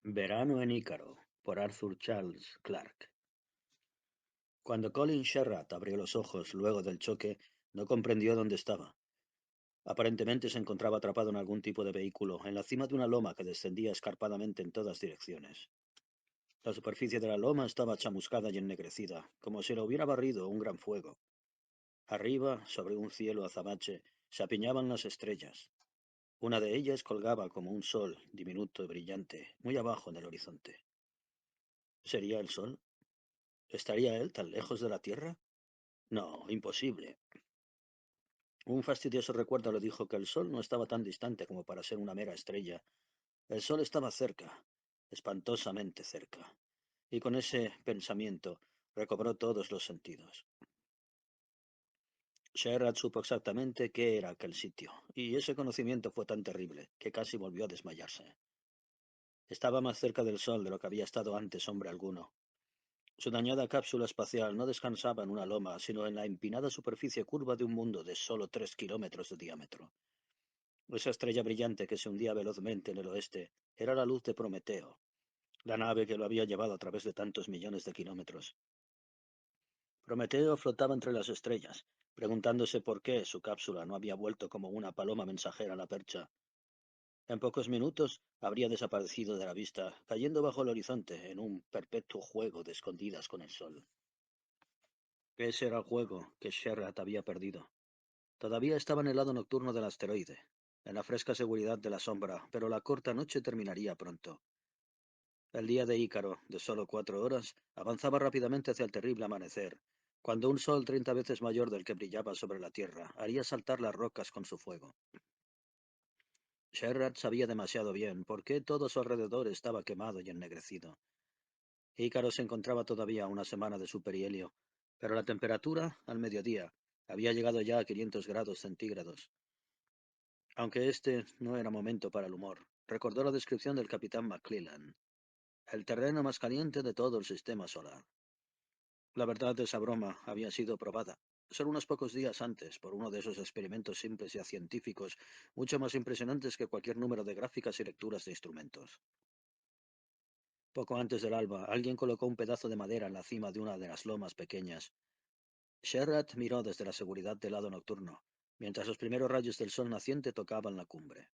Verano en Ícaro, por Arthur Charles Clarke. Cuando Colin Sherratt abrió los ojos luego del choque, no comprendió dónde estaba. Aparentemente se encontraba atrapado en algún tipo de vehículo, en la cima de una loma que descendía escarpadamente en todas direcciones. La superficie de la loma estaba chamuscada y ennegrecida, como si la hubiera barrido un gran fuego. Arriba, sobre un cielo azabache, se apiñaban las estrellas. Una de ellas colgaba como un sol, diminuto y brillante, muy abajo en el horizonte. ¿Sería el sol? ¿Estaría él tan lejos de la Tierra? No, imposible. Un fastidioso recuerdo le dijo que el Sol no estaba tan distante como para ser una mera estrella. El Sol estaba cerca, espantosamente cerca. Y con ese pensamiento recobró todos los sentidos. Sherrod supo exactamente qué era aquel sitio, y ese conocimiento fue tan terrible que casi volvió a desmayarse. Estaba más cerca del Sol de lo que había estado antes hombre alguno. Su dañada cápsula espacial no descansaba en una loma, sino en la empinada superficie curva de un mundo de solo 3 kilómetros de diámetro. Esa estrella brillante que se hundía velozmente en el oeste era la luz de Prometeo, la nave que lo había llevado a través de tantos millones de kilómetros. Prometeo flotaba entre las estrellas, preguntándose por qué su cápsula no había vuelto como una paloma mensajera a la percha. En pocos minutos habría desaparecido de la vista, cayendo bajo el horizonte en un perpetuo juego de escondidas con el sol. Ese era el juego que Sherratt había perdido. Todavía estaba en el lado nocturno del asteroide, en la fresca seguridad de la sombra, pero la corta noche terminaría pronto. El día de Ícaro, de solo 4 horas, avanzaba rápidamente hacia el terrible amanecer, cuando un sol 30 veces mayor del que brillaba sobre la Tierra haría saltar las rocas con su fuego. Sherrod sabía demasiado bien por qué todo su alrededor estaba quemado y ennegrecido. Ícaro se encontraba todavía a una semana de su perihelio, pero la temperatura, al mediodía, había llegado ya a 500 grados centígrados. Aunque este no era momento para el humor, recordó la descripción del capitán McClellan: el terreno más caliente de todo el sistema solar. La verdad de esa broma había sido probada, solo unos pocos días antes, por uno de esos experimentos simples y científicos, mucho más impresionantes que cualquier número de gráficas y lecturas de instrumentos. Poco antes del alba, alguien colocó un pedazo de madera en la cima de una de las lomas pequeñas. Sherratt miró desde la seguridad del lado nocturno, mientras los primeros rayos del sol naciente tocaban la cumbre.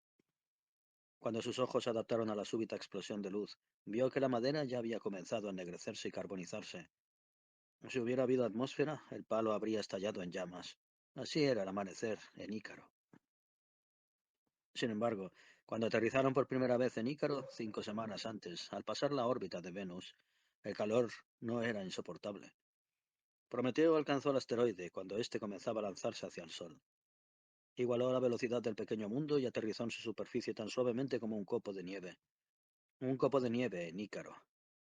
Cuando sus ojos se adaptaron a la súbita explosión de luz, vio que la madera ya había comenzado a ennegrecerse y carbonizarse. Si hubiera habido atmósfera, el palo habría estallado en llamas. Así era el amanecer en Ícaro. Sin embargo, cuando aterrizaron por primera vez en Ícaro, 5 semanas antes, al pasar la órbita de Venus, el calor no era insoportable. Prometeo alcanzó el asteroide cuando éste comenzaba a lanzarse hacia el Sol. Igualó la velocidad del pequeño mundo y aterrizó en su superficie tan suavemente como un copo de nieve. Un copo de nieve en Ícaro.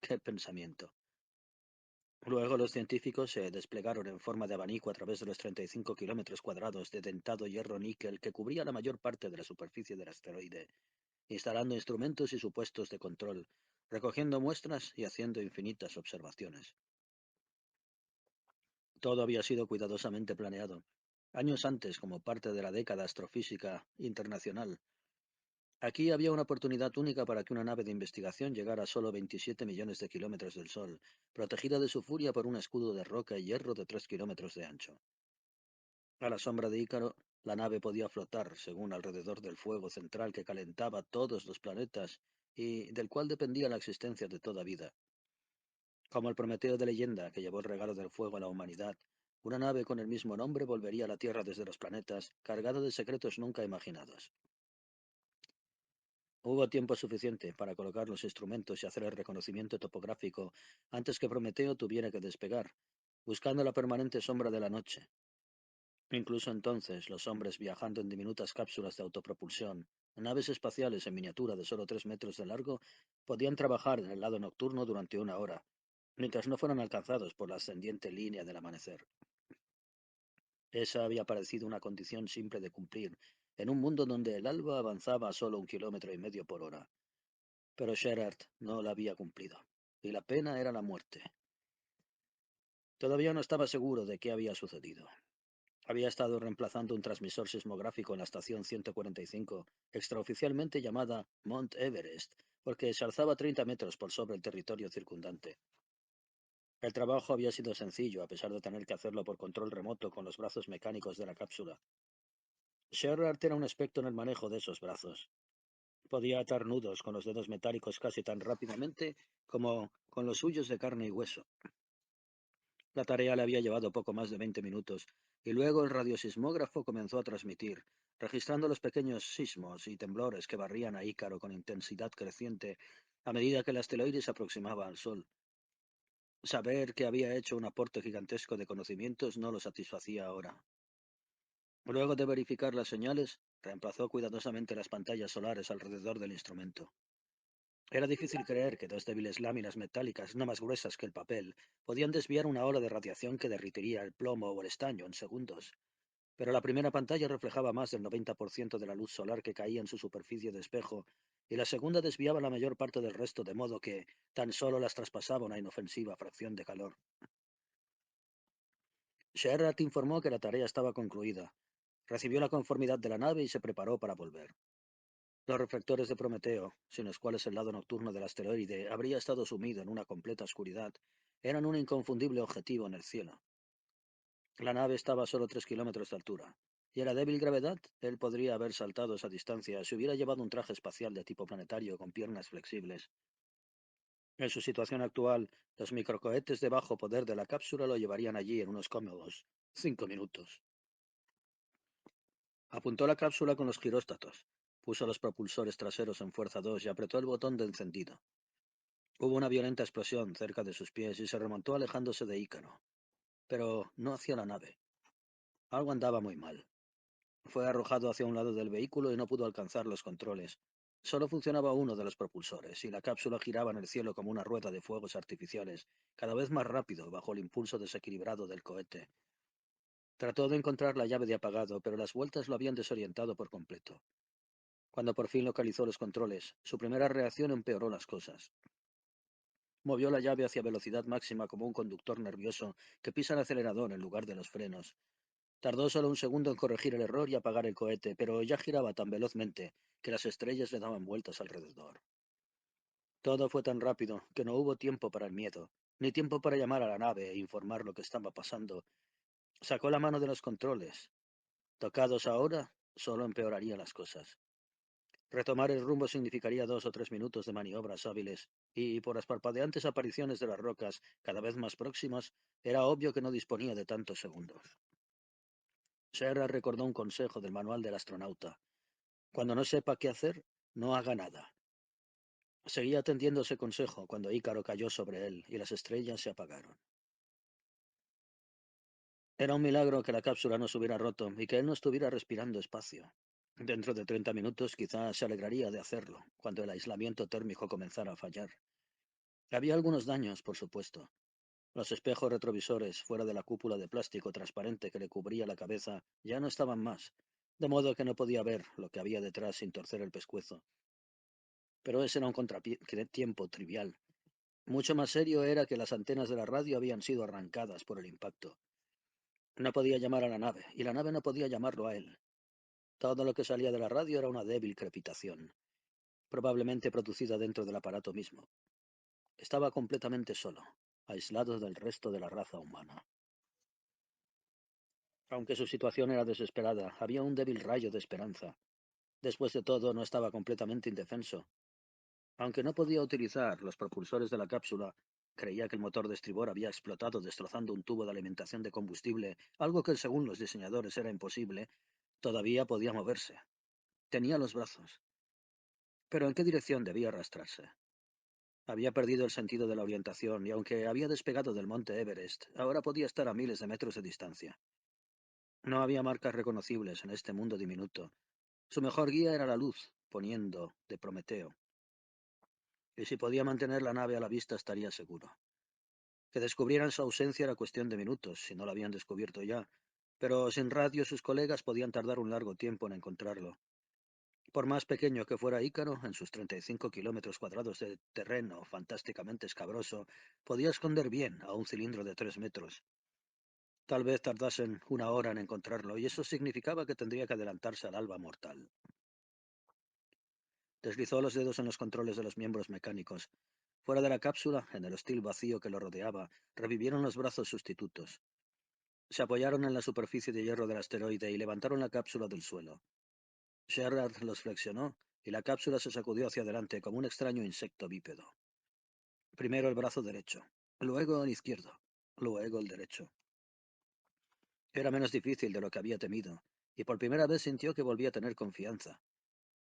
¡Qué pensamiento! Luego los científicos se desplegaron en forma de abanico a través de los 35 kilómetros cuadrados de dentado hierro-níquel que cubría la mayor parte de la superficie del asteroide, instalando instrumentos y supuestos de control, recogiendo muestras y haciendo infinitas observaciones. Todo había sido cuidadosamente planeado, años antes como parte de la década astrofísica internacional. Aquí había una oportunidad única para que una nave de investigación llegara a solo 27 millones de kilómetros del Sol, protegida de su furia por un escudo de roca y hierro de 3 kilómetros de ancho. A la sombra de Ícaro, la nave podía flotar, según alrededor del fuego central que calentaba todos los planetas y del cual dependía la existencia de toda vida. Como el Prometeo de leyenda que llevó el regalo del fuego a la humanidad, una nave con el mismo nombre volvería a la Tierra desde los planetas, cargada de secretos nunca imaginados. Hubo tiempo suficiente para colocar los instrumentos y hacer el reconocimiento topográfico antes que Prometeo tuviera que despegar, buscando la permanente sombra de la noche. Incluso entonces, los hombres viajando en diminutas cápsulas de autopropulsión, naves espaciales en miniatura de solo 3 metros de largo, podían trabajar en el lado nocturno durante una hora, mientras no fueran alcanzados por la ascendiente línea del amanecer. Esa había parecido una condición simple de cumplir, en un mundo donde el alba avanzaba a solo 1,5 kilómetros por hora. Pero Sherrard no la había cumplido, y la pena era la muerte. Todavía no estaba seguro de qué había sucedido. Había estado reemplazando un transmisor sismográfico en la estación 145, extraoficialmente llamada Mount Everest, porque se alzaba 30 metros por sobre el territorio circundante. El trabajo había sido sencillo, a pesar de tener que hacerlo por control remoto con los brazos mecánicos de la cápsula. Sherrard era un experto en el manejo de esos brazos. Podía atar nudos con los dedos metálicos casi tan rápidamente como con los suyos de carne y hueso. La tarea le había llevado poco más de 20 minutos, y luego el radiosismógrafo comenzó a transmitir, registrando los pequeños sismos y temblores que barrían a Ícaro con intensidad creciente a medida que el asteroide se aproximaba al Sol. Saber que había hecho un aporte gigantesco de conocimientos no lo satisfacía ahora. Luego de verificar las señales, reemplazó cuidadosamente las pantallas solares alrededor del instrumento. Era difícil creer que dos débiles láminas metálicas, no más gruesas que el papel, podían desviar una ola de radiación que derritiría el plomo o el estaño en segundos. Pero la primera pantalla reflejaba más del 90% de la luz solar que caía en su superficie de espejo, y la segunda desviaba la mayor parte del resto, de modo que tan solo las traspasaba una inofensiva fracción de calor. Sherratt informó que la tarea estaba concluida. Recibió la conformidad de la nave y se preparó para volver. Los reflectores de Prometeo, sin los cuales el lado nocturno del asteroide habría estado sumido en una completa oscuridad, eran un inconfundible objetivo en el cielo. La nave estaba a solo 3 kilómetros de altura, y a la débil gravedad, él podría haber saltado esa distancia si hubiera llevado un traje espacial de tipo planetario con piernas flexibles. En su situación actual, los microcohetes de bajo poder de la cápsula lo llevarían allí en unos cómodos 5 minutos. Apuntó la cápsula con los giróstatos, puso los propulsores traseros en fuerza 2 y apretó el botón de encendido. Hubo una violenta explosión cerca de sus pies y se remontó alejándose de Ícaro, pero no hacia la nave. Algo andaba muy mal. Fue arrojado hacia un lado del vehículo y no pudo alcanzar los controles. Solo funcionaba uno de los propulsores, y la cápsula giraba en el cielo como una rueda de fuegos artificiales, cada vez más rápido bajo el impulso desequilibrado del cohete. Trató de encontrar la llave de apagado, pero las vueltas lo habían desorientado por completo. Cuando por fin localizó los controles, su primera reacción empeoró las cosas. Movió la llave hacia velocidad máxima como un conductor nervioso que pisa el acelerador en lugar de los frenos. Tardó solo un segundo en corregir el error y apagar el cohete, pero ya giraba tan velozmente que las estrellas le daban vueltas alrededor. Todo fue tan rápido que no hubo tiempo para el miedo, ni tiempo para llamar a la nave e informar lo que estaba pasando. Sacó la mano de los controles. Tocados ahora, solo empeoraría las cosas. Retomar el rumbo significaría 2 o 3 minutos de maniobras hábiles, y por las parpadeantes apariciones de las rocas, cada vez más próximas, era obvio que no disponía de tantos segundos. Serra recordó un consejo del manual del astronauta. Cuando no sepa qué hacer, no haga nada. Seguía atendiendo ese consejo cuando Ícaro cayó sobre él y las estrellas se apagaron. Era un milagro que la cápsula no se hubiera roto y que él no estuviera respirando espacio. Dentro de 30 minutos quizás se alegraría de hacerlo, cuando el aislamiento térmico comenzara a fallar. Había algunos daños, por supuesto. Los espejos retrovisores fuera de la cúpula de plástico transparente que le cubría la cabeza ya no estaban más, de modo que no podía ver lo que había detrás sin torcer el pescuezo. Pero ese era un contratiempo trivial. Mucho más serio era que las antenas de la radio habían sido arrancadas por el impacto. No podía llamar a la nave, y la nave no podía llamarlo a él. Todo lo que salía de la radio era una débil crepitación, probablemente producida dentro del aparato mismo. Estaba completamente solo, aislado del resto de la raza humana. Aunque su situación era desesperada, había un débil rayo de esperanza. Después de todo, no estaba completamente indefenso. Aunque no podía utilizar los propulsores de la cápsula, creía que el motor de estribor había explotado destrozando un tubo de alimentación de combustible, algo que según los diseñadores era imposible. Todavía podía moverse. Tenía los brazos. Pero ¿en qué dirección debía arrastrarse? Había perdido el sentido de la orientación y aunque había despegado del monte Everest, ahora podía estar a miles de metros de distancia. No había marcas reconocibles en este mundo diminuto. Su mejor guía era la luz, poniendo, de Prometeo. Y si podía mantener la nave a la vista estaría seguro. Que descubrieran su ausencia era cuestión de minutos, si no la habían descubierto ya, pero sin radio sus colegas podían tardar un largo tiempo en encontrarlo. Por más pequeño que fuera Ícaro, en sus 35 kilómetros cuadrados de terreno fantásticamente escabroso, podía esconder bien a un cilindro de 3 metros. Tal vez tardasen una hora en encontrarlo, y eso significaba que tendría que adelantarse al alba mortal. Deslizó los dedos en los controles de los miembros mecánicos. Fuera de la cápsula, en el hostil vacío que lo rodeaba, revivieron los brazos sustitutos. Se apoyaron en la superficie de hierro del asteroide y levantaron la cápsula del suelo. Sherrard los flexionó y la cápsula se sacudió hacia adelante como un extraño insecto bípedo. Primero el brazo derecho, luego el izquierdo, luego el derecho. Era menos difícil de lo que había temido, y por primera vez sintió que volvía a tener confianza.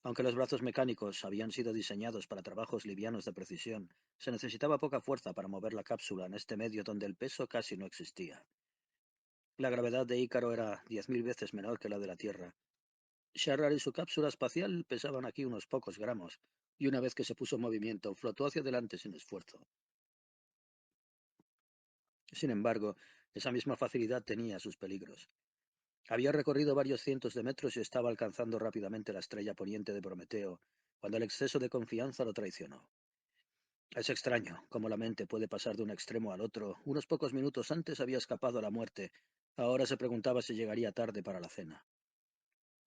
Aunque los brazos mecánicos habían sido diseñados para trabajos livianos de precisión, se necesitaba poca fuerza para mover la cápsula en este medio donde el peso casi no existía. La gravedad de Ícaro era 10.000 veces menor que la de la Tierra. Sherrar y su cápsula espacial pesaban aquí unos pocos gramos, y una vez que se puso en movimiento, flotó hacia adelante sin esfuerzo. Sin embargo, esa misma facilidad tenía sus peligros. Había recorrido varios cientos de metros y estaba alcanzando rápidamente la estrella poniente de Prometeo, cuando el exceso de confianza lo traicionó. Es extraño cómo la mente puede pasar de un extremo al otro. Unos pocos minutos antes había escapado a la muerte. Ahora se preguntaba si llegaría tarde para la cena.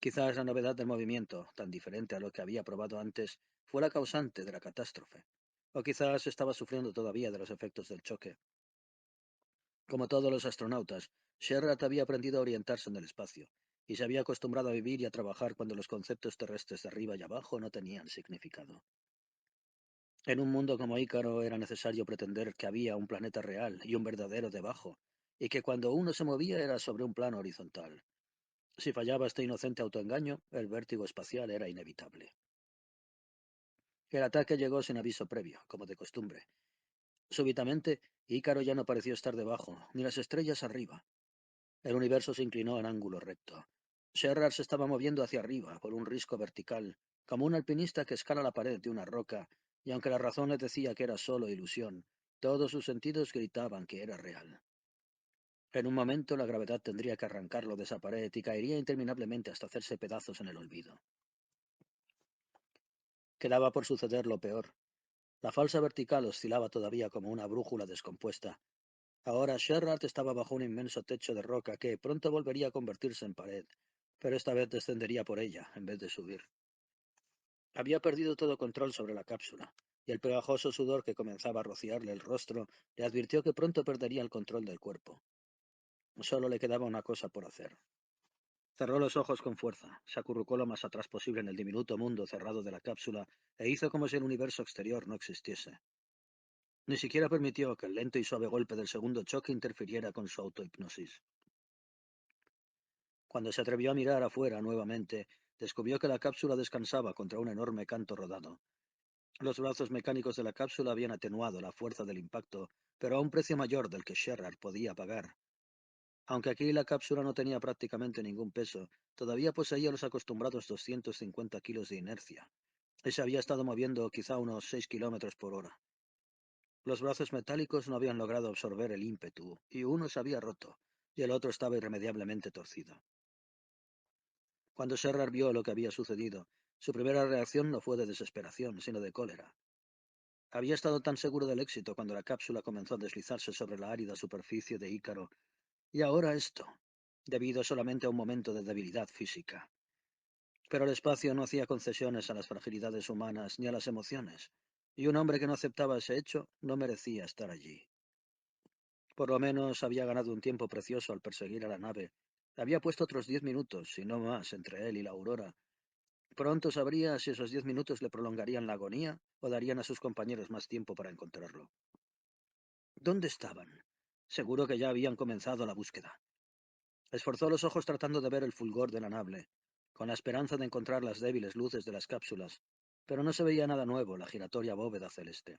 Quizás la novedad del movimiento, tan diferente a lo que había probado antes, fue la causante de la catástrofe. O quizás estaba sufriendo todavía de los efectos del choque. Como todos los astronautas, Sherratt había aprendido a orientarse en el espacio, y se había acostumbrado a vivir y a trabajar cuando los conceptos terrestres de arriba y abajo no tenían significado. En un mundo como Ícaro era necesario pretender que había un planeta real y un verdadero debajo, y que cuando uno se movía era sobre un plano horizontal. Si fallaba este inocente autoengaño, el vértigo espacial era inevitable. El ataque llegó sin aviso previo, como de costumbre. Súbitamente, Ícaro ya no pareció estar debajo, ni las estrellas arriba. El universo se inclinó en ángulo recto. Sherrard se estaba moviendo hacia arriba, por un risco vertical, como un alpinista que escala la pared de una roca, y aunque la razón le decía que era solo ilusión, todos sus sentidos gritaban que era real. En un momento la gravedad tendría que arrancarlo de esa pared y caería interminablemente hasta hacerse pedazos en el olvido. Quedaba por suceder lo peor. La falsa vertical oscilaba todavía como una brújula descompuesta. Ahora Sherrard estaba bajo un inmenso techo de roca que pronto volvería a convertirse en pared, pero esta vez descendería por ella en vez de subir. Había perdido todo control sobre la cápsula, y el pegajoso sudor que comenzaba a rociarle el rostro le advirtió que pronto perdería el control del cuerpo. Solo le quedaba una cosa por hacer. Cerró los ojos con fuerza, se acurrucó lo más atrás posible en el diminuto mundo cerrado de la cápsula e hizo como si el universo exterior no existiese. Ni siquiera permitió que el lento y suave golpe del segundo choque interfiriera con su autohipnosis. Cuando se atrevió a mirar afuera nuevamente, descubrió que la cápsula descansaba contra un enorme canto rodado. Los brazos mecánicos de la cápsula habían atenuado la fuerza del impacto, pero a un precio mayor del que Sherrard podía pagar. Aunque aquí la cápsula no tenía prácticamente ningún peso, todavía poseía los acostumbrados 250 kilos de inercia, y se había estado moviendo quizá unos 6 kilómetros por hora. Los brazos metálicos no habían logrado absorber el ímpetu, y uno se había roto, y el otro estaba irremediablemente torcido. Cuando Sherrard vio lo que había sucedido, su primera reacción no fue de desesperación, sino de cólera. Había estado tan seguro del éxito cuando la cápsula comenzó a deslizarse sobre la árida superficie de Ícaro, y ahora esto, debido solamente a un momento de debilidad física. Pero el espacio no hacía concesiones a las fragilidades humanas ni a las emociones, y un hombre que no aceptaba ese hecho no merecía estar allí. Por lo menos había ganado un tiempo precioso al perseguir a la nave. Había puesto otros 10 minutos, si no más, entre él y la Aurora. Pronto sabría si esos 10 minutos le prolongarían la agonía o darían a sus compañeros más tiempo para encontrarlo. ¿Dónde estaban? Seguro que ya habían comenzado la búsqueda. Esforzó los ojos tratando de ver el fulgor de la nave, con la esperanza de encontrar las débiles luces de las cápsulas, pero no se veía nada nuevo en la giratoria bóveda celeste.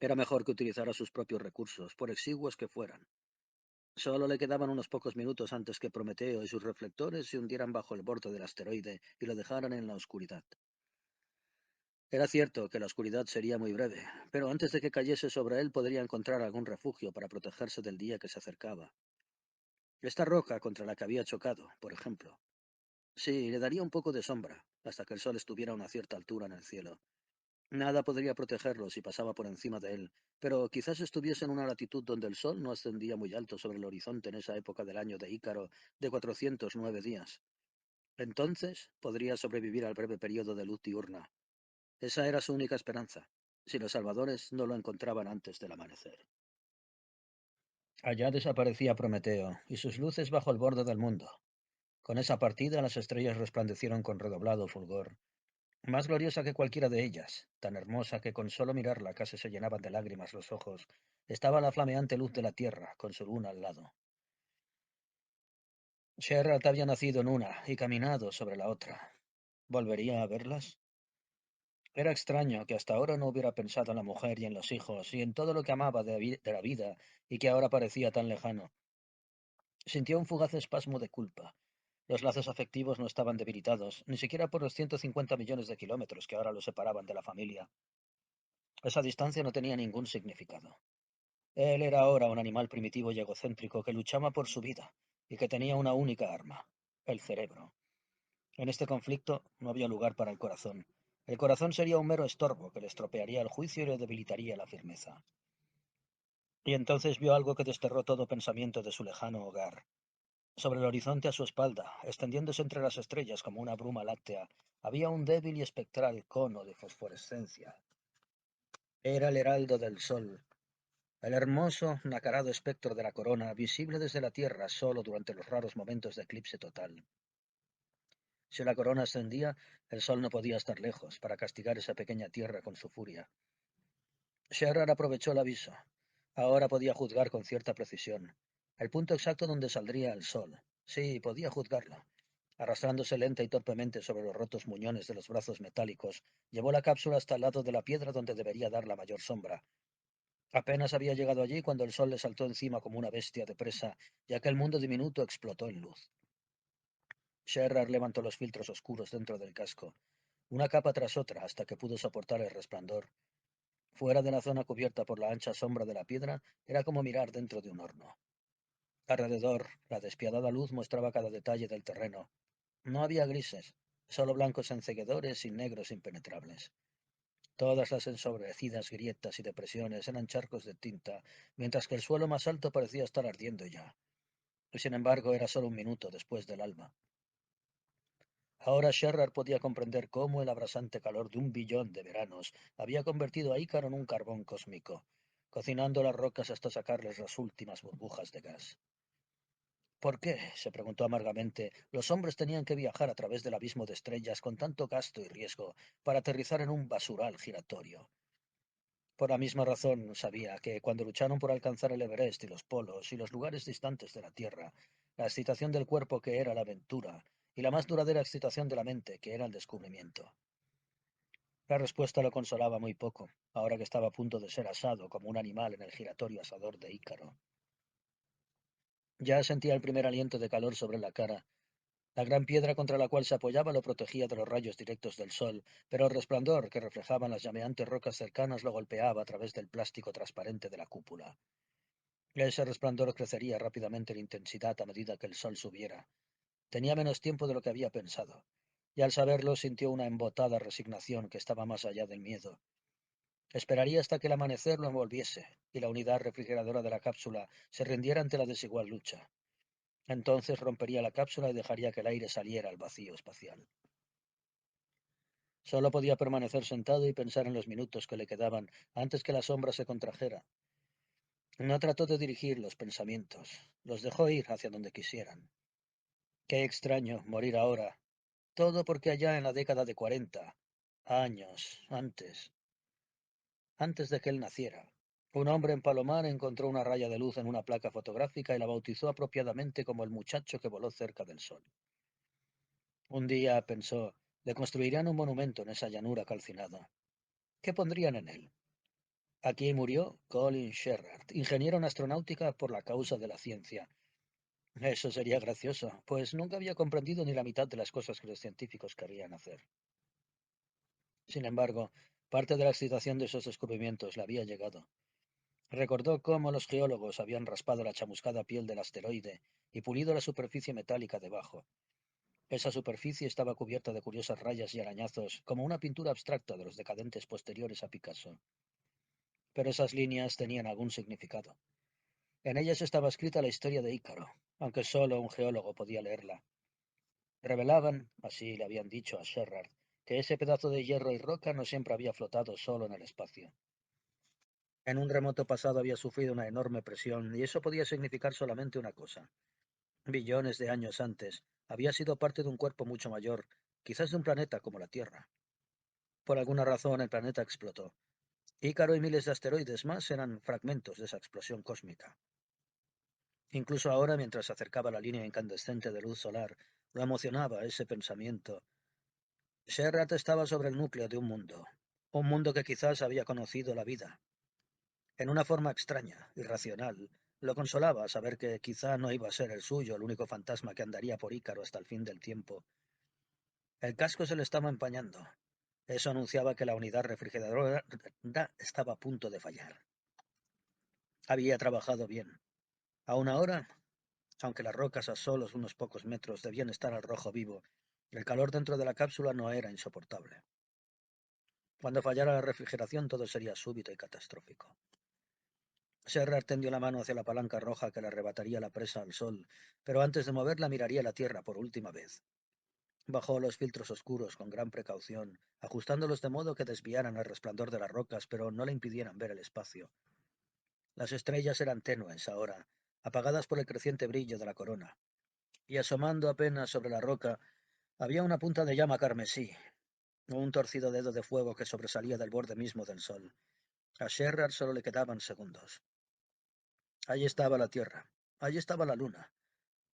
Era mejor que utilizara sus propios recursos, por exiguos que fueran. Solo le quedaban unos pocos minutos antes que Prometeo y sus reflectores se hundieran bajo el borde del asteroide y lo dejaran en la oscuridad. Era cierto que la oscuridad sería muy breve, pero antes de que cayese sobre él podría encontrar algún refugio para protegerse del día que se acercaba. Esta roca contra la que había chocado, por ejemplo. Sí, le daría un poco de sombra, hasta que el sol estuviera a una cierta altura en el cielo. Nada podría protegerlo si pasaba por encima de él, pero quizás estuviese en una latitud donde el sol no ascendía muy alto sobre el horizonte en esa época del año de Ícaro de 409 días. Entonces podría sobrevivir al breve periodo de luz diurna. Esa era su única esperanza, si los salvadores no lo encontraban antes del amanecer. Allá desaparecía Prometeo y sus luces bajo el borde del mundo. Con esa partida las estrellas resplandecieron con redoblado fulgor, más gloriosa que cualquiera de ellas, tan hermosa que con solo mirarla casi se llenaban de lágrimas los ojos, estaba la flameante luz de la tierra, con su luna al lado. Sherrat había nacido en una y caminado sobre la otra. ¿Volvería a verlas? Era extraño que hasta ahora no hubiera pensado en la mujer y en los hijos y en todo lo que amaba de la vida y que ahora parecía tan lejano. Sintió un fugaz espasmo de culpa. Los lazos afectivos no estaban debilitados, ni siquiera por los 150 millones de kilómetros que ahora los separaban de la familia. Esa distancia no tenía ningún significado. Él era ahora un animal primitivo y egocéntrico que luchaba por su vida y que tenía una única arma, el cerebro. En este conflicto no había lugar para el corazón. El corazón sería un mero estorbo que le estropearía el juicio y le debilitaría la firmeza. Y entonces vio algo que desterró todo pensamiento de su lejano hogar. Sobre el horizonte a su espalda, extendiéndose entre las estrellas como una bruma láctea, había un débil y espectral cono de fosforescencia. Era el heraldo del sol, el hermoso, nacarado espectro de la corona, visible desde la Tierra solo durante los raros momentos de eclipse total. Si la corona ascendía, el sol no podía estar lejos para castigar esa pequeña Tierra con su furia. Sherrar aprovechó el aviso. Ahora podía juzgar con cierta precisión el punto exacto donde saldría el sol. Sí, podía juzgarlo. Arrastrándose lenta y torpemente sobre los rotos muñones de los brazos metálicos, llevó la cápsula hasta el lado de la piedra donde debería dar la mayor sombra. Apenas había llegado allí cuando el sol le saltó encima como una bestia de presa, y aquel mundo diminuto explotó en luz. Sherrar levantó los filtros oscuros dentro del casco, una capa tras otra, hasta que pudo soportar el resplandor. Fuera de la zona cubierta por la ancha sombra de la piedra, era como mirar dentro de un horno. Alrededor, la despiadada luz mostraba cada detalle del terreno. No había grises, solo blancos enceguedores y negros impenetrables. Todas las ensobrecidas grietas y depresiones eran charcos de tinta, mientras que el suelo más alto parecía estar ardiendo ya. Y sin embargo, era solo un minuto después del alba. Ahora Sherrar podía comprender cómo el abrasante calor de un billón de veranos había convertido a Ícaro en un carbón cósmico, cocinando las rocas hasta sacarles las últimas burbujas de gas. ¿Por qué? Se preguntó amargamente. Los hombres tenían que viajar a través del abismo de estrellas con tanto gasto y riesgo para aterrizar en un basural giratorio. Por la misma razón sabía que cuando lucharon por alcanzar el Everest y los polos y los lugares distantes de la Tierra, la excitación del cuerpo que era la aventura y la más duradera excitación de la mente que era el descubrimiento. La respuesta lo consolaba muy poco, ahora que estaba a punto de ser asado como un animal en el giratorio asador de Ícaro. Ya sentía el primer aliento de calor sobre la cara. La gran piedra contra la cual se apoyaba lo protegía de los rayos directos del sol, pero el resplandor que reflejaban las llameantes rocas cercanas lo golpeaba a través del plástico transparente de la cúpula. Ese resplandor crecería rápidamente en intensidad a medida que el sol subiera. Tenía menos tiempo de lo que había pensado, y al saberlo sintió una embotada resignación que estaba más allá del miedo. Esperaría hasta que el amanecer lo envolviese y la unidad refrigeradora de la cápsula se rindiera ante la desigual lucha. Entonces rompería la cápsula y dejaría que el aire saliera al vacío espacial. Solo podía permanecer sentado y pensar en los minutos que le quedaban antes que la sombra se contrajera. No trató de dirigir los pensamientos, los dejó ir hacia donde quisieran. Qué extraño morir ahora. Todo porque allá en la década de 40, años antes de que él naciera, un hombre en Palomar encontró una raya de luz en una placa fotográfica y la bautizó apropiadamente como el muchacho que voló cerca del sol. Un día pensó, le construirían un monumento en esa llanura calcinada. ¿Qué pondrían en él? Aquí murió Colin Sherrard, ingeniero en astronáutica por la causa de la ciencia. Eso sería gracioso, pues nunca había comprendido ni la mitad de las cosas que los científicos querrían hacer. Sin embargo, parte de la excitación de esos descubrimientos le había llegado. Recordó cómo los geólogos habían raspado la chamuscada piel del asteroide y pulido la superficie metálica debajo. Esa superficie estaba cubierta de curiosas rayas y arañazos, como una pintura abstracta de los decadentes posteriores a Picasso. Pero esas líneas tenían algún significado. En ellas estaba escrita la historia de Ícaro, aunque solo un geólogo podía leerla. Revelaban, así le habían dicho a Sherrard, que ese pedazo de hierro y roca no siempre había flotado solo en el espacio. En un remoto pasado había sufrido una enorme presión, y eso podía significar solamente una cosa. Billones de años antes, había sido parte de un cuerpo mucho mayor, quizás de un planeta como la Tierra. Por alguna razón el planeta explotó. Ícaro y miles de asteroides más eran fragmentos de esa explosión cósmica. Incluso ahora, mientras se acercaba la línea incandescente de luz solar, lo emocionaba ese pensamiento. Sherrat estaba sobre el núcleo de un mundo que quizás había conocido la vida. En una forma extraña, irracional, lo consolaba saber que quizá no iba a ser el suyo el único fantasma que andaría por Ícaro hasta el fin del tiempo. El casco se le estaba empañando. Eso anunciaba que la unidad refrigeradora estaba a punto de fallar. Había trabajado bien. Aún ahora, aunque las rocas a solos unos pocos metros debían estar al rojo vivo, el calor dentro de la cápsula no era insoportable. Cuando fallara la refrigeración todo sería súbito y catastrófico. Sherrard tendió la mano hacia la palanca roja que le arrebataría la presa al sol, pero antes de moverla miraría la tierra por última vez. Bajó los filtros oscuros con gran precaución, ajustándolos de modo que desviaran el resplandor de las rocas, pero no le impidieran ver el espacio. Las estrellas eran tenues ahora, apagadas por el creciente brillo de la corona, y asomando apenas sobre la roca había una punta de llama carmesí, un torcido dedo de fuego que sobresalía del borde mismo del sol. A Sherrard solo le quedaban segundos. Allí estaba la tierra, allí estaba la luna.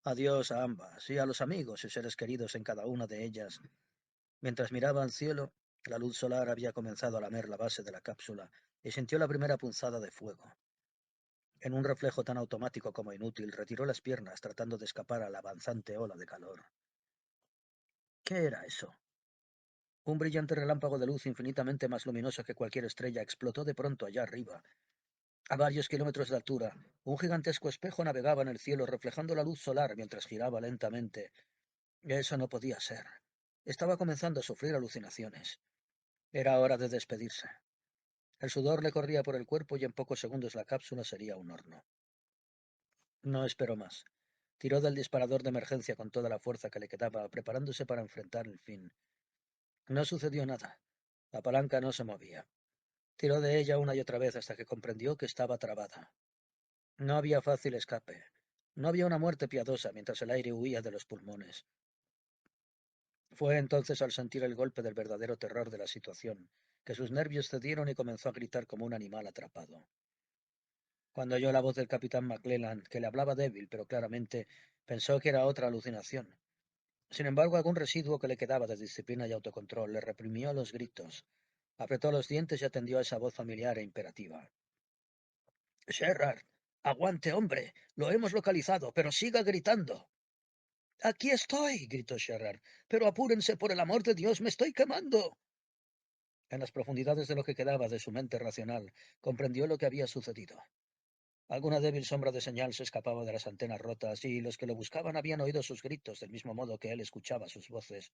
Adiós a ambas, y a los amigos y seres queridos en cada una de ellas. Mientras miraba al cielo, la luz solar había comenzado a lamer la base de la cápsula, y sintió la primera punzada de fuego. En un reflejo tan automático como inútil, retiró las piernas tratando de escapar a la avanzante ola de calor. ¿Qué era eso? Un brillante relámpago de luz infinitamente más luminoso que cualquier estrella explotó de pronto allá arriba. A varios kilómetros de altura, un gigantesco espejo navegaba en el cielo reflejando la luz solar mientras giraba lentamente. Eso no podía ser. Estaba comenzando a sufrir alucinaciones. Era hora de despedirse. El sudor le corría por el cuerpo y en pocos segundos la cápsula sería un horno. No esperó más. Tiró del disparador de emergencia con toda la fuerza que le quedaba, preparándose para enfrentar el fin. No sucedió nada. La palanca no se movía. Tiró de ella una y otra vez hasta que comprendió que estaba trabada. No había fácil escape. No había una muerte piadosa mientras el aire huía de los pulmones. Fue entonces al sentir el golpe del verdadero terror de la situación, que sus nervios cedieron y comenzó a gritar como un animal atrapado. Cuando oyó la voz del capitán McClellan, que le hablaba débil pero claramente, pensó que era otra alucinación. Sin embargo, algún residuo que le quedaba de disciplina y autocontrol le reprimió los gritos. Apretó los dientes y atendió a esa voz familiar e imperativa. Sherrard, aguante, hombre. Lo hemos localizado, pero siga gritando. Aquí estoy, gritó Sherrard. Pero apúrense, por el amor de Dios, me estoy quemando. En las profundidades de lo que quedaba de su mente racional, comprendió lo que había sucedido. Alguna débil sombra de señal se escapaba de las antenas rotas, y los que lo buscaban habían oído sus gritos del mismo modo que él escuchaba sus voces.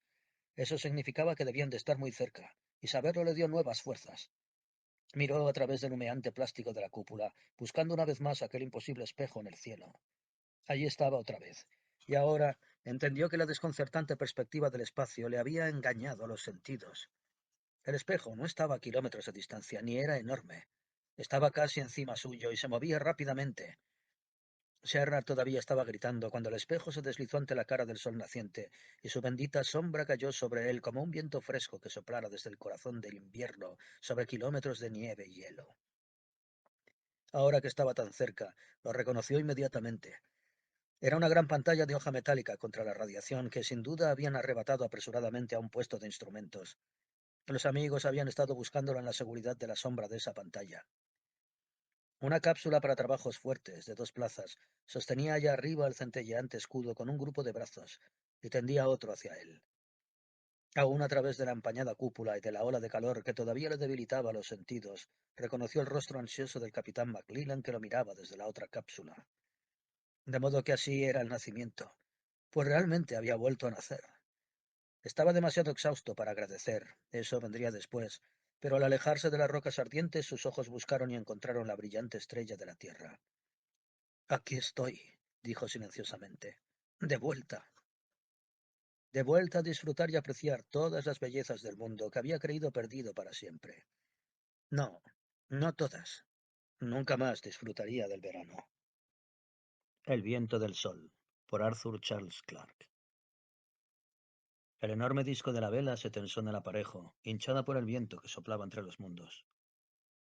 Eso significaba que debían de estar muy cerca, y saberlo le dio nuevas fuerzas. Miró a través del humeante plástico de la cúpula, buscando una vez más aquel imposible espejo en el cielo. Allí estaba otra vez, y ahora entendió que la desconcertante perspectiva del espacio le había engañado a los sentidos. El espejo no estaba a kilómetros de distancia, ni era enorme. Estaba casi encima suyo y se movía rápidamente. Sherrard todavía estaba gritando cuando el espejo se deslizó ante la cara del sol naciente, y su bendita sombra cayó sobre él como un viento fresco que soplara desde el corazón del invierno sobre kilómetros de nieve y hielo. Ahora que estaba tan cerca, lo reconoció inmediatamente. Era una gran pantalla de hoja metálica contra la radiación que sin duda habían arrebatado apresuradamente a un puesto de instrumentos. Los amigos habían estado buscándolo en la seguridad de la sombra de esa pantalla. Una cápsula para trabajos fuertes, de 2 plazas, sostenía allá arriba el centelleante escudo con un grupo de brazos, y tendía otro hacia él. Aún a través de la empañada cúpula y de la ola de calor que todavía le debilitaba los sentidos, reconoció el rostro ansioso del capitán McClellan que lo miraba desde la otra cápsula. De modo que así era el nacimiento, pues realmente había vuelto a nacer. Estaba demasiado exhausto para agradecer, eso vendría después, pero al alejarse de las rocas ardientes sus ojos buscaron y encontraron la brillante estrella de la tierra. Aquí estoy, dijo silenciosamente. De vuelta. de vuelta a disfrutar y apreciar todas las bellezas del mundo que había creído perdido para siempre. No, no todas. Nunca más disfrutaría del verano. El viento del sol, por Arthur Charles Clarke. El enorme disco de la vela se tensó en el aparejo, hinchada por el viento que soplaba entre los mundos.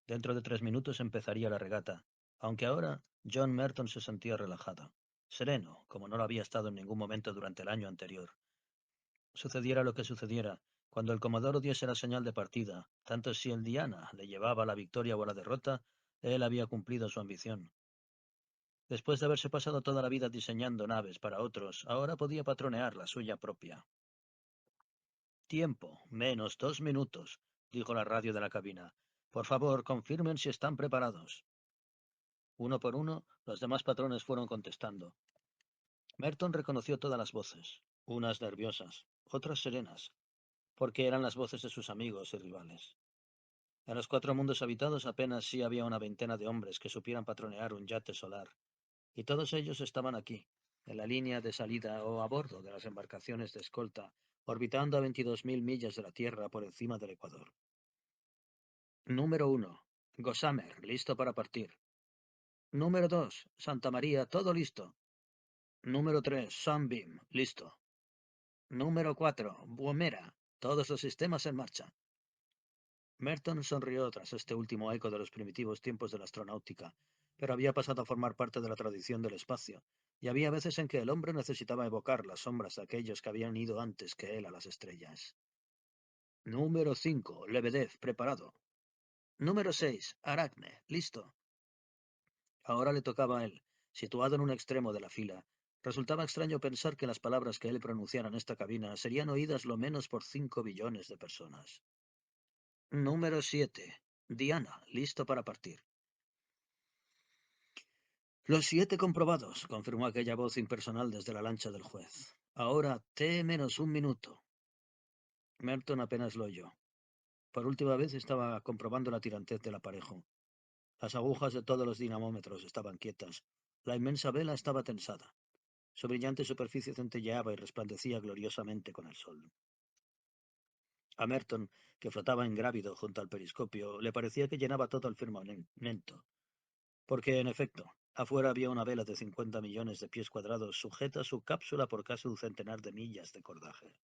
Dentro de 3 minutos empezaría la regata, aunque ahora John Merton se sentía relajado, sereno, como no lo había estado en ningún momento durante el año anterior. Sucediera lo que sucediera, cuando el Comodoro diese la señal de partida, tanto si el Diana le llevaba a la victoria o a la derrota, él había cumplido su ambición. Después de haberse pasado toda la vida diseñando naves para otros, ahora podía patronear la suya propia. Tiempo, menos 2 minutos, dijo la radio de la cabina. Por favor, confirmen si están preparados. Uno por uno, los demás patrones fueron contestando. Merton reconoció todas las voces, unas nerviosas, otras serenas, porque eran las voces de sus amigos y rivales. En los 4 mundos habitados apenas sí había una veintena de hombres que supieran patronear un yate solar, y todos ellos estaban aquí, en la línea de salida o a bordo de las embarcaciones de escolta, orbitando a 22.000 millas de la Tierra por encima del Ecuador. Número 1. Gossamer, listo para partir. Número 2. Santa María, todo listo. Número 3. Sunbeam, listo. Número 4. Buomera, todos los sistemas en marcha. Merton sonrió tras este último eco de los primitivos tiempos de la astronáutica, pero había pasado a formar parte de la tradición del espacio, y había veces en que el hombre necesitaba evocar las sombras de aquellos que habían ido antes que él a las estrellas. Número 5. Lebedev, preparado. Número 6. Aracne, listo. Ahora le tocaba a él, situado en un extremo de la fila. Resultaba extraño pensar que las palabras que él pronunciara en esta cabina serían oídas lo menos por 5 billones de personas. Número 7. Diana, listo para partir. Los 7 comprobados, confirmó aquella voz impersonal desde la lancha del juez. Ahora T menos 1 minuto. Merton apenas lo oyó. Por última vez estaba comprobando la tirantez del aparejo. Las agujas de todos los dinamómetros estaban quietas. La inmensa vela estaba tensada. Su brillante superficie centelleaba y resplandecía gloriosamente con el sol. A Merton, que flotaba ingrávido junto al periscopio, le parecía que llenaba todo el firmamento, porque, en efecto, afuera había una vela de 50 millones de pies cuadrados sujeta a su cápsula por casi un centenar de millas de cordaje.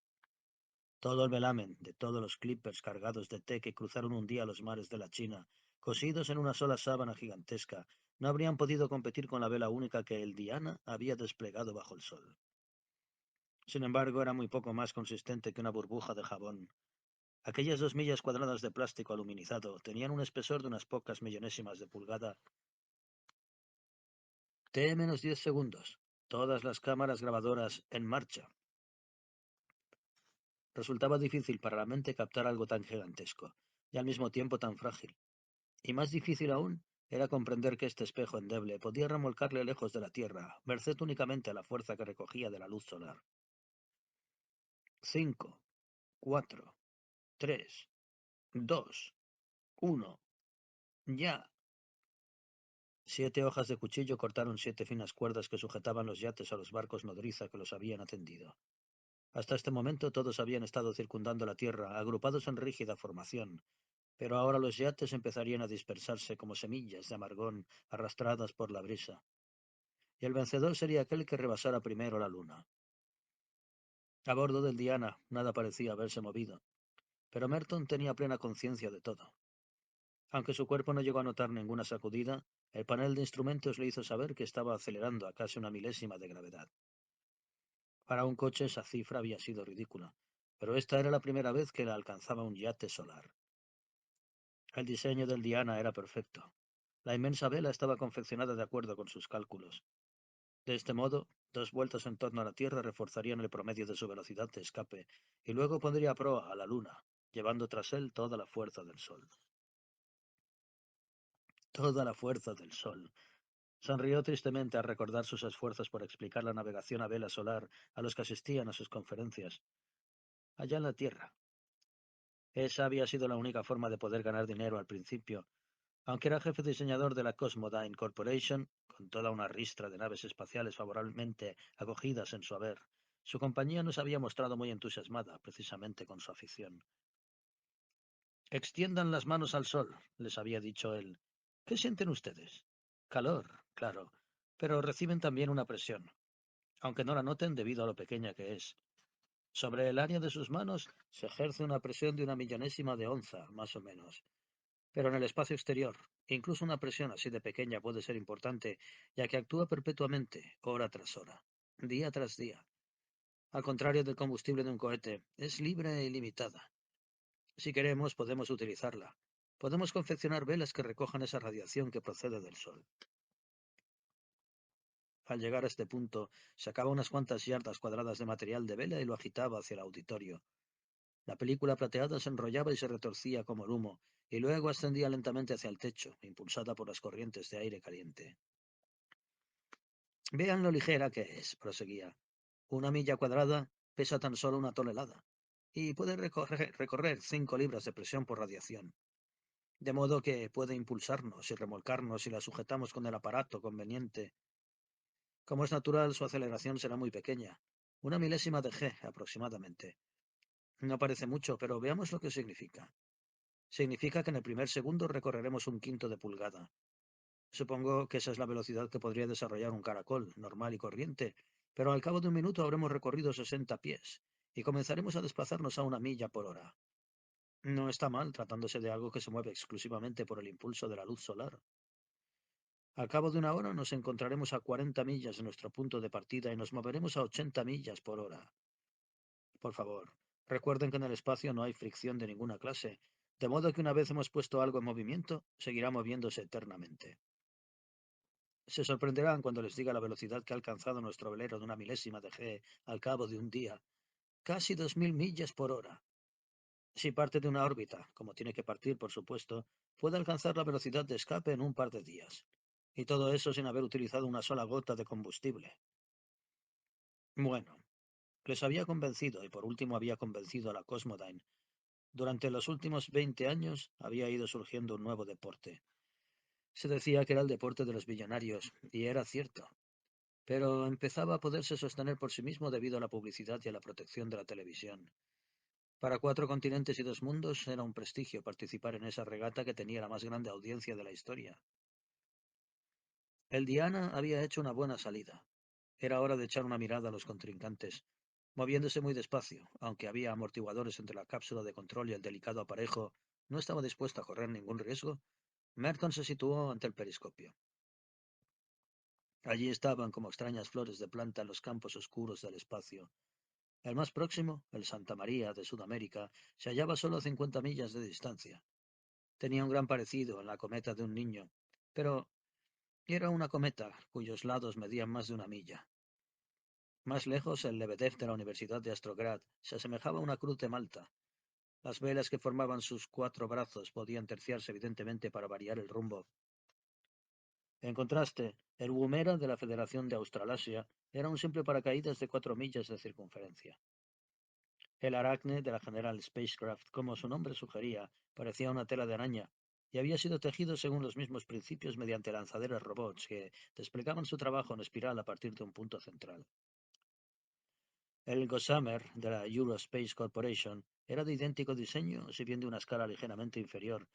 Todo el velamen de todos los clippers cargados de té que cruzaron un día los mares de la China, cosidos en una sola sábana gigantesca, no habrían podido competir con la vela única que el Diana había desplegado bajo el sol. Sin embargo, era muy poco más consistente que una burbuja de jabón. Aquellas 2 millas cuadradas de plástico aluminizado tenían un espesor de unas pocas millonésimas de pulgada. T menos 10 segundos. Todas las cámaras grabadoras en marcha. Resultaba difícil para la mente captar algo tan gigantesco, y al mismo tiempo tan frágil. Y más difícil aún era comprender que este espejo endeble podía remolcarle lejos de la Tierra, merced únicamente a la fuerza que recogía de la luz solar. 5, 4, 3, 2, 1. Ya. 7 hojas de cuchillo cortaron 7 finas cuerdas que sujetaban los yates a los barcos nodriza que los habían atendido. Hasta este momento todos habían estado circundando la Tierra, agrupados en rígida formación, pero ahora los yates empezarían a dispersarse como semillas de amargón arrastradas por la brisa, y el vencedor sería aquel que rebasara primero la luna. A bordo del Diana nada parecía haberse movido, pero Merton tenía plena conciencia de todo. Aunque su cuerpo no llegó a notar ninguna sacudida, el panel de instrumentos le hizo saber que estaba acelerando a casi una milésima de gravedad. Para un coche esa cifra había sido ridícula, pero esta era la primera vez que la alcanzaba un yate solar. El diseño del Diana era perfecto. La inmensa vela estaba confeccionada de acuerdo con sus cálculos. De este modo, 2 vueltas en torno a la Tierra reforzarían el promedio de su velocidad de escape, y luego pondría a proa a la Luna, llevando tras él toda la fuerza del Sol. Toda la fuerza del Sol. Sonrió tristemente al recordar sus esfuerzos por explicar la navegación a vela solar a los que asistían a sus conferencias. Allá en la Tierra. Esa había sido la única forma de poder ganar dinero al principio, aunque era jefe diseñador de la Cosmodyne Corporation, con toda una ristra de naves espaciales favorablemente acogidas en su haber. Su compañía no se había mostrado muy entusiasmada, precisamente con su afición. Extiendan las manos al sol, les había dicho él. ¿Qué sienten ustedes? Calor, claro, pero reciben también una presión, aunque no la noten debido a lo pequeña que es. Sobre el área de sus manos se ejerce una presión de una millonésima de onza, más o menos. Pero en el espacio exterior, incluso una presión así de pequeña puede ser importante, ya que actúa perpetuamente, hora tras hora, día tras día. Al contrario del combustible de un cohete, es libre e ilimitada. Si queremos, podemos utilizarla. Podemos confeccionar velas que recojan esa radiación que procede del Sol. Al llegar a este punto, sacaba unas cuantas yardas cuadradas de material de vela y lo agitaba hacia el auditorio. La película plateada se enrollaba y se retorcía como el humo, y luego ascendía lentamente hacia el techo, impulsada por las corrientes de aire caliente. Vean lo ligera que es, proseguía. Una milla cuadrada pesa tan solo una tonelada, y puede recorrer 5 libras de presión por radiación. De modo que puede impulsarnos y remolcarnos si la sujetamos con el aparato conveniente. Como es natural, su aceleración será muy pequeña, una milésima de g aproximadamente. No parece mucho, pero veamos lo que significa. Significa que en el primer segundo recorreremos un quinto de pulgada. Supongo que esa es la velocidad que podría desarrollar un caracol, normal y corriente, pero al cabo de un minuto habremos recorrido 60 pies, y comenzaremos a desplazarnos a una milla por hora. No está mal, tratándose de algo que se mueve exclusivamente por el impulso de la luz solar. Al cabo de una hora nos encontraremos a 40 millas de nuestro punto de partida y nos moveremos a 80 millas por hora. Por favor, recuerden que en el espacio no hay fricción de ninguna clase, de modo que una vez hemos puesto algo en movimiento, seguirá moviéndose eternamente. Se sorprenderán cuando les diga la velocidad que ha alcanzado nuestro velero de una milésima de g al cabo de un día, casi 2000 millas por hora. Si parte de una órbita, como tiene que partir, por supuesto, puede alcanzar la velocidad de escape en un par de días. Y todo eso sin haber utilizado una sola gota de combustible. Bueno, les había convencido y por último había convencido a la Cosmodyne. Durante los últimos 20 años había ido surgiendo un nuevo deporte. Se decía que era el deporte de los billonarios, y era cierto, pero empezaba a poderse sostener por sí mismo debido a la publicidad y a la protección de la televisión. Para 4 continentes y 2 mundos era un prestigio participar en esa regata que tenía la más grande audiencia de la historia. El Diana había hecho una buena salida. Era hora de echar una mirada a los contrincantes. Moviéndose muy despacio, aunque había amortiguadores entre la cápsula de control y el delicado aparejo, no estaba dispuesto a correr ningún riesgo. Merton se situó ante el periscopio. Allí estaban como extrañas flores de planta en los campos oscuros del espacio. El más próximo, el Santa María de Sudamérica, se hallaba solo a 50 millas de distancia. Tenía un gran parecido en la cometa de un niño, pero era una cometa cuyos lados medían más de una milla. Más lejos, el Lebedev de la Universidad de Astrograd se asemejaba a una cruz de Malta. Las velas que formaban sus 4 brazos podían terciarse evidentemente para variar el rumbo. En contraste, el Woomera de la Federación de Australasia era un simple paracaídas de 4 millas de circunferencia. El Aracne de la General Spacecraft, como su nombre sugería, parecía una tela de araña, y había sido tejido según los mismos principios mediante lanzaderas robots que desplegaban su trabajo en espiral a partir de un punto central. El Gossamer de la Eurospace Corporation era de idéntico diseño, si bien de una escala ligeramente inferior,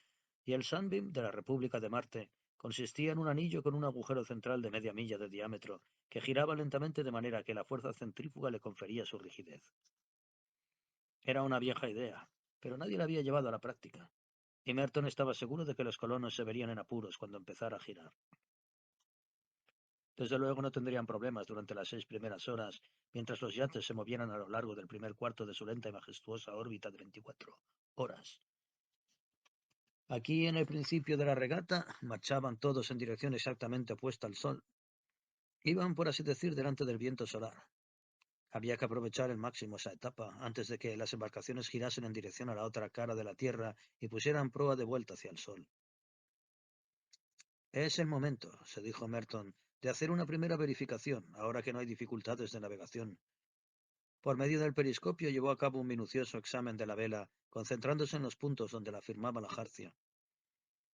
y el Sunbeam de la República de Marte consistía en un anillo con un agujero central de media milla de diámetro, que giraba lentamente de manera que la fuerza centrífuga le confería su rigidez. Era una vieja idea, pero nadie la había llevado a la práctica, y Merton estaba seguro de que los colonos se verían en apuros cuando empezara a girar. Desde luego no tendrían problemas durante las 6 primeras horas, mientras los yates se movieran a lo largo del primer cuarto de su lenta y majestuosa órbita de 24 horas. Aquí, en el principio de la regata, marchaban todos en dirección exactamente opuesta al sol. Iban, por así decir, delante del viento solar. Había que aprovechar al máximo esa etapa, antes de que las embarcaciones girasen en dirección a la otra cara de la Tierra y pusieran proa de vuelta hacia el sol. Es el momento, se dijo Merton, de hacer una primera verificación, ahora que no hay dificultades de navegación. Por medio del periscopio llevó a cabo un minucioso examen de la vela, concentrándose en los puntos donde la firmaba la jarcia.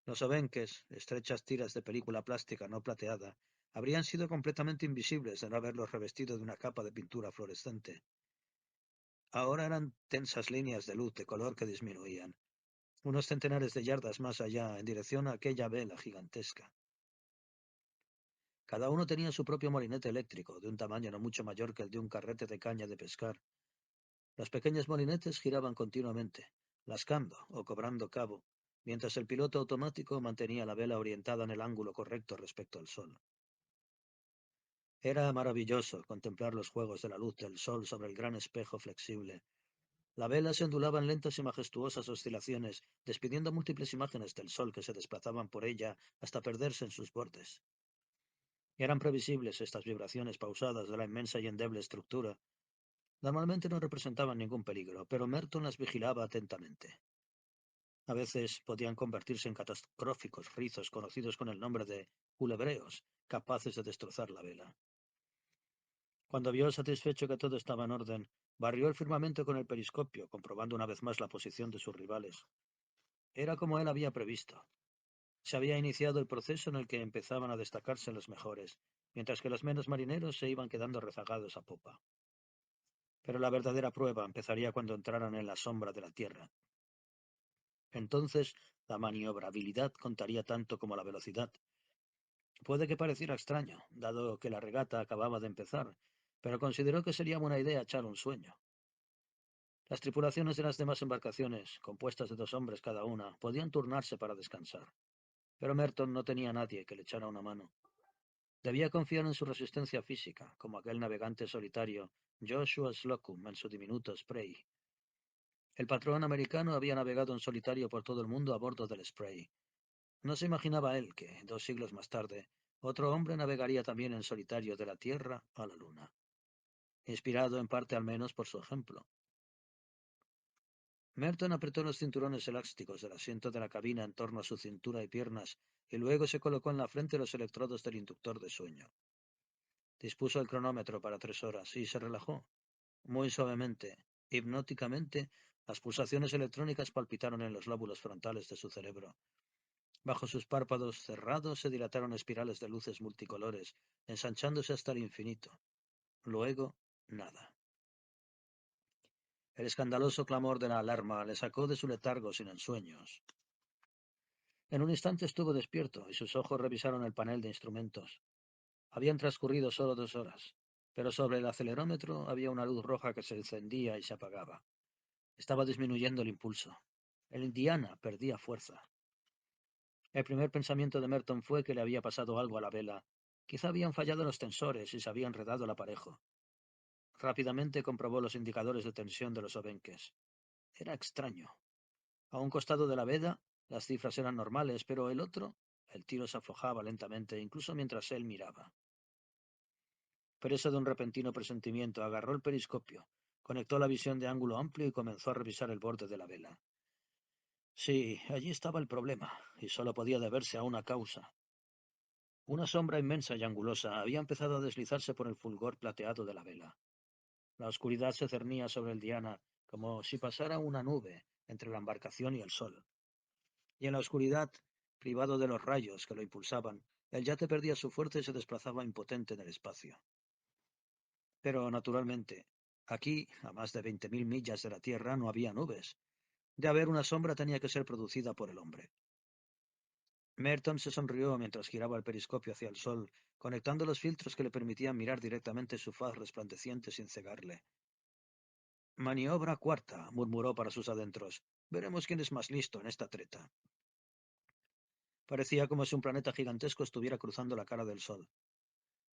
Los obenques, estrechas tiras de película plástica no plateada, Habrían sido completamente invisibles de no haberlos revestido de una capa de pintura fluorescente. Ahora eran tensas líneas de luz de color que disminuían, unos centenares de yardas más allá, en dirección a aquella vela gigantesca. Cada uno tenía su propio molinete eléctrico, de un tamaño no mucho mayor que el de un carrete de caña de pescar. Los pequeños molinetes giraban continuamente, lascando o cobrando cabo, mientras el piloto automático mantenía la vela orientada en el ángulo correcto respecto al sol. Era maravilloso contemplar los juegos de la luz del sol sobre el gran espejo flexible. La vela se ondulaba en lentas y majestuosas oscilaciones, despidiendo múltiples imágenes del sol que se desplazaban por ella hasta perderse en sus bordes. Eran previsibles estas vibraciones pausadas de la inmensa y endeble estructura. Normalmente no representaban ningún peligro, pero Merton las vigilaba atentamente. A veces podían convertirse en catastróficos rizos conocidos con el nombre de culebreos, capaces de destrozar la vela. Cuando vio satisfecho que todo estaba en orden, barrió el firmamento con el periscopio, comprobando una vez más la posición de sus rivales. Era como él había previsto. Se había iniciado el proceso en el que empezaban a destacarse los mejores, mientras que los menos marineros se iban quedando rezagados a popa. Pero la verdadera prueba empezaría cuando entraran en la sombra de la tierra. Entonces, la maniobrabilidad contaría tanto como la velocidad. Puede que pareciera extraño, dado que la regata acababa de empezar, pero consideró que sería buena idea echar un sueño. Las tripulaciones de las demás embarcaciones, compuestas de 2 hombres cada una, podían turnarse para descansar, pero Merton no tenía a nadie que le echara una mano. Debía confiar en su resistencia física, como aquel navegante solitario, Joshua Slocum, en su diminuto Spray. El patrón americano había navegado en solitario por todo el mundo a bordo del Spray. No se imaginaba él que, 2 siglos más tarde, otro hombre navegaría también en solitario de la Tierra a la Luna, inspirado en parte al menos por su ejemplo. Merton apretó los cinturones elásticos del asiento de la cabina en torno a su cintura y piernas, y luego se colocó en la frente los electrodos del inductor de sueño. Dispuso el cronómetro para 3 horas y se relajó. Muy suavemente, hipnóticamente, las pulsaciones electrónicas palpitaron en los lóbulos frontales de su cerebro. Bajo sus párpados cerrados se dilataron espirales de luces multicolores, ensanchándose hasta el infinito. Luego, nada. El escandaloso clamor de la alarma le sacó de su letargo sin ensueños. En un instante estuvo despierto y sus ojos revisaron el panel de instrumentos. Habían transcurrido solo 2 horas, pero sobre el acelerómetro había una luz roja que se encendía y se apagaba. Estaba disminuyendo el impulso. El Indiana perdía fuerza. El primer pensamiento de Merton fue que le había pasado algo a la vela. Quizá habían fallado los tensores y se había enredado el aparejo. Rápidamente comprobó los indicadores de tensión de los obenques. Era extraño. A un costado de la veda, las cifras eran normales, pero el otro, el tiro se aflojaba lentamente, incluso mientras él miraba. Preso de un repentino presentimiento, agarró el periscopio, conectó la visión de ángulo amplio y comenzó a revisar el borde de la vela. Sí, allí estaba el problema, y solo podía deberse a una causa. Una sombra inmensa y angulosa había empezado a deslizarse por el fulgor plateado de la vela. La oscuridad se cernía sobre el Diana, como si pasara una nube entre la embarcación y el sol. Y en la oscuridad, privado de los rayos que lo impulsaban, el yate perdía su fuerza y se desplazaba impotente en el espacio. Pero, naturalmente, aquí, a más de 20.000 millas de la Tierra, no había nubes. De haber una sombra tenía que ser producida por el hombre. Merton se sonrió mientras giraba el periscopio hacia el sol, conectando los filtros que le permitían mirar directamente su faz resplandeciente sin cegarle. Maniobra cuarta, murmuró para sus adentros. Veremos quién es más listo en esta treta. Parecía como si un planeta gigantesco estuviera cruzando la cara del sol.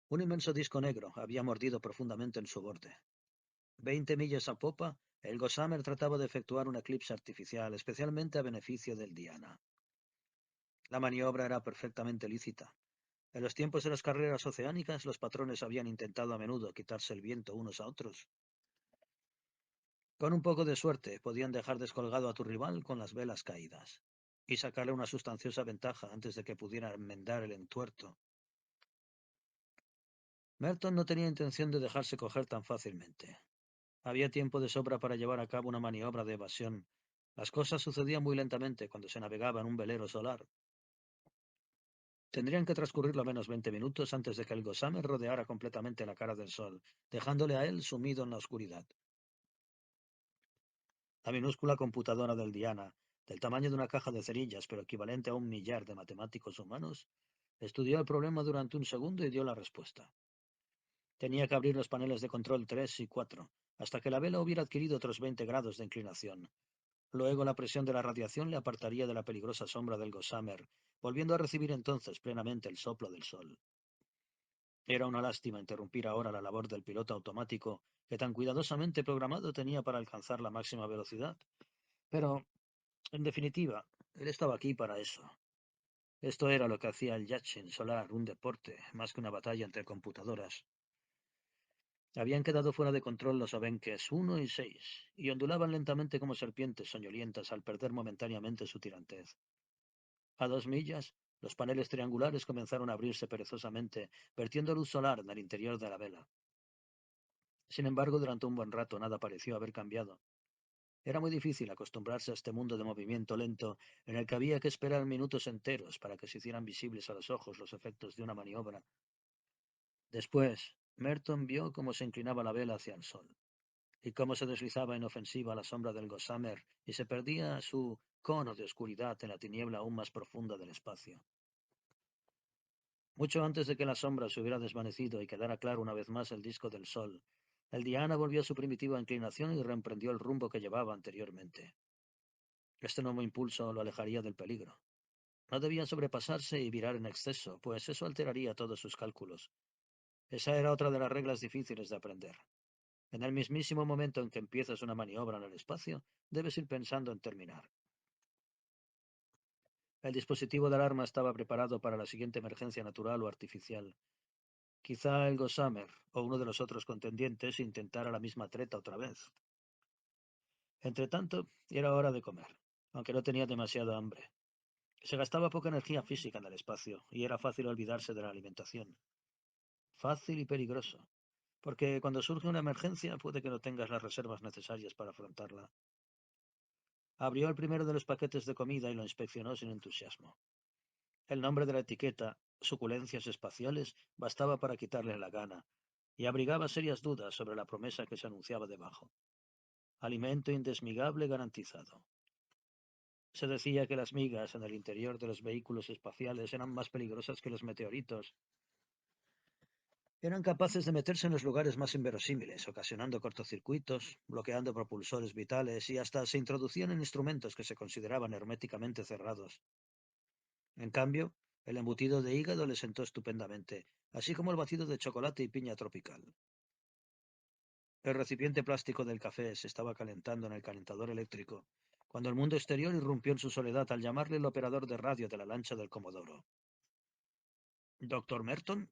Un inmenso disco negro había mordido profundamente en su borde. 20 millas a popa, el Gossamer trataba de efectuar un eclipse artificial, especialmente a beneficio del Diana. La maniobra era perfectamente lícita. En los tiempos de las carreras oceánicas, los patrones habían intentado a menudo quitarse el viento unos a otros. Con un poco de suerte, podían dejar descolgado a tu rival con las velas caídas, y sacarle una sustanciosa ventaja antes de que pudiera enmendar el entuerto. Merton no tenía intención de dejarse coger tan fácilmente. Había tiempo de sobra para llevar a cabo una maniobra de evasión. Las cosas sucedían muy lentamente cuando se navegaba en un velero solar. Tendrían que transcurrir lo menos 20 minutos antes de que el Gossamer rodeara completamente la cara del Sol, dejándole a él sumido en la oscuridad. La minúscula computadora del Diana, del tamaño de una caja de cerillas pero equivalente a 1 millar de matemáticos humanos, estudió el problema durante un segundo y dio la respuesta. Tenía que abrir los paneles de control 3 y 4, hasta que la vela hubiera adquirido otros 20 grados de inclinación. Luego la presión de la radiación le apartaría de la peligrosa sombra del Gossamer, volviendo a recibir entonces plenamente el soplo del sol. Era una lástima interrumpir ahora la labor del piloto automático que tan cuidadosamente programado tenía para alcanzar la máxima velocidad. Pero, en definitiva, él estaba aquí para eso. Esto era lo que hacía el yachtsing solar, un deporte, más que una batalla entre computadoras. Habían quedado fuera de control los Obenques 1 y 6, y ondulaban lentamente como serpientes soñolientas al perder momentáneamente su tirantez. A 2 millas, los paneles triangulares comenzaron a abrirse perezosamente, vertiendo luz solar en el interior de la vela. Sin embargo, durante un buen rato nada pareció haber cambiado. Era muy difícil acostumbrarse a este mundo de movimiento lento en el que había que esperar minutos enteros para que se hicieran visibles a los ojos los efectos de una maniobra. Después, Merton vio cómo se inclinaba la vela hacia el sol, y cómo se deslizaba inofensiva a la sombra del Gossamer y se perdía su cono de oscuridad en la tiniebla aún más profunda del espacio. Mucho antes de que la sombra se hubiera desvanecido y quedara claro una vez más el disco del sol, el Diana volvió a su primitiva inclinación y reemprendió el rumbo que llevaba anteriormente. Este nuevo impulso lo alejaría del peligro. No debía sobrepasarse y virar en exceso, pues eso alteraría todos sus cálculos. Esa era otra de las reglas difíciles de aprender. En el mismísimo momento en que empiezas una maniobra en el espacio, debes ir pensando en terminar. El dispositivo de alarma estaba preparado para la siguiente emergencia natural o artificial. Quizá el Gossamer o uno de los otros contendientes intentara la misma treta otra vez. Entretanto, era hora de comer, aunque no tenía demasiada hambre. Se gastaba poca energía física en el espacio, y era fácil olvidarse de la alimentación. Fácil y peligroso, porque cuando surge una emergencia puede que no tengas las reservas necesarias para afrontarla. Abrió el primero de los paquetes de comida y lo inspeccionó sin entusiasmo. El nombre de la etiqueta, suculencias espaciales, bastaba para quitarle la gana, y abrigaba serias dudas sobre la promesa que se anunciaba debajo. Alimento indesmigable garantizado. Se decía que las migas en el interior de los vehículos espaciales eran más peligrosas que los meteoritos. Eran capaces de meterse en los lugares más inverosímiles, ocasionando cortocircuitos, bloqueando propulsores vitales y hasta se introducían en instrumentos que se consideraban herméticamente cerrados. En cambio, el embutido de hígado le sentó estupendamente, así como el batido de chocolate y piña tropical. El recipiente plástico del café se estaba calentando en el calentador eléctrico, cuando el mundo exterior irrumpió en su soledad al llamarle el operador de radio de la lancha del Comodoro. Doctor Merton,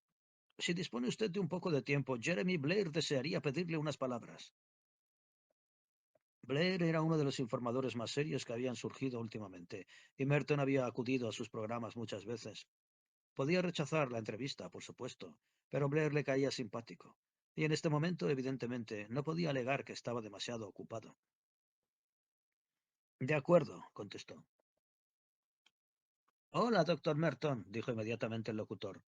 si dispone usted de un poco de tiempo, Jeremy Blair desearía pedirle unas palabras. Blair era uno de los informadores más serios que habían surgido últimamente, y Merton había acudido a sus programas muchas veces. Podía rechazar la entrevista, por supuesto, pero Blair le caía simpático, y en este momento, evidentemente, no podía alegar que estaba demasiado ocupado. De acuerdo, contestó. Hola, doctor Merton, dijo inmediatamente el locutor.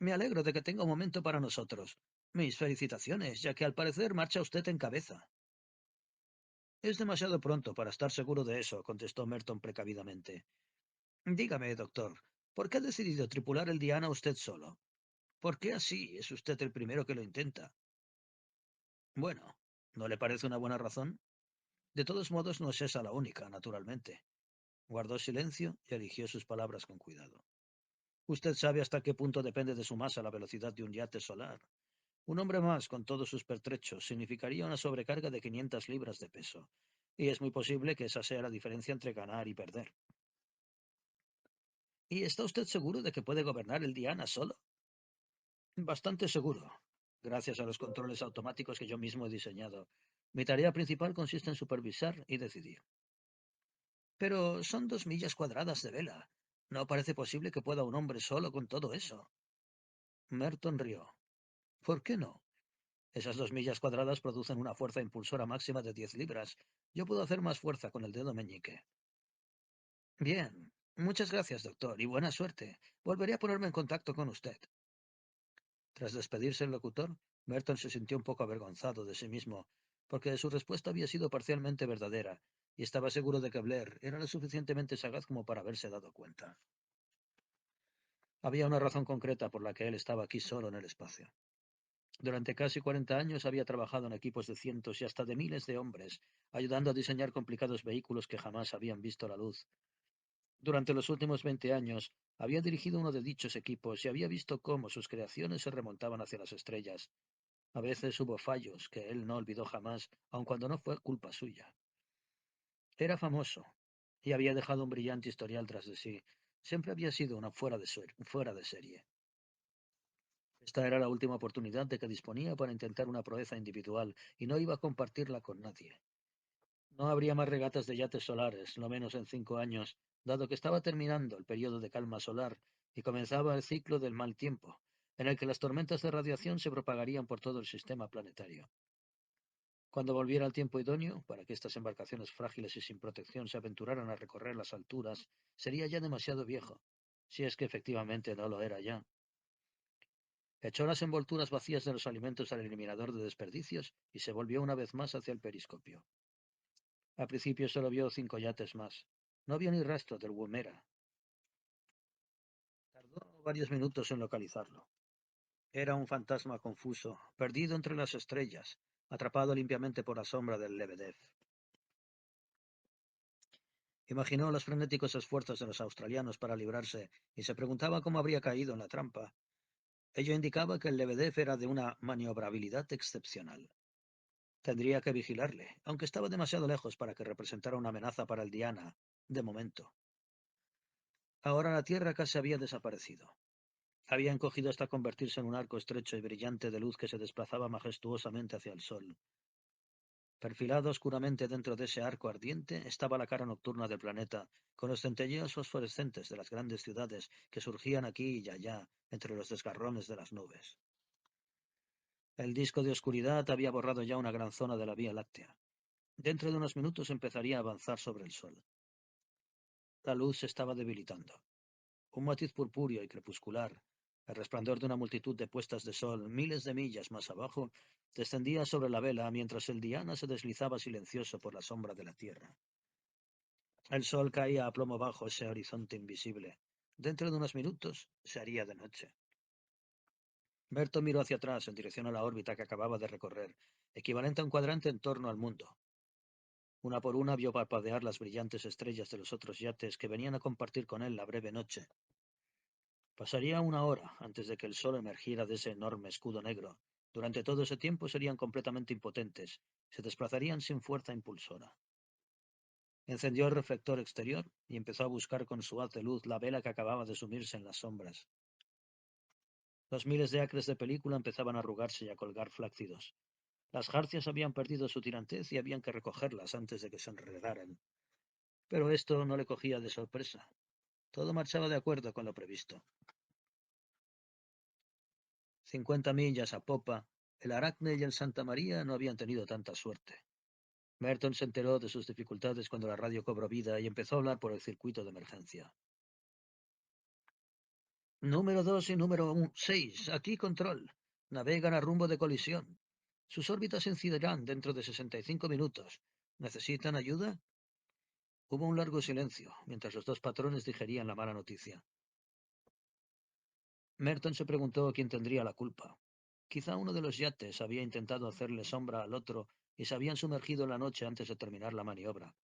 Me alegro de que tenga un momento para nosotros. Mis felicitaciones, ya que al parecer marcha usted en cabeza. Es demasiado pronto para estar seguro de eso, contestó Merton precavidamente. Dígame, doctor, ¿por qué ha decidido tripular el Diana usted solo? ¿Por qué así es usted el primero que lo intenta? Bueno, ¿no le parece una buena razón? De todos modos, no es esa la única, naturalmente. Guardó silencio y eligió sus palabras con cuidado. Usted sabe hasta qué punto depende de su masa la velocidad de un yate solar. Un hombre más con todos sus pertrechos significaría una sobrecarga de 500 libras de peso, y es muy posible que esa sea la diferencia entre ganar y perder. ¿Y está usted seguro de que puede gobernar el Diana solo? Bastante seguro, gracias a los controles automáticos que yo mismo he diseñado. Mi tarea principal consiste en supervisar y decidir. Pero son 2 millas cuadradas de vela. No parece posible que pueda un hombre solo con todo eso. Merton rió. ¿Por qué no? Esas 2 millas cuadradas producen una fuerza impulsora máxima de 10 libras. Yo puedo hacer más fuerza con el dedo meñique. Bien, Muchas gracias, doctor, y buena suerte. Volveré a ponerme en contacto con usted. Tras despedirse el locutor, Merton se sintió un poco avergonzado de sí mismo, porque su respuesta había sido parcialmente verdadera, y estaba seguro de que Blair era lo suficientemente sagaz como para haberse dado cuenta. Había una razón concreta por la que él estaba aquí solo en el espacio. Durante casi 40 años había trabajado en equipos de cientos y hasta de miles de hombres, ayudando a diseñar complicados vehículos que jamás habían visto la luz. Durante los últimos 20 años, había dirigido uno de dichos equipos y había visto cómo sus creaciones se remontaban hacia las estrellas. A veces hubo fallos que él no olvidó jamás, aun cuando no fue culpa suya. Era famoso y había dejado un brillante historial tras de sí. Siempre había sido una fuera de serie. Esta era la última oportunidad de que disponía para intentar una proeza individual y no iba a compartirla con nadie. No habría más regatas de yates solares, lo menos en 5 años, dado que estaba terminando el periodo de calma solar y comenzaba el ciclo del mal tiempo, en el que las tormentas de radiación se propagarían por todo el sistema planetario. Cuando volviera el tiempo idóneo, para que estas embarcaciones frágiles y sin protección se aventuraran a recorrer las alturas, sería ya demasiado viejo, si es que efectivamente no lo era ya. Echó las envolturas vacías de los alimentos al eliminador de desperdicios y se volvió una vez más hacia el periscopio. Al principio solo vio 5 yates más. No vio ni rastro del Woomera. Tardó varios minutos en localizarlo. Era un fantasma confuso, perdido entre las estrellas, atrapado limpiamente por la sombra del Lebedev. Imaginó los frenéticos esfuerzos de los australianos para librarse y se preguntaba cómo habría caído en la trampa. Ello indicaba que el Lebedev era de una maniobrabilidad excepcional. Tendría que vigilarle, aunque estaba demasiado lejos para que representara una amenaza para el Diana, de momento. Ahora la Tierra casi había desaparecido. Había encogido hasta convertirse en un arco estrecho y brillante de luz que se desplazaba majestuosamente hacia el sol. Perfilada oscuramente dentro de ese arco ardiente estaba la cara nocturna del planeta, con los centelleos fosforescentes de las grandes ciudades que surgían aquí y allá entre los desgarrones de las nubes. El disco de oscuridad había borrado ya una gran zona de la Vía Láctea. Dentro de unos minutos empezaría a avanzar sobre el sol. La luz se estaba debilitando. Un matiz purpúreo y crepuscular, el resplandor de una multitud de puestas de sol miles de millas más abajo, descendía sobre la vela mientras el Diana se deslizaba silencioso por la sombra de la tierra. El sol caía a plomo bajo ese horizonte invisible. Dentro de unos minutos se haría de noche. Berto miró hacia atrás en dirección a la órbita que acababa de recorrer, equivalente a un cuadrante en torno al mundo. Una por una vio parpadear las brillantes estrellas de los otros yates que venían a compartir con él la breve noche. Pasaría una hora antes de que el sol emergiera de ese enorme escudo negro. Durante todo ese tiempo serían completamente impotentes, se desplazarían sin fuerza impulsora. Encendió el reflector exterior y empezó a buscar con su haz de luz la vela que acababa de sumirse en las sombras. Los miles de acres de película empezaban a arrugarse y a colgar flácidos. Las jarcias habían perdido su tirantez y habían que recogerlas antes de que se enredaran. Pero esto no le cogía de sorpresa. Todo marchaba de acuerdo con lo previsto. 50 millas a popa, el Aracne y el Santa María no habían tenido tanta suerte. Merton se enteró de sus dificultades cuando la radio cobró vida y empezó a hablar por el circuito de emergencia. Número 2 y número 6, aquí control. Navegan a rumbo de colisión. Sus órbitas incidirán dentro de 65 minutos. ¿Necesitan ayuda? Hubo un largo silencio, mientras los dos patrones digerían la mala noticia. Merton se preguntó quién tendría la culpa. Quizá uno de los yates había intentado hacerle sombra al otro y se habían sumergido en la noche antes de terminar la maniobra.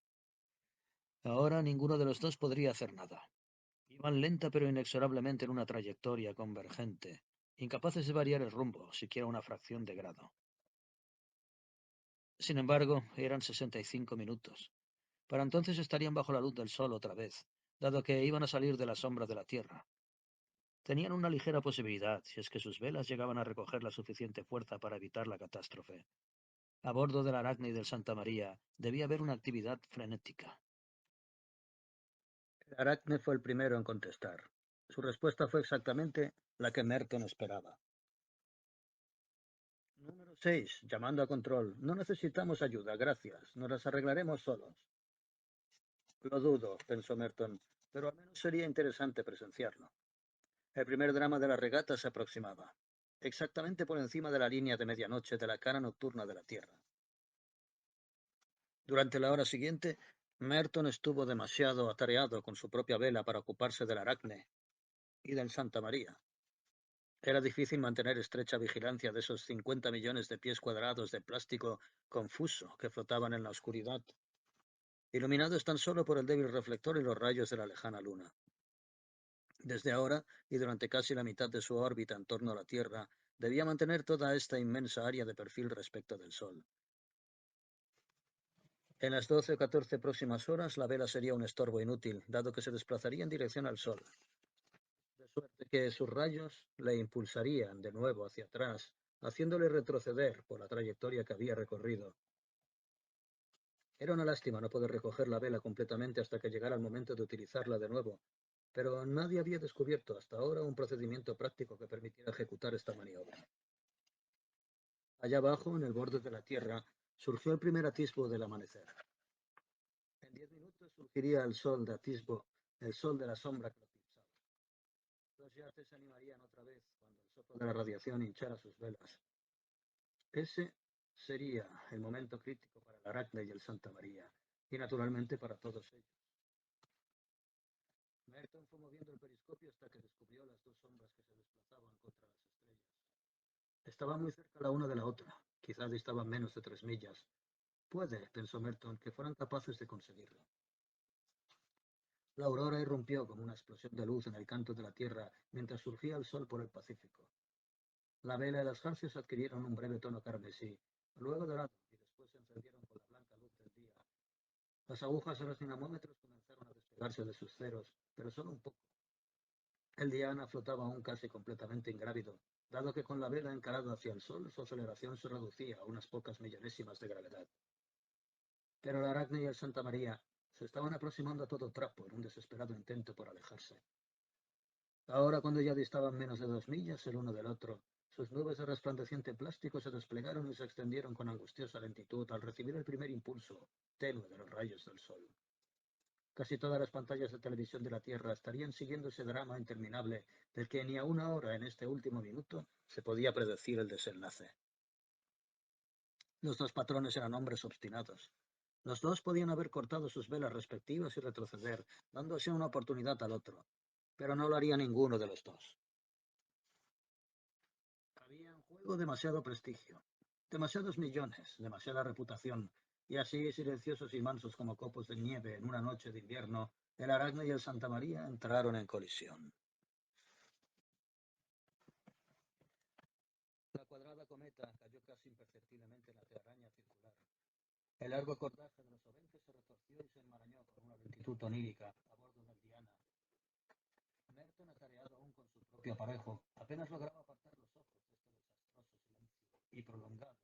Ahora ninguno de los dos podría hacer nada. Iban lenta pero inexorablemente en una trayectoria convergente, incapaces de variar el rumbo, siquiera una fracción de grado. Sin embargo, eran 65 minutos. Para entonces estarían bajo la luz del sol otra vez, dado que iban a salir de la sombra de la Tierra. Tenían una ligera posibilidad, si es que sus velas llegaban a recoger la suficiente fuerza para evitar la catástrofe. A bordo del Aracne y del Santa María debía haber una actividad frenética. El Aracne fue el primero en contestar. Su respuesta fue exactamente la que Merton esperaba. Número 6, llamando a control. No necesitamos ayuda, gracias. Nos las arreglaremos solos. Lo dudo, pensó Merton. pero al menos sería interesante presenciarlo. El primer drama de la regata se aproximaba, exactamente por encima de la línea de medianoche de la cara nocturna de la Tierra. Durante la hora siguiente, Merton estuvo demasiado atareado con su propia vela para ocuparse del Aracne y del Santa María. Era difícil mantener estrecha vigilancia de esos 50 millones de pies cuadrados de plástico confuso que flotaban en la oscuridad, iluminados tan solo por el débil reflector y los rayos de la lejana luna. Desde ahora, y durante casi la mitad de su órbita en torno a la Tierra, debía mantener toda esta inmensa área de perfil respecto del Sol. En las 12 o 14 próximas horas, la vela sería un estorbo inútil, dado que se desplazaría en dirección al Sol, de suerte que sus rayos le impulsarían de nuevo hacia atrás, haciéndole retroceder por la trayectoria que había recorrido. Era una lástima no poder recoger la vela completamente hasta que llegara el momento de utilizarla de nuevo, pero nadie había descubierto hasta ahora un procedimiento práctico que permitiera ejecutar esta maniobra. Allá abajo, en el borde de la Tierra, surgió el primer atisbo del amanecer. En 10 minutos surgiría el sol de atisbo, el sol de la sombra que lo eclipsaba. Los yaces se animarían otra vez cuando el soplo de la radiación hinchara sus velas. Ese sería el momento crítico para el Aracne y el Santa María, y naturalmente para todos ellos. Merton fue moviendo el periscopio hasta que descubrió las dos sombras que se desplazaban contra las estrellas. Estaban muy cerca la una de la otra, quizás distaban menos de 3 millas. Puede, pensó Merton, que fueran capaces de conseguirlo. La aurora irrumpió como una explosión de luz en el canto de la Tierra mientras surgía el sol por el Pacífico. La vela y las jarcias adquirieron un breve tono carmesí, luego dorado, y después se encendieron con la blanca luz del día. Las agujas de los dinamómetros comenzaron a despegarse de sus ceros, pero solo un poco. El Diana flotaba aún casi completamente ingrávido, dado que con la vela encarada hacia el sol su aceleración se reducía a unas pocas millonésimas de gravedad. Pero el Aracne y el Santa María se estaban aproximando a todo trapo en un desesperado intento por alejarse. Ahora, cuando ya distaban menos de 2 millas el uno del otro, sus nubes de resplandeciente plástico se desplegaron y se extendieron con angustiosa lentitud al recibir el primer impulso tenue de los rayos del sol. Casi todas las pantallas de televisión de la Tierra estarían siguiendo ese drama interminable del que ni a una hora en este último minuto se podía predecir el desenlace. Los dos patrones eran hombres obstinados. Los dos podían haber cortado sus velas respectivas y retroceder, dándose una oportunidad al otro, pero no lo haría ninguno de los dos. Había en juego demasiado prestigio, demasiados millones, demasiada reputación, y así, silenciosos y mansos como copos de nieve en una noche de invierno, el Aracne y el Santa María entraron en colisión. La cuadrada cometa cayó casi imperceptiblemente en la telaraña circular. El largo cordaje de los obenques se retorció y se enmarañó con una lentitud onírica a bordo del Diana. Merton, atareado aún con su propio aparejo, apenas lograba apartar los ojos de este desastroso silencio y prolongado.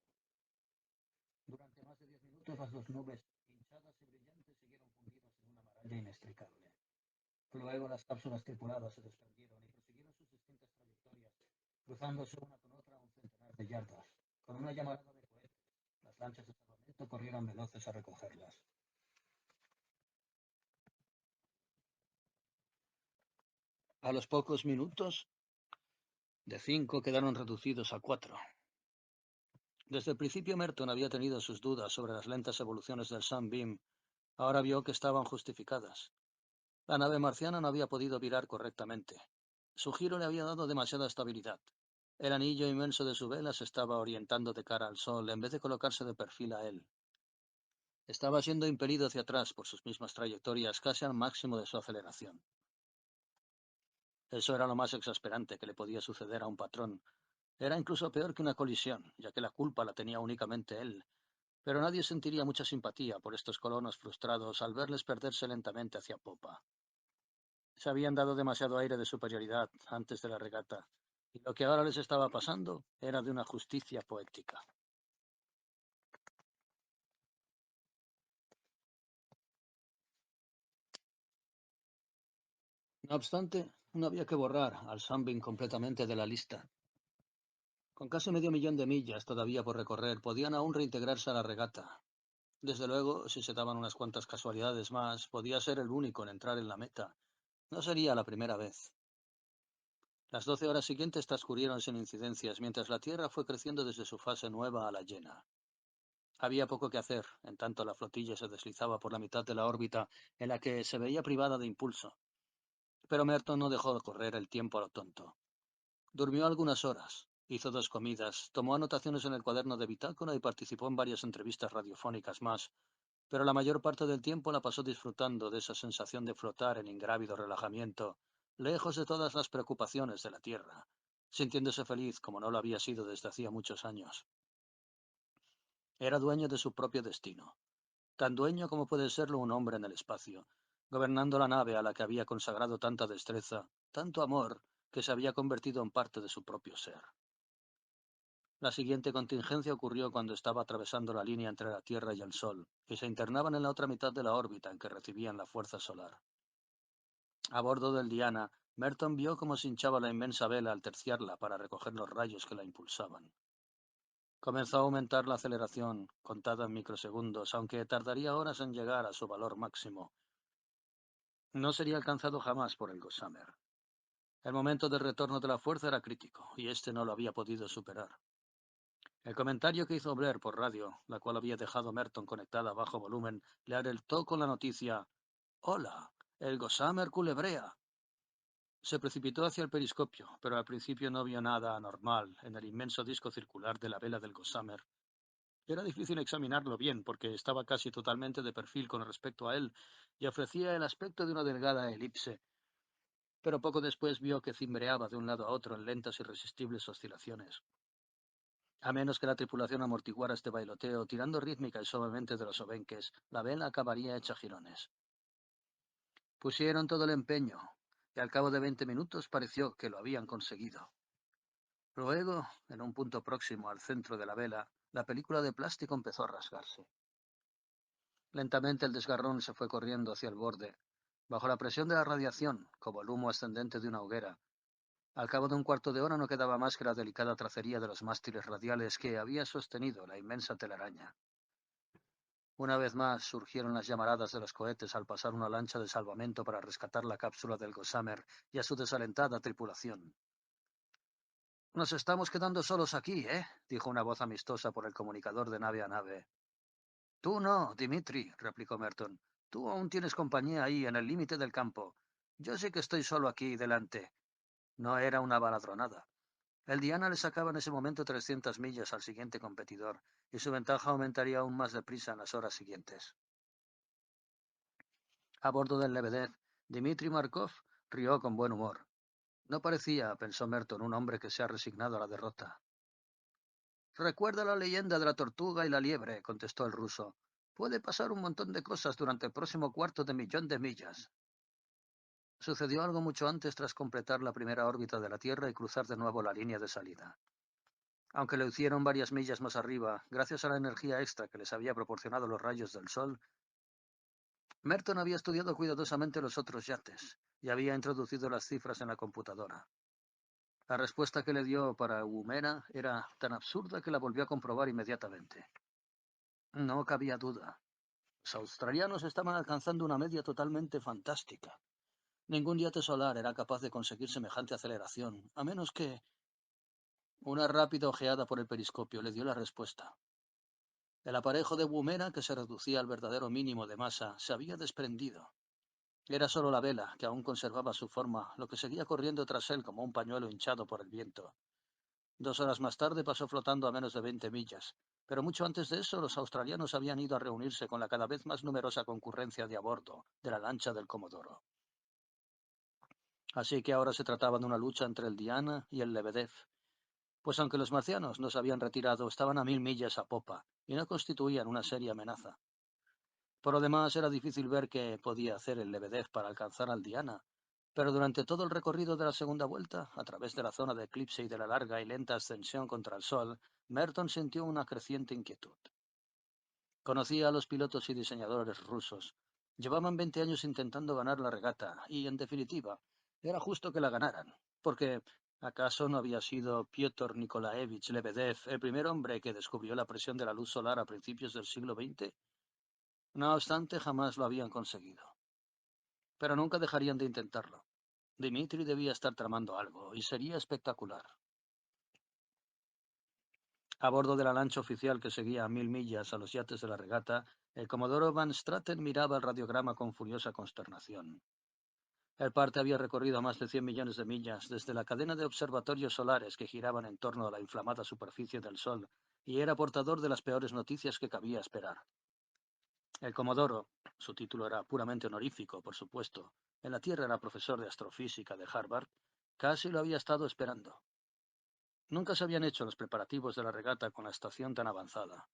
Durante más de 10 minutos las dos nubes, hinchadas y brillantes, siguieron fundidas en una maraña inextricable. Luego las cápsulas tripuladas se desprendieron y prosiguieron sus distintas trayectorias, cruzándose una con otra a un centenar de yardas. Con una llamarada de cohetes, las lanchas de salvamento corrieron veloces a recogerlas. A los pocos minutos, de 5 quedaron reducidos a 4. Desde el principio Merton había tenido sus dudas sobre las lentas evoluciones del Sunbeam. Ahora vio que estaban justificadas. La nave marciana no había podido virar correctamente. Su giro le había dado demasiada estabilidad. El anillo inmenso de su vela se estaba orientando de cara al sol en vez de colocarse de perfil a él. Estaba siendo impelido hacia atrás por sus mismas trayectorias casi al máximo de su aceleración. Eso era lo más exasperante que le podía suceder a un patrón. Era incluso peor que una colisión, ya que la culpa la tenía únicamente él. Pero nadie sentiría mucha simpatía por estos colonos frustrados al verles perderse lentamente hacia popa. Se habían dado demasiado aire de superioridad antes de la regata, y lo que ahora les estaba pasando era de una justicia poética. No obstante, no había que borrar al Sunbeam completamente de la lista. Con casi medio millón de millas todavía por recorrer, podían aún reintegrarse a la regata. Desde luego, si se daban unas cuantas casualidades más, podía ser el único en entrar en la meta, No sería la primera vez. Las 12 horas siguientes transcurrieron sin incidencias, mientras la Tierra fue creciendo desde su fase nueva a la llena. Había poco que hacer, en tanto la flotilla se deslizaba por la mitad de la órbita en la que se veía privada de impulso. Pero Merton no dejó de correr el tiempo a lo tonto. Durmió algunas horas, hizo 2 comidas, tomó anotaciones en el cuaderno de bitácora y participó en varias entrevistas radiofónicas más, pero la mayor parte del tiempo la pasó disfrutando de esa sensación de flotar en ingrávido relajamiento, lejos de todas las preocupaciones de la Tierra, sintiéndose feliz como no lo había sido desde hacía muchos años. Era dueño de su propio destino, tan dueño como puede serlo un hombre en el espacio, gobernando la nave a la que había consagrado tanta destreza, tanto amor, que se había convertido en parte de su propio ser. La siguiente contingencia ocurrió cuando estaba atravesando la línea entre la Tierra y el Sol, y se internaban en la otra mitad de la órbita en que recibían la fuerza solar. A bordo del Diana, Merton vio cómo se hinchaba la inmensa vela al terciarla para recoger los rayos que la impulsaban. Comenzó a aumentar la aceleración, contada en microsegundos, aunque tardaría horas en llegar a su valor máximo. No sería alcanzado jamás por el Gossamer. El momento del retorno de la fuerza era crítico, y este no lo había podido superar. El comentario que hizo Blair por radio, la cual había dejado Merton conectada a bajo volumen, le alertó con la noticia: «¡Hola! ¡El Gossamer culebrea!». Se precipitó hacia el periscopio, pero al principio no vio nada anormal en el inmenso disco circular de la vela del Gossamer. Era difícil examinarlo bien porque estaba casi totalmente de perfil con respecto a él y ofrecía el aspecto de una delgada elipse, pero poco después vio que cimbreaba de un lado a otro en lentas y irresistibles oscilaciones. A menos que la tripulación amortiguara este bailoteo, tirando rítmica y suavemente de los obenques, la vela acabaría hecha jirones. Pusieron todo el empeño, y al cabo de 20 minutos pareció que lo habían conseguido. Luego, en un punto próximo al centro de la vela, la película de plástico empezó a rasgarse. Lentamente el desgarrón se fue corriendo hacia el borde, bajo la presión de la radiación, como el humo ascendente de una hoguera. Al cabo de un cuarto de hora no quedaba más que la delicada tracería de los mástiles radiales que había sostenido la inmensa telaraña. Una vez más surgieron las llamaradas de los cohetes al pasar una lancha de salvamento para rescatar la cápsula del Gossamer y a su desalentada tripulación. «Nos estamos quedando solos aquí, ¿eh?», dijo una voz amistosa por el comunicador de nave a nave. «Tú no, Dimitri», replicó Merton. «Tú aún tienes compañía ahí, en el límite del campo. Yo sí que estoy solo aquí delante». No era una baladronada. El Diana le sacaba en ese momento 300 millas al siguiente competidor, y su ventaja aumentaría aún más deprisa en las horas siguientes. A bordo del Lebedev, Dmitri Markov rió con buen humor. No parecía, pensó Merton, un hombre que se ha resignado a la derrota. «Recuerda la leyenda de la tortuga y la liebre», contestó el ruso. «Puede pasar un montón de cosas durante el próximo cuarto de millón de millas». Sucedió algo mucho antes tras completar la primera órbita de la Tierra y cruzar de nuevo la línea de salida. Aunque lo hicieron varias millas más arriba, gracias a la energía extra que les había proporcionado los rayos del sol, Merton había estudiado cuidadosamente los otros yates y había introducido las cifras en la computadora. La respuesta que le dio para Woomera era tan absurda que la volvió a comprobar inmediatamente. No cabía duda. Los australianos estaban alcanzando una media totalmente fantástica. Ningún yate solar era capaz de conseguir semejante aceleración, a menos que... Una rápida ojeada por el periscopio le dio la respuesta. El aparejo de Woomera, que se reducía al verdadero mínimo de masa, se había desprendido. Era solo la vela, que aún conservaba su forma, lo que seguía corriendo tras él como un pañuelo hinchado por el viento. 2 horas más tarde pasó flotando a menos de 20 millas, pero mucho antes de eso los australianos habían ido a reunirse con la cada vez más numerosa concurrencia de a bordo de la lancha del Comodoro. Así que ahora se trataba de una lucha entre el Diana y el Lebedev, pues aunque los marcianos no se habían retirado, estaban a 1000 millas a popa y no constituían una seria amenaza. Por lo demás, era difícil ver qué podía hacer el Lebedev para alcanzar al Diana, pero durante todo el recorrido de la segunda vuelta, a través de la zona de eclipse y de la larga y lenta ascensión contra el Sol, Merton sintió una creciente inquietud. Conocía a los pilotos y diseñadores rusos. Llevaban 20 años intentando ganar la regata y, en definitiva, era justo que la ganaran, porque ¿acaso no había sido Piotr Nikolaevich Lebedev el primer hombre que descubrió la presión de la luz solar a principios del siglo XX? No obstante, jamás lo habían conseguido. pero nunca dejarían de intentarlo. Dimitri debía estar tramando algo, y sería espectacular. A bordo de la lancha oficial que seguía a 1000 millas a los yates de la regata, el comodoro Van Straten miraba el radiograma con furiosa consternación. El parte había recorrido más de 100 millones de millas desde la cadena de observatorios solares que giraban en torno a la inflamada superficie del Sol, y era portador de las peores noticias que cabía esperar. El comodoro, su título era puramente honorífico, por supuesto, en la Tierra era profesor de astrofísica de Harvard, casi lo había estado esperando. Nunca se habían hecho los preparativos de la regata con la estación tan avanzada.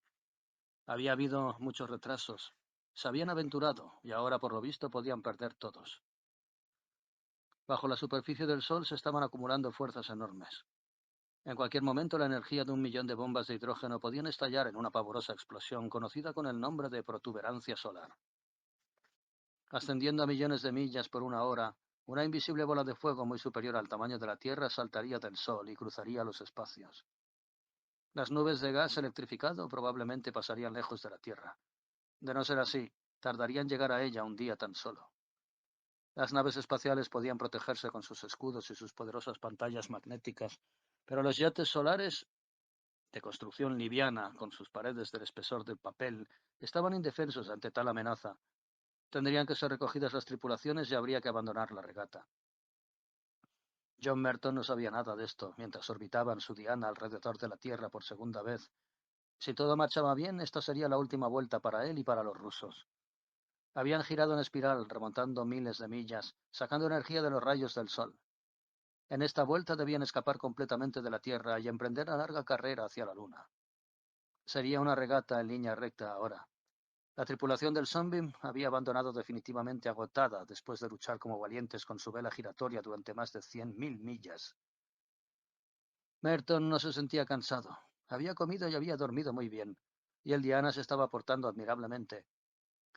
Había habido muchos retrasos. Se habían aventurado y ahora por lo visto podían perder todos. Bajo la superficie del Sol se estaban acumulando fuerzas enormes. En cualquier momento la energía de 1 millón de bombas de hidrógeno podían estallar en una pavorosa explosión conocida con el nombre de protuberancia solar. Ascendiendo a millones de millas por una hora, una invisible bola de fuego muy superior al tamaño de la Tierra saltaría del Sol y cruzaría los espacios. Las nubes de gas electrificado probablemente pasarían lejos de la Tierra. De no ser así, tardaría en llegar a ella un día tan solo. Las naves espaciales podían protegerse con sus escudos y sus poderosas pantallas magnéticas, pero los yates solares, de construcción liviana, con sus paredes del espesor del papel, estaban indefensos ante tal amenaza. Tendrían que ser recogidas las tripulaciones y habría que abandonar la regata. John Merton no sabía nada de esto mientras orbitaban su diana alrededor de la Tierra por segunda vez. Si todo marchaba bien, esta sería la última vuelta para él y para los rusos. Habían girado en espiral, remontando miles de millas, sacando energía de los rayos del Sol. En esta vuelta debían escapar completamente de la Tierra y emprender la larga carrera hacia la Luna. Sería una regata en línea recta ahora. La tripulación del Sunbeam había abandonado definitivamente agotada después de luchar como valientes con su vela giratoria durante más de 100.000 millas. Merton no se sentía cansado. Había comido y había dormido muy bien, y el Diana se estaba portando admirablemente.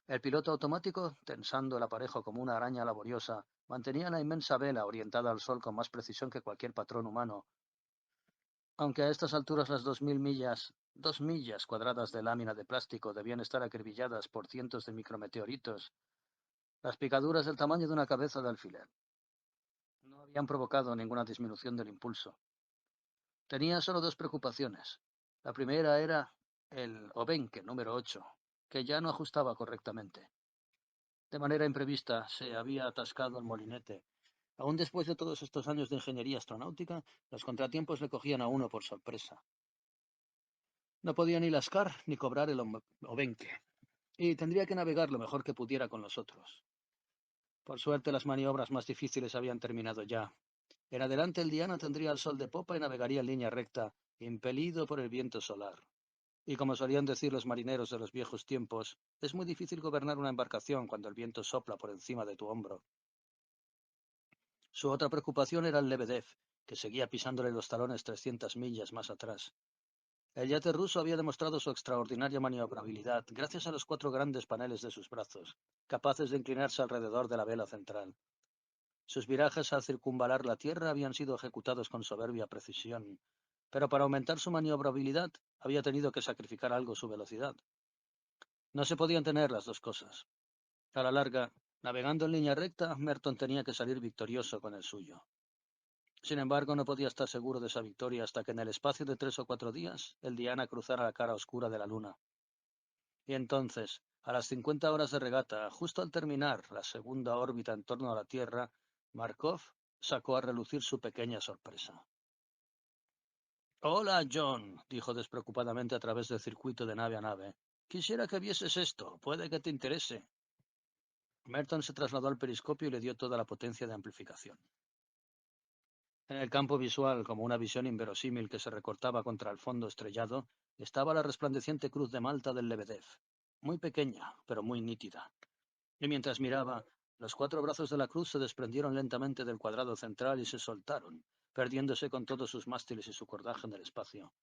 El piloto automático, tensando el aparejo como una araña laboriosa, mantenía la inmensa vela orientada al sol con más precisión que cualquier patrón humano. Aunque a estas alturas las 2000 millas, 2 millas cuadradas de lámina de plástico debían estar acribilladas por cientos de micrometeoritos, las picaduras del tamaño de una cabeza de alfiler no habían provocado ninguna disminución del impulso. Tenía solo dos preocupaciones. La primera era el Obenque número 8, que ya no ajustaba correctamente. De manera imprevista se había atascado el molinete. Aún después de todos estos años de ingeniería astronáutica, los contratiempos le cogían a uno por sorpresa. No podía ni lascar ni cobrar el Obenque, y tendría que navegar lo mejor que pudiera con los otros. Por suerte las maniobras más difíciles habían terminado ya. En adelante el Diana tendría el sol de popa y navegaría en línea recta, impelido por el viento solar. Y como solían decir los marineros de los viejos tiempos, es muy difícil gobernar una embarcación cuando el viento sopla por encima de tu hombro. Su otra preocupación era el Lebedev, que seguía pisándole los talones 300 millas más atrás. El yate ruso había demostrado su extraordinaria maniobrabilidad gracias a los 4 grandes paneles de sus brazos, capaces de inclinarse alrededor de la vela central. Sus virajes al circunvalar la Tierra habían sido ejecutados con soberbia precisión, pero para aumentar su maniobrabilidad había tenido que sacrificar algo su velocidad. No se podían tener las dos cosas. A la larga, navegando en línea recta, Merton tenía que salir victorioso con el suyo. Sin embargo, no podía estar seguro de esa victoria hasta que en el espacio de 3 o 4 días el Diana cruzara la cara oscura de la Luna. Y entonces, a las 50 horas de regata, justo al terminar la segunda órbita en torno a la Tierra, Markov sacó a relucir su pequeña sorpresa. «Hola, John», dijo despreocupadamente a través del circuito de nave a nave. «Quisiera que vieses esto. Puede que te interese». Merton se trasladó al periscopio y le dio toda la potencia de amplificación. En el campo visual, como una visión inverosímil que se recortaba contra el fondo estrellado, estaba la resplandeciente cruz de Malta del Lebedev, muy pequeña, pero muy nítida. Y mientras miraba, los 4 brazos de la cruz se desprendieron lentamente del cuadrado central y se soltaron, perdiéndose con todos sus mástiles y su cordaje en el espacio.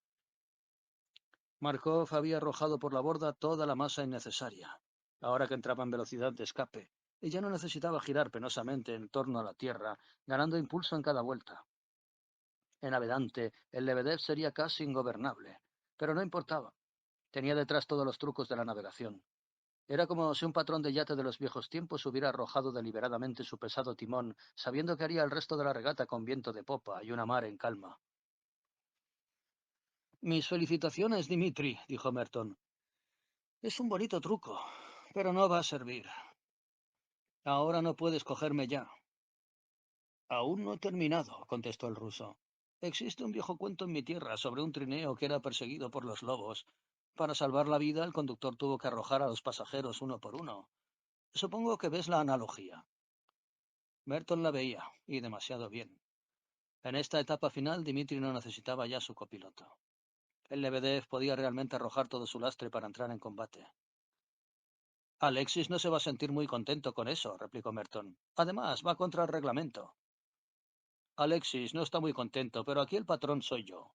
Markov había arrojado por la borda toda la masa innecesaria, ahora que entraba en velocidad de escape, y ya no necesitaba girar penosamente en torno a la Tierra, ganando impulso en cada vuelta. En adelante, el Lebedev sería casi ingobernable, pero no importaba. Tenía detrás todos los trucos de la navegación. Era como si un patrón de yate de los viejos tiempos hubiera arrojado deliberadamente su pesado timón, sabiendo que haría el resto de la regata con viento de popa y una mar en calma. Mis felicitaciones, Dimitri, dijo Merton. Es un bonito truco, pero no va a servir. Ahora no puedes cogerme ya. Aún no he terminado, contestó el ruso. Existe un viejo cuento en mi tierra sobre un trineo que era perseguido por los lobos. Para salvar la vida, el conductor tuvo que arrojar a los pasajeros uno por uno. Supongo que ves la analogía. Merton la veía, y demasiado bien. En esta etapa final, Dimitri no necesitaba ya su copiloto. El Lebedev podía realmente arrojar todo su lastre para entrar en combate. Alexis no se va a sentir muy contento con eso, replicó Merton. Además, va contra el reglamento. Alexis no está muy contento, pero aquí el patrón soy yo.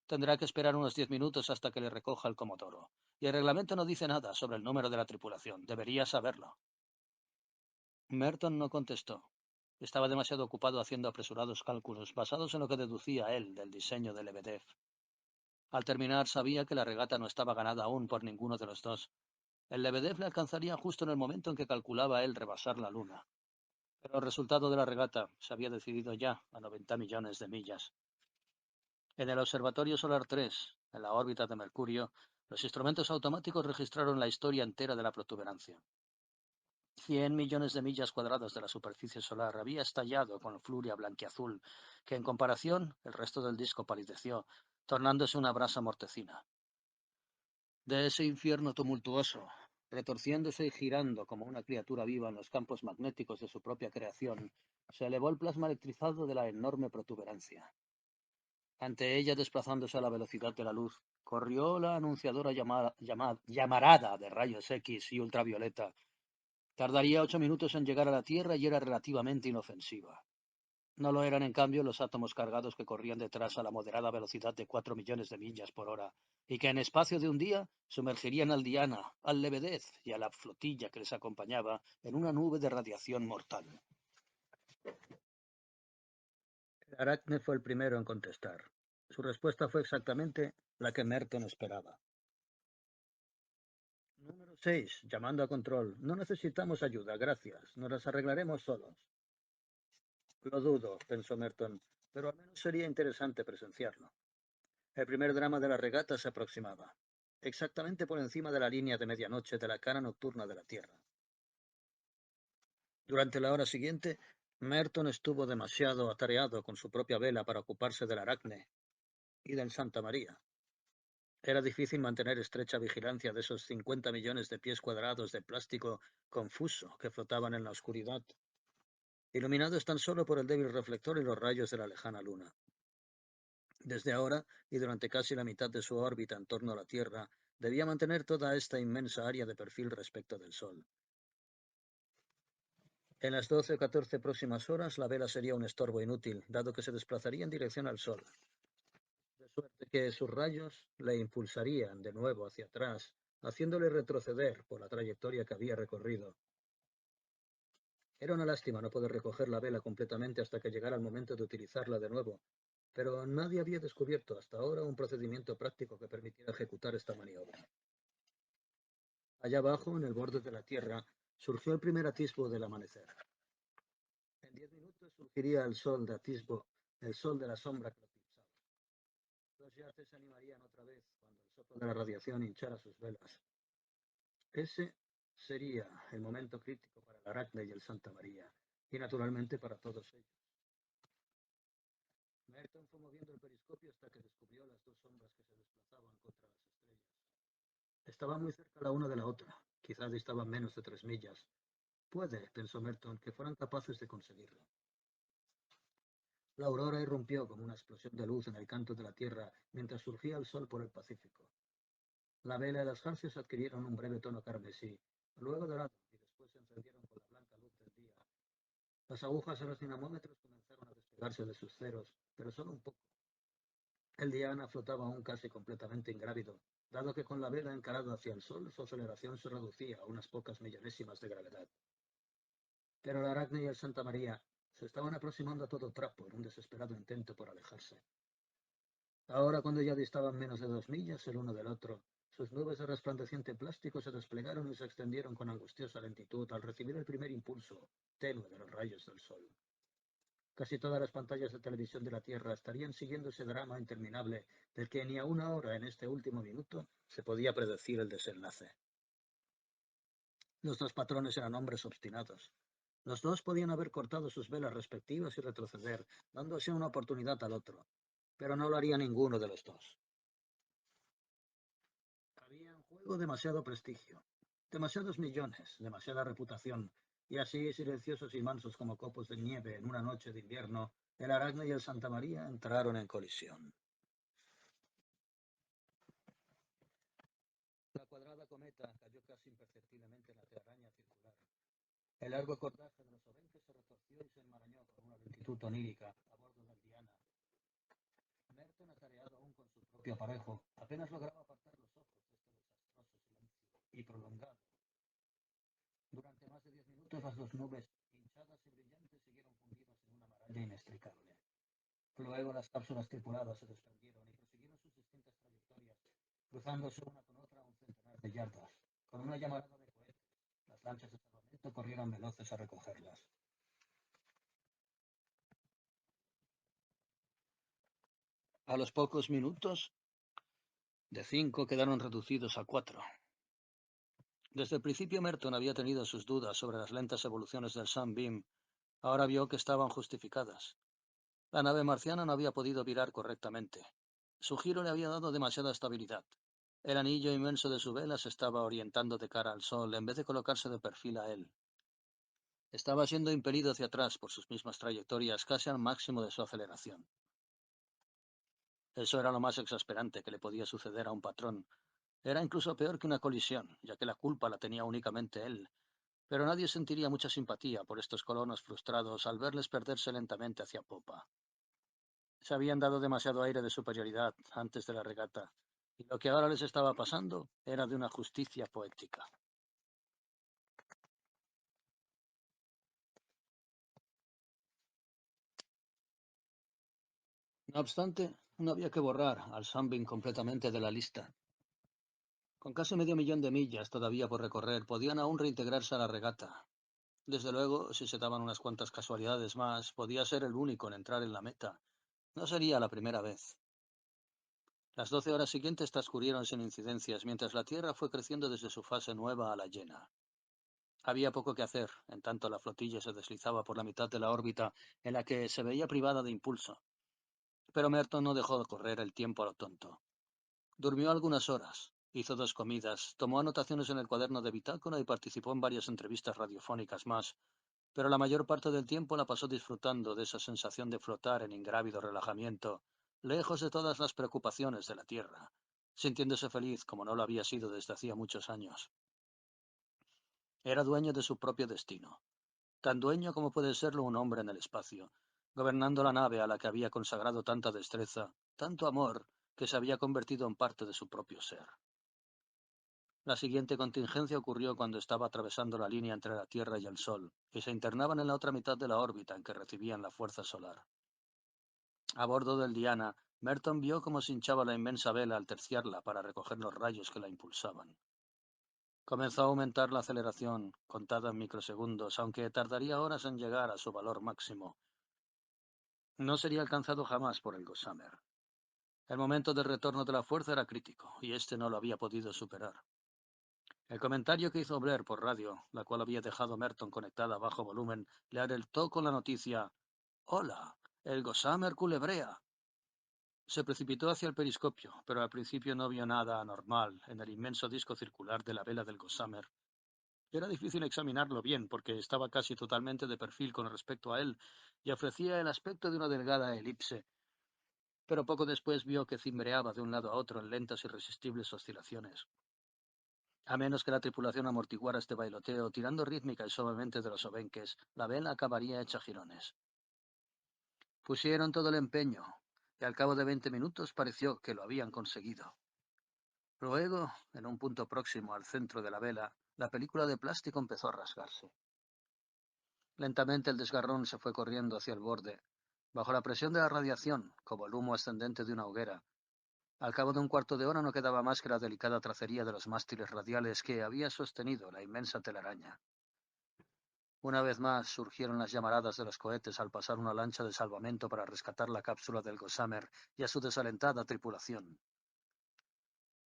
Tendrá que esperar unos 10 minutos hasta que le recoja el Comodoro. Y el reglamento no dice nada sobre el número de la tripulación. Debería saberlo. Merton no contestó. Estaba demasiado ocupado haciendo apresurados cálculos basados en lo que deducía él del diseño del Lebedev. Al terminar sabía que la regata no estaba ganada aún por ninguno de los dos. El Lebedev le alcanzaría justo en el momento en que calculaba él rebasar la luna. Pero el resultado de la regata se había decidido ya a 90 millones de millas. En el Observatorio Solar 3, en la órbita de Mercurio, los instrumentos automáticos registraron la historia entera de la protuberancia. 100 millones de millas cuadradas de la superficie solar había estallado con fluria blanquiazul, que en comparación el resto del disco palideció, tornándose una brasa mortecina. De ese infierno tumultuoso, retorciéndose y girando como una criatura viva en los campos magnéticos de su propia creación, se elevó el plasma electrizado de la enorme protuberancia. Ante ella, desplazándose a la velocidad de la luz, corrió la anunciadora llamarada de rayos X y ultravioleta. Tardaría 8 minutos en llegar a la Tierra y era relativamente inofensiva. No lo eran, en cambio, los átomos cargados que corrían detrás a la moderada velocidad de 4 millones de millas por hora, y que en espacio de un día sumergirían al Diana, al Lebedev y a la flotilla que les acompañaba en una nube de radiación mortal. Aracne fue el primero en contestar. Su respuesta fue exactamente la que Merton esperaba. Número 6, llamando a control. No necesitamos ayuda, gracias. Nos las arreglaremos solos. Lo dudo, pensó Merton, pero al menos sería interesante presenciarlo. El primer drama de la regata se aproximaba, exactamente por encima de la línea de medianoche de la cara nocturna de la Tierra. Durante la hora siguiente, Merton estuvo demasiado atareado con su propia vela para ocuparse del Aracne y del Santa María. Era difícil mantener estrecha vigilancia de esos 50 millones de pies cuadrados de plástico confuso que flotaban en la oscuridad, iluminados tan solo por el débil reflector y los rayos de la lejana luna. Desde ahora, y durante casi la mitad de su órbita en torno a la Tierra, debía mantener toda esta inmensa área de perfil respecto del Sol. En las 12 o 14 próximas horas, la vela sería un estorbo inútil, dado que se desplazaría en dirección al Sol, de suerte que sus rayos le impulsarían de nuevo hacia atrás, haciéndole retroceder por la trayectoria que había recorrido. Era una lástima no poder recoger la vela completamente hasta que llegara el momento de utilizarla de nuevo, pero nadie había descubierto hasta ahora un procedimiento práctico que permitiera ejecutar esta maniobra. Allá abajo, en el borde de la Tierra, surgió el primer atisbo del amanecer. En 10 minutos surgiría el sol de atisbo, el sol de la sombra que lo eclipsaba. Los yates se animarían otra vez cuando el soplo de la radiación hinchara sus velas. Ese sería el momento crítico para el Aracne y el Santa María, y naturalmente para todos ellos. Merton fue moviendo el periscopio hasta que descubrió las dos sombras que se desplazaban contra las estrellas. Estaban muy cerca la una de la otra, quizás distaban menos de 3 millas. Puede, pensó Merton, que fueran capaces de conseguirlo. La aurora irrumpió como una explosión de luz en el canto de la Tierra mientras surgía el sol por el Pacífico. La vela y las jarcias adquirieron un breve tono carmesí, luego dorado, y después se encendieron con la blanca luz del día. Las agujas en los dinamómetros comenzaron a despegarse de sus ceros, pero solo un poco. El Diana flotaba aún casi completamente ingrávido, dado que con la vela encarada hacia el sol su aceleración se reducía a unas pocas millonésimas de gravedad. Pero el Aracne y el Santa María se estaban aproximando a todo trapo en un desesperado intento por alejarse. Ahora, cuando ya distaban menos de 2 millas el uno del otro, Sus nubes de resplandeciente plástico se desplegaron y se extendieron con angustiosa lentitud al recibir el primer impulso tenue de los rayos del sol. Casi todas las pantallas de televisión de la Tierra estarían siguiendo ese drama interminable del que ni a una hora en este último minuto se podía predecir el desenlace. Los dos patrones eran hombres obstinados. Los dos podían haber cortado sus velas respectivas y retroceder, dando así una oportunidad al otro, pero no lo haría ninguno de los dos. Había en juego demasiado prestigio, demasiados millones, demasiada reputación, y así, silenciosos y mansos como copos de nieve en una noche de invierno, el Aracne y el Santa María entraron en colisión. La cuadrada cometa cayó casi imperceptiblemente en la telaraña circular. El largo cordaje de los obenques se retorció y se enmarañó con una lentitud onírica a bordo del Diana. Merton, atareado aún con su propio aparejo, apenas lograba apartar los ojos de este desastroso silencio y prolongado. Durante más de 10 minutos las dos nubes, hinchadas y brillantes, siguieron fundidas en una maraña inextricable. Luego las cápsulas tripuladas se desprendieron y prosiguieron sus distintas trayectorias, cruzándose una con otra a un centenar de yardas. Con una llamarada de cohetes, las lanchas de salvamento corrieron veloces a recogerlas. A los pocos minutos, de 5 quedaron reducidos a 4. Desde el principio Merton había tenido sus dudas sobre las lentas evoluciones del Sunbeam. Ahora vio que estaban justificadas. La nave marciana no había podido virar correctamente. Su giro le había dado demasiada estabilidad. El anillo inmenso de su vela se estaba orientando de cara al sol en vez de colocarse de perfil a él. Estaba siendo impelido hacia atrás por sus mismas trayectorias casi al máximo de su aceleración. Eso era lo más exasperante que le podía suceder a un patrón. Era incluso peor que una colisión, ya que la culpa la tenía únicamente él. Pero nadie sentiría mucha simpatía por estos colonos frustrados al verles perderse lentamente hacia popa. Se habían dado demasiado aire de superioridad antes de la regata, y lo que ahora les estaba pasando era de una justicia poética. No obstante, no había que borrar al Sunbeam completamente de la lista. Con casi medio millón de millas todavía por recorrer, podían aún reintegrarse a la regata. Desde luego, si se daban unas cuantas casualidades más, podía ser el único en entrar en la meta. No sería la primera vez. Las 12 horas siguientes transcurrieron sin incidencias, mientras la Tierra fue creciendo desde su fase nueva a la llena. Había poco que hacer, en tanto la flotilla se deslizaba por la mitad de la órbita en la que se veía privada de impulso. Pero Merton no dejó de correr el tiempo a lo tonto. Durmió algunas horas, hizo 2 comidas, tomó anotaciones en el cuaderno de bitácora y participó en varias entrevistas radiofónicas más, pero la mayor parte del tiempo la pasó disfrutando de esa sensación de flotar en ingrávido relajamiento, lejos de todas las preocupaciones de la Tierra, sintiéndose feliz como no lo había sido desde hacía muchos años. Era dueño de su propio destino, tan dueño como puede serlo un hombre en el espacio, gobernando la nave a la que había consagrado tanta destreza, tanto amor, que se había convertido en parte de su propio ser. La siguiente contingencia ocurrió cuando estaba atravesando la línea entre la Tierra y el Sol, y se internaban en la otra mitad de la órbita en que recibían la fuerza solar. A bordo del Diana, Merton vio cómo se hinchaba la inmensa vela al terciarla para recoger los rayos que la impulsaban. Comenzó a aumentar la aceleración, contada en microsegundos, aunque tardaría horas en llegar a su valor máximo. No sería alcanzado jamás por el Gossamer. El momento del retorno de la fuerza era crítico, y este no lo había podido superar. El comentario que hizo Blair por radio, la cual había dejado Merton conectada a bajo volumen, le alertó con la noticia: «¡Hola! ¡El Gossamer culebrea!». Se precipitó hacia el periscopio, pero al principio no vio nada anormal en el inmenso disco circular de la vela del Gossamer. Era difícil examinarlo bien porque estaba casi totalmente de perfil con respecto a él y ofrecía el aspecto de una delgada elipse, pero poco después vio que cimbreaba de un lado a otro en lentas y irresistibles oscilaciones. A menos que la tripulación amortiguara este bailoteo, tirando rítmica y suavemente de los obenques, la vela acabaría hecha jirones. Pusieron todo el empeño, y al cabo de 20 minutos pareció que lo habían conseguido. Luego, en un punto próximo al centro de la vela, la película de plástico empezó a rasgarse. Lentamente el desgarrón se fue corriendo hacia el borde, bajo la presión de la radiación, como el humo ascendente de una hoguera. Al cabo de un cuarto de hora no quedaba más que la delicada tracería de los mástiles radiales que había sostenido la inmensa telaraña. Una vez más surgieron las llamaradas de los cohetes al pasar una lancha de salvamento para rescatar la cápsula del Gossamer y a su desalentada tripulación.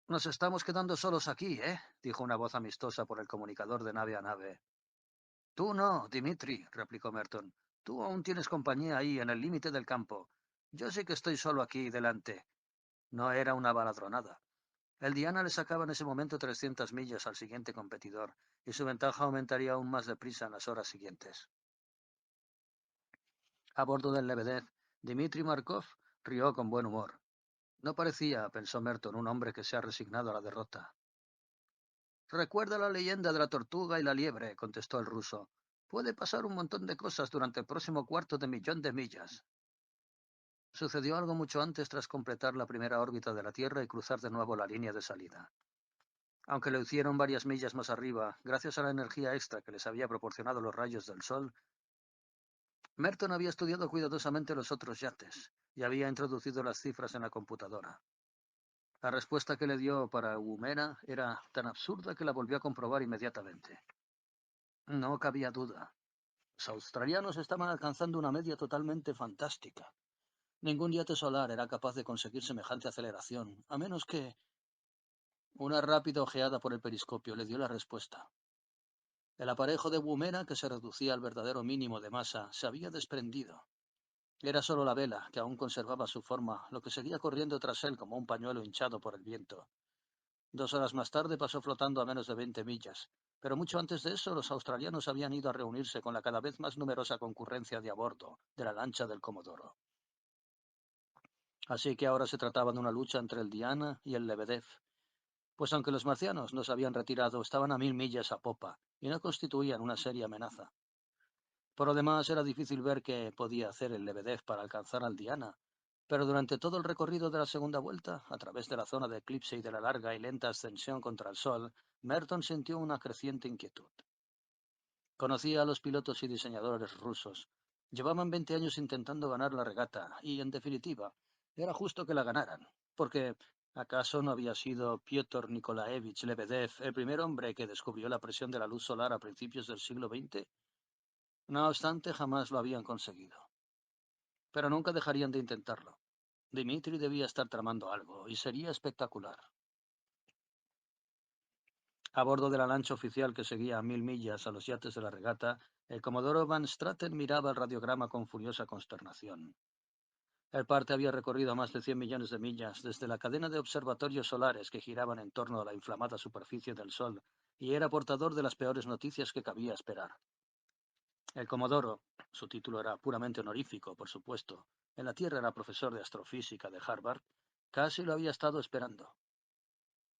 «Nos estamos quedando solos aquí, ¿eh?», dijo una voz amistosa por el comunicador de nave a nave. «Tú no, Dimitri», replicó Merton. «Tú aún tienes compañía ahí, en el límite del campo. Yo sí que estoy solo aquí delante». No era una baladronada. El Diana le sacaba en ese momento 300 millas al siguiente competidor, y su ventaja aumentaría aún más deprisa en las horas siguientes. A bordo del Lebedev, Dmitri Markov rió con buen humor. No parecía, pensó Merton, un hombre que se ha resignado a la derrota. «Recuerda la leyenda de la tortuga y la liebre», contestó el ruso. «Puede pasar un montón de cosas durante el próximo cuarto de millón de millas». Sucedió algo mucho antes tras completar la primera órbita de la Tierra y cruzar de nuevo la línea de salida. Aunque lo hicieron varias millas más arriba, gracias a la energía extra que les había proporcionado los rayos del sol, Merton había estudiado cuidadosamente los otros yates y había introducido las cifras en la computadora. La respuesta que le dio para Woomera era tan absurda que la volvió a comprobar inmediatamente. No cabía duda. Los australianos estaban alcanzando una media totalmente fantástica. Ningún yate solar era capaz de conseguir semejante aceleración, a menos que... Una rápida ojeada por el periscopio le dio la respuesta. El aparejo de Woomera, que se reducía al verdadero mínimo de masa, se había desprendido. Era solo la vela, que aún conservaba su forma, lo que seguía corriendo tras él como un pañuelo hinchado por el viento. 2 horas más tarde pasó flotando a menos de 20 millas, pero mucho antes de eso los australianos habían ido a reunirse con la cada vez más numerosa concurrencia de a bordo de la lancha del Comodoro. Así que ahora se trataba de una lucha entre el Diana y el Lebedev, pues aunque los marcianos no se habían retirado, estaban a 1000 millas a popa y no constituían una seria amenaza. Por lo demás, era difícil ver qué podía hacer el Lebedev para alcanzar al Diana, pero durante todo el recorrido de la segunda vuelta, a través de la zona de eclipse y de la larga y lenta ascensión contra el Sol, Merton sintió una creciente inquietud. Conocía a los pilotos y diseñadores rusos. Llevaban 20 años intentando ganar la regata y, en definitiva, era justo que la ganaran, porque ¿acaso no había sido Piotr Nikolaevich Lebedev el primer hombre que descubrió la presión de la luz solar a principios del siglo XX? No obstante, jamás lo habían conseguido. Pero nunca dejarían de intentarlo. Dmitri debía estar tramando algo, y sería espectacular. A bordo de la lancha oficial que seguía a 1000 millas a los yates de la regata, el comodoro Van Straten miraba el radiograma con furiosa consternación. El parte había recorrido más de 100 millones de millas desde la cadena de observatorios solares que giraban en torno a la inflamada superficie del Sol, y era portador de las peores noticias que cabía esperar. El comodoro, su título era puramente honorífico, por supuesto, en la Tierra era profesor de astrofísica de Harvard, casi lo había estado esperando.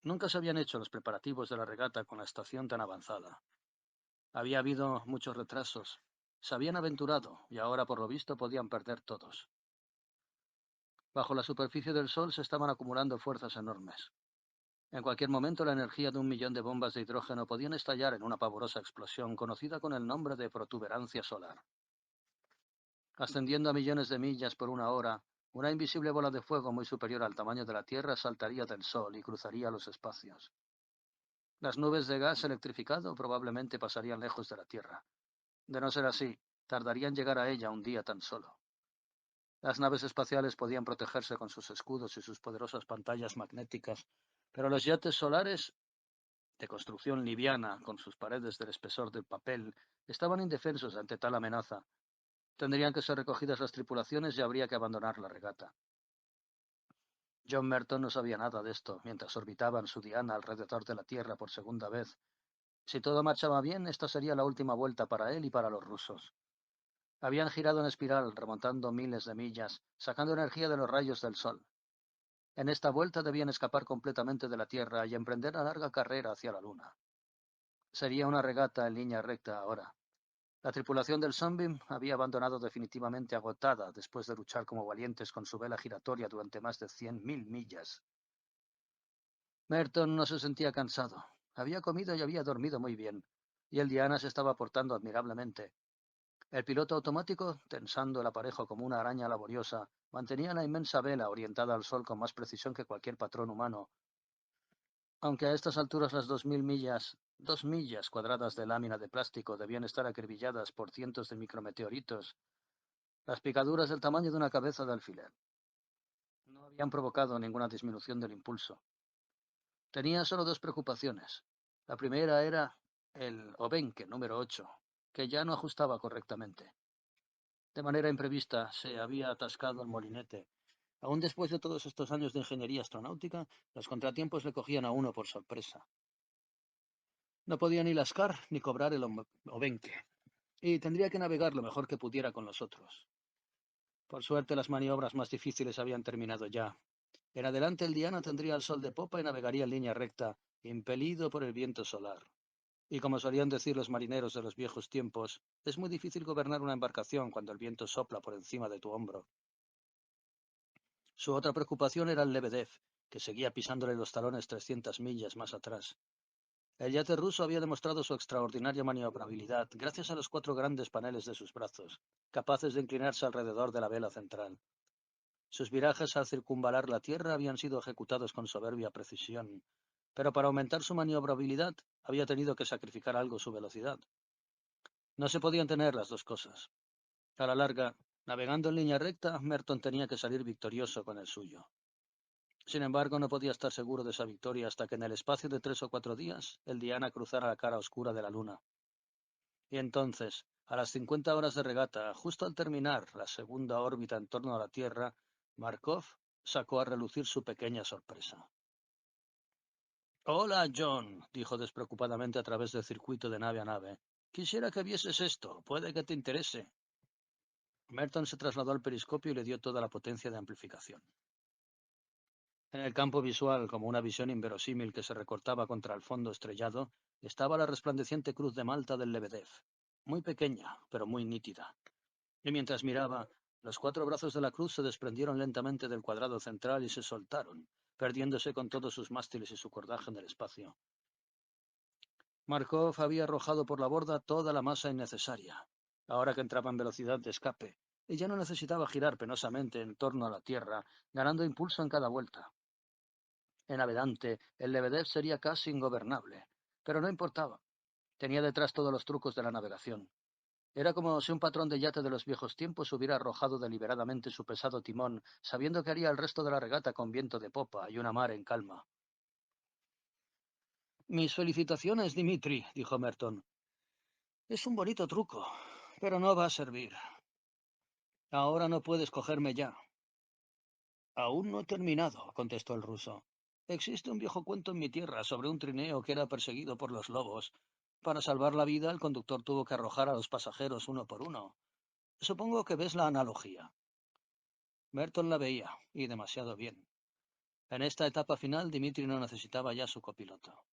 Nunca se habían hecho los preparativos de la regata con la estación tan avanzada. Había habido muchos retrasos. Se habían aventurado y ahora por lo visto podían perder todos. Bajo la superficie del Sol se estaban acumulando fuerzas enormes. En cualquier momento la energía de 1 millón de bombas de hidrógeno podían estallar en una pavorosa explosión conocida con el nombre de protuberancia solar. Ascendiendo a millones de millas por una hora, una invisible bola de fuego muy superior al tamaño de la Tierra saltaría del Sol y cruzaría los espacios. Las nubes de gas electrificado probablemente pasarían lejos de la Tierra. De no ser así, tardaría en llegar a ella un día tan solo. Las naves espaciales podían protegerse con sus escudos y sus poderosas pantallas magnéticas, pero los yates solares, de construcción liviana, con sus paredes del espesor del papel, estaban indefensos ante tal amenaza. Tendrían que ser recogidas las tripulaciones y habría que abandonar la regata. John Merton no sabía nada de esto mientras orbitaba en su diana alrededor de la Tierra por segunda vez. Si todo marchaba bien, esta sería la última vuelta para él y para los rusos. Habían girado en espiral, remontando miles de millas, sacando energía de los rayos del sol. En esta vuelta debían escapar completamente de la Tierra y emprender la larga carrera hacia la Luna. Sería una regata en línea recta ahora. La tripulación del Sunbeam había abandonado definitivamente agotada después de luchar como valientes con su vela giratoria durante más de 100.000 millas. Merton no se sentía cansado. Había comido y había dormido muy bien, y el Diana se estaba portando admirablemente. El piloto automático, tensando el aparejo como una araña laboriosa, mantenía la inmensa vela orientada al sol con más precisión que cualquier patrón humano, aunque a estas alturas las 2 millas cuadradas de lámina de plástico debían estar acribilladas por cientos de micrometeoritos. Las picaduras del tamaño de una cabeza de alfiler no habían provocado ninguna disminución del impulso. Tenía solo dos preocupaciones. La primera era el Obenque número 8, que ya no ajustaba correctamente. De manera imprevista se había atascado el molinete. Aún después de todos estos años de ingeniería astronáutica, los contratiempos le cogían a uno por sorpresa. No podía ni lascar ni cobrar el Obenque, y tendría que navegar lo mejor que pudiera con los otros. Por suerte, las maniobras más difíciles habían terminado ya. En adelante, el Diana tendría el sol de popa y navegaría en línea recta, impelido por el viento solar. Y como solían decir los marineros de los viejos tiempos, es muy difícil gobernar una embarcación cuando el viento sopla por encima de tu hombro. Su otra preocupación era el Lebedev, que seguía pisándole los talones 300 millas más atrás. El yate ruso había demostrado su extraordinaria maniobrabilidad gracias a los 4 grandes paneles de sus brazos, capaces de inclinarse alrededor de la vela central. Sus virajes al circunvalar la Tierra habían sido ejecutados con soberbia precisión, pero para aumentar su maniobrabilidad había tenido que sacrificar algo su velocidad. No se podían tener las dos cosas. A la larga, navegando en línea recta, Merton tenía que salir victorioso con el suyo. Sin embargo, no podía estar seguro de esa victoria hasta que en el espacio de 3 o 4 días el Diana cruzara la cara oscura de la luna. Y entonces, a las 50 horas de regata, justo al terminar la segunda órbita en torno a la Tierra, Markov sacó a relucir su pequeña sorpresa. Hola, John, dijo despreocupadamente a través del circuito de nave a nave. Quisiera que vieses esto, puede que te interese. Merton se trasladó al periscopio y le dio toda la potencia de amplificación. En el campo visual, como una visión inverosímil que se recortaba contra el fondo estrellado, estaba la resplandeciente cruz de Malta del Lebedev, muy pequeña, pero muy nítida. Y mientras miraba, los 4 brazos de la cruz se desprendieron lentamente del cuadrado central y se soltaron, perdiéndose con todos sus mástiles y su cordaje en el espacio. Markov había arrojado por la borda toda la masa innecesaria, ahora que entraba en velocidad de escape, y ya no necesitaba girar penosamente en torno a la Tierra, ganando impulso en cada vuelta. En adelante, el Lebedev sería casi ingobernable, pero no importaba. Tenía detrás todos los trucos de la navegación. Era como si un patrón de yate de los viejos tiempos hubiera arrojado deliberadamente su pesado timón, sabiendo que haría el resto de la regata con viento de popa y una mar en calma. Mis felicitaciones, Dimitri, dijo Merton. Es un bonito truco, pero no va a servir. Ahora no puedes cogerme ya. Aún no he terminado, contestó el ruso. Existe un viejo cuento en mi tierra sobre un trineo que era perseguido por los lobos. Para salvar la vida, el conductor tuvo que arrojar a los pasajeros uno por uno. Supongo que ves la analogía. Merton la veía, y demasiado bien. En esta etapa final, Dimitri no necesitaba ya su copiloto.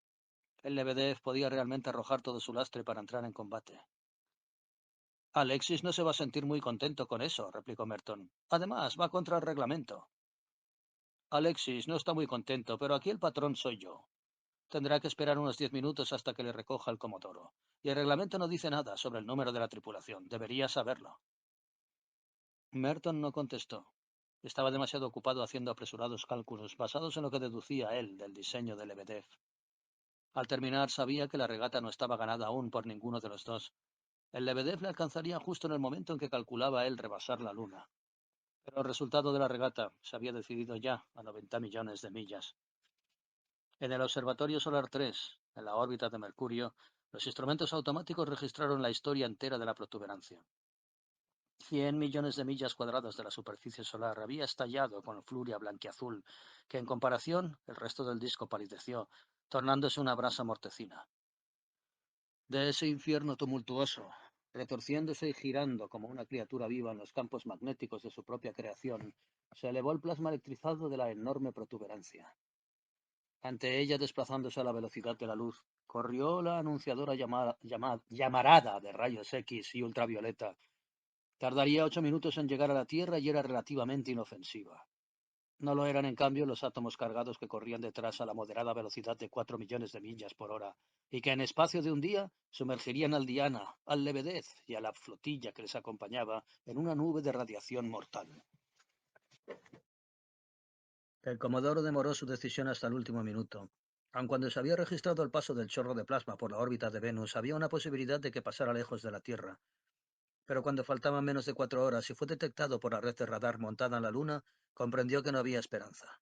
El Lebedev podía realmente arrojar todo su lastre para entrar en combate. Alexis no se va a sentir muy contento con eso, replicó Merton. Además, va contra el reglamento. Alexis no está muy contento, pero aquí el patrón soy yo. Tendrá que esperar unos 10 minutos hasta que le recoja el Comodoro. Y el reglamento no dice nada sobre el número de la tripulación. Debería saberlo. Merton no contestó. Estaba demasiado ocupado haciendo apresurados cálculos basados en lo que deducía él del diseño del Lebedev. Al terminar sabía que la regata no estaba ganada aún por ninguno de los dos. El Lebedev le alcanzaría justo en el momento en que calculaba él rebasar la luna. Pero el resultado de la regata se había decidido ya a 90 millones de millas. En el Observatorio Solar 3, en la órbita de Mercurio, los instrumentos automáticos registraron la historia entera de la protuberancia. 100 millones de millas cuadradas de la superficie solar había estallado con furia blanquiazul, que en comparación el resto del disco palideció, tornándose una brasa mortecina. De ese infierno tumultuoso, retorciéndose y girando como una criatura viva en los campos magnéticos de su propia creación, se elevó el plasma electrizado de la enorme protuberancia. Ante ella, desplazándose a la velocidad de la luz, corrió la anunciadora llamarada de rayos X y ultravioleta. Tardaría 8 minutos en llegar a la Tierra y era relativamente inofensiva. No lo eran, en cambio, los átomos cargados que corrían detrás a la moderada velocidad de 4 millones de millas por hora, y que en espacio de un día sumergirían al Diana, al Lebedev y a la flotilla que les acompañaba en una nube de radiación mortal. El Comodoro demoró su decisión hasta el último minuto. Aun cuando se había registrado el paso del chorro de plasma por la órbita de Venus, había una posibilidad de que pasara lejos de la Tierra. Pero cuando faltaban menos de 4 horas y fue detectado por la red de radar montada en la Luna, comprendió que no había esperanza.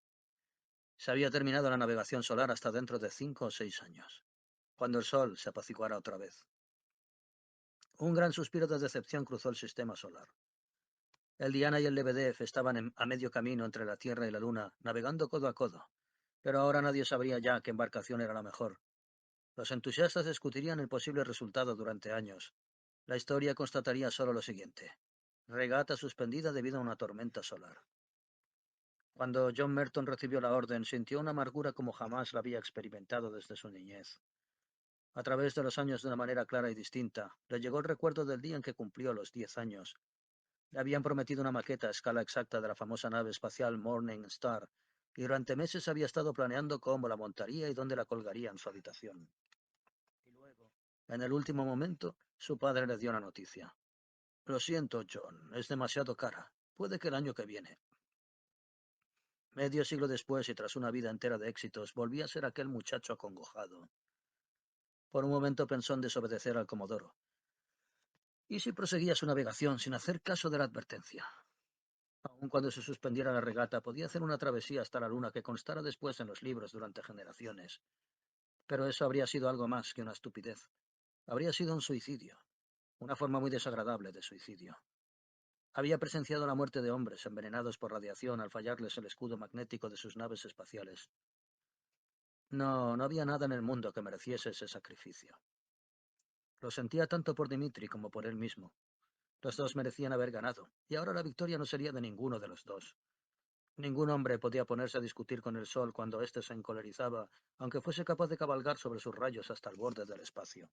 Se había terminado la navegación solar hasta dentro de 5 o 6 años, cuando el Sol se apaciguara otra vez. Un gran suspiro de decepción cruzó el sistema solar. El Diana y el Lebedev estaban a medio camino entre la Tierra y la Luna, navegando codo a codo. Pero ahora nadie sabría ya qué embarcación era la mejor. Los entusiastas discutirían el posible resultado durante años. La historia constataría solo lo siguiente: regata suspendida debido a una tormenta solar. Cuando John Merton recibió la orden, sintió una amargura como jamás la había experimentado desde su niñez. A través de los años, de una manera clara y distinta, le llegó el recuerdo del día en que cumplió los 10 años. Le habían prometido una maqueta a escala exacta de la famosa nave espacial Morning Star, y durante meses había estado planeando cómo la montaría y dónde la colgaría en su habitación. Y luego, en el último momento, su padre le dio la noticia. Lo siento, John, es demasiado cara. Puede que el año que viene. Medio siglo después y tras una vida entera de éxitos, volvía a ser aquel muchacho acongojado. Por un momento pensó en desobedecer al Comodoro. ¿Y si proseguía su navegación sin hacer caso de la advertencia? Aun cuando se suspendiera la regata, podía hacer una travesía hasta la Luna que constara después en los libros durante generaciones. Pero eso habría sido algo más que una estupidez. Habría sido un suicidio, una forma muy desagradable de suicidio. Había presenciado la muerte de hombres envenenados por radiación al fallarles el escudo magnético de sus naves espaciales. No, no había nada en el mundo que mereciese ese sacrificio. Lo sentía tanto por Dimitri como por él mismo. Los dos merecían haber ganado, y ahora la victoria no sería de ninguno de los dos. Ningún hombre podía ponerse a discutir con el sol cuando éste se encolerizaba, aunque fuese capaz de cabalgar sobre sus rayos hasta el borde del espacio.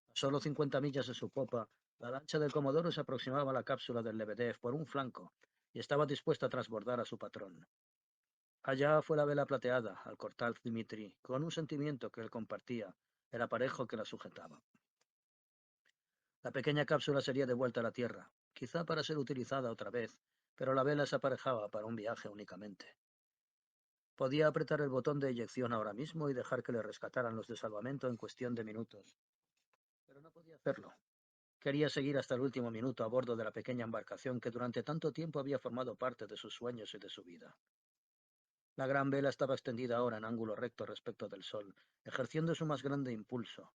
A solo 50 millas de su popa, la lancha del Comodoro se aproximaba a la cápsula del Lebedev por un flanco, y estaba dispuesta a transbordar a su patrón. Allá fue la vela plateada, al cortar Dimitri, con un sentimiento que él compartía, el aparejo que la sujetaba. La pequeña cápsula sería devuelta a la Tierra, quizá para ser utilizada otra vez, pero la vela se aparejaba para un viaje únicamente. Podía apretar el botón de eyección ahora mismo y dejar que le rescataran los de salvamento en cuestión de minutos, pero no podía hacerlo. Quería seguir hasta el último minuto a bordo de la pequeña embarcación que durante tanto tiempo había formado parte de sus sueños y de su vida. La gran vela estaba extendida ahora en ángulo recto respecto del sol, ejerciendo su más grande impulso.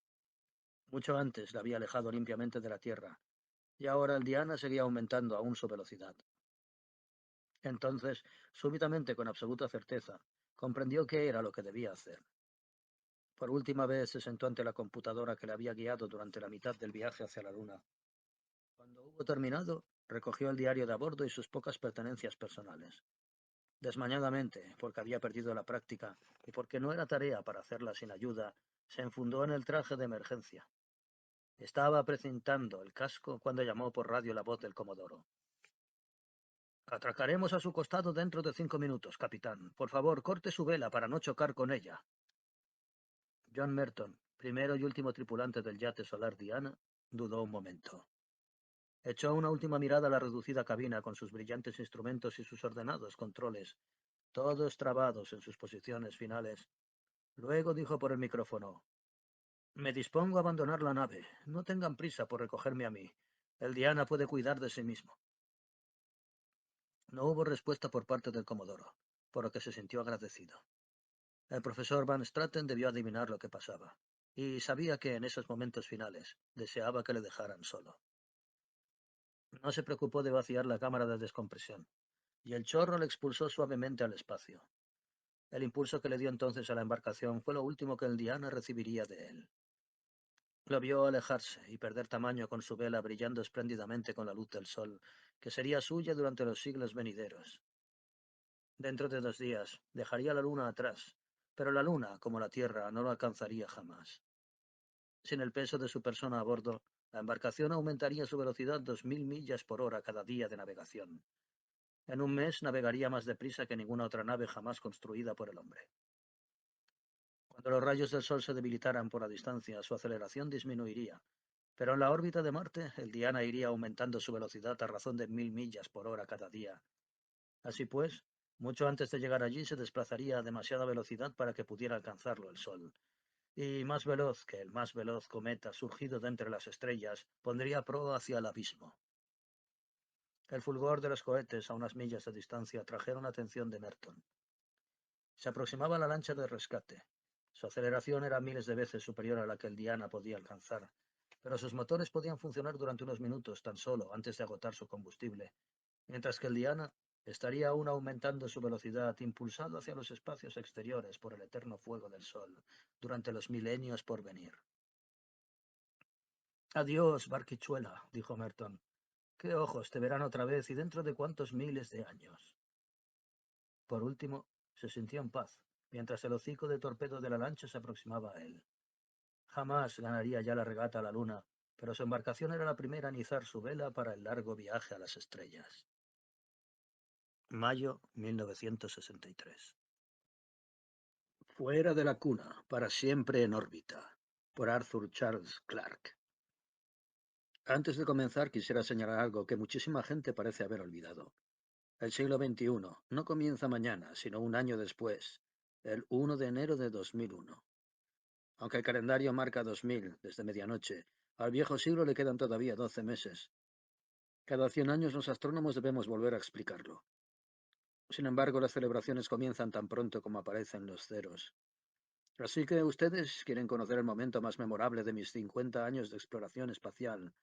Mucho antes la había alejado limpiamente de la Tierra, y ahora el Diana seguía aumentando aún su velocidad. Entonces, súbitamente, con absoluta certeza, comprendió qué era lo que debía hacer. Por última vez se sentó ante la computadora que le había guiado durante la mitad del viaje hacia la Luna. Cuando hubo terminado, recogió el diario de a bordo y sus pocas pertenencias personales. Desmañadamente, porque había perdido la práctica y porque no era tarea para hacerla sin ayuda, se enfundó en el traje de emergencia. Estaba precintando el casco cuando llamó por radio la voz del Comodoro. Atracaremos a su costado dentro de 5 minutos, capitán. Por favor, corte su vela para no chocar con ella. John Merton, primero y último tripulante del yate solar Diana, dudó un momento. Echó una última mirada a la reducida cabina con sus brillantes instrumentos y sus ordenados controles, todos trabados en sus posiciones finales. Luego dijo por el micrófono: Me dispongo a abandonar la nave. No tengan prisa por recogerme a mí. El Diana puede cuidar de sí mismo. No hubo respuesta por parte del Comodoro, por lo que se sintió agradecido. El profesor Van Straten debió adivinar lo que pasaba, y sabía que en esos momentos finales deseaba que le dejaran solo. No se preocupó de vaciar la cámara de descompresión, y el chorro le expulsó suavemente al espacio. El impulso que le dio entonces a la embarcación fue lo último que el Diana recibiría de él. Lo vio alejarse y perder tamaño con su vela brillando espléndidamente con la luz del sol, que sería suya durante los siglos venideros. Dentro de 2 días dejaría la luna atrás, pero la luna, como la Tierra, no lo alcanzaría jamás. Sin el peso de su persona a bordo, la embarcación aumentaría su velocidad 2000 millas por hora cada día de navegación. En un mes navegaría más deprisa que ninguna otra nave jamás construida por el hombre. Cuando los rayos del Sol se debilitaran por la distancia, su aceleración disminuiría, pero en la órbita de Marte, el Diana iría aumentando su velocidad a razón de 1000 millas por hora cada día. Así pues, mucho antes de llegar allí se desplazaría a demasiada velocidad para que pudiera alcanzarlo el Sol. Y más veloz que el más veloz cometa surgido de entre las estrellas, pondría proa hacia el abismo. El fulgor de los cohetes a unas millas de distancia atrajeron la atención de Merton. Se aproximaba la lancha de rescate. Su aceleración era miles de veces superior a la que el Diana podía alcanzar, pero sus motores podían funcionar durante unos minutos tan solo antes de agotar su combustible, mientras que el Diana estaría aún aumentando su velocidad, impulsado hacia los espacios exteriores por el eterno fuego del Sol, durante los milenios por venir. Adiós, barquichuela, dijo Merton. Qué ojos te verán otra vez y dentro de cuántos miles de años. Por último, se sintió en paz, mientras el hocico de torpedo de la lancha se aproximaba a él. Jamás ganaría ya la regata a la luna, pero su embarcación era la primera en izar su vela para el largo viaje a las estrellas. Mayo 1963. Fuera de la cuna, para siempre en órbita, por Arthur Charles Clarke. Antes de comenzar, quisiera señalar algo que muchísima gente parece haber olvidado. El siglo XXI no comienza mañana, sino un año después, el 1 de enero de 2001. Aunque el calendario marca 2000 desde medianoche, al viejo siglo le quedan todavía 12 meses. Cada 100 años los astrónomos debemos volver a explicarlo. Sin embargo, las celebraciones comienzan tan pronto como aparecen los ceros. Así que ustedes quieren conocer el momento más memorable de mis 50 años de exploración espacial.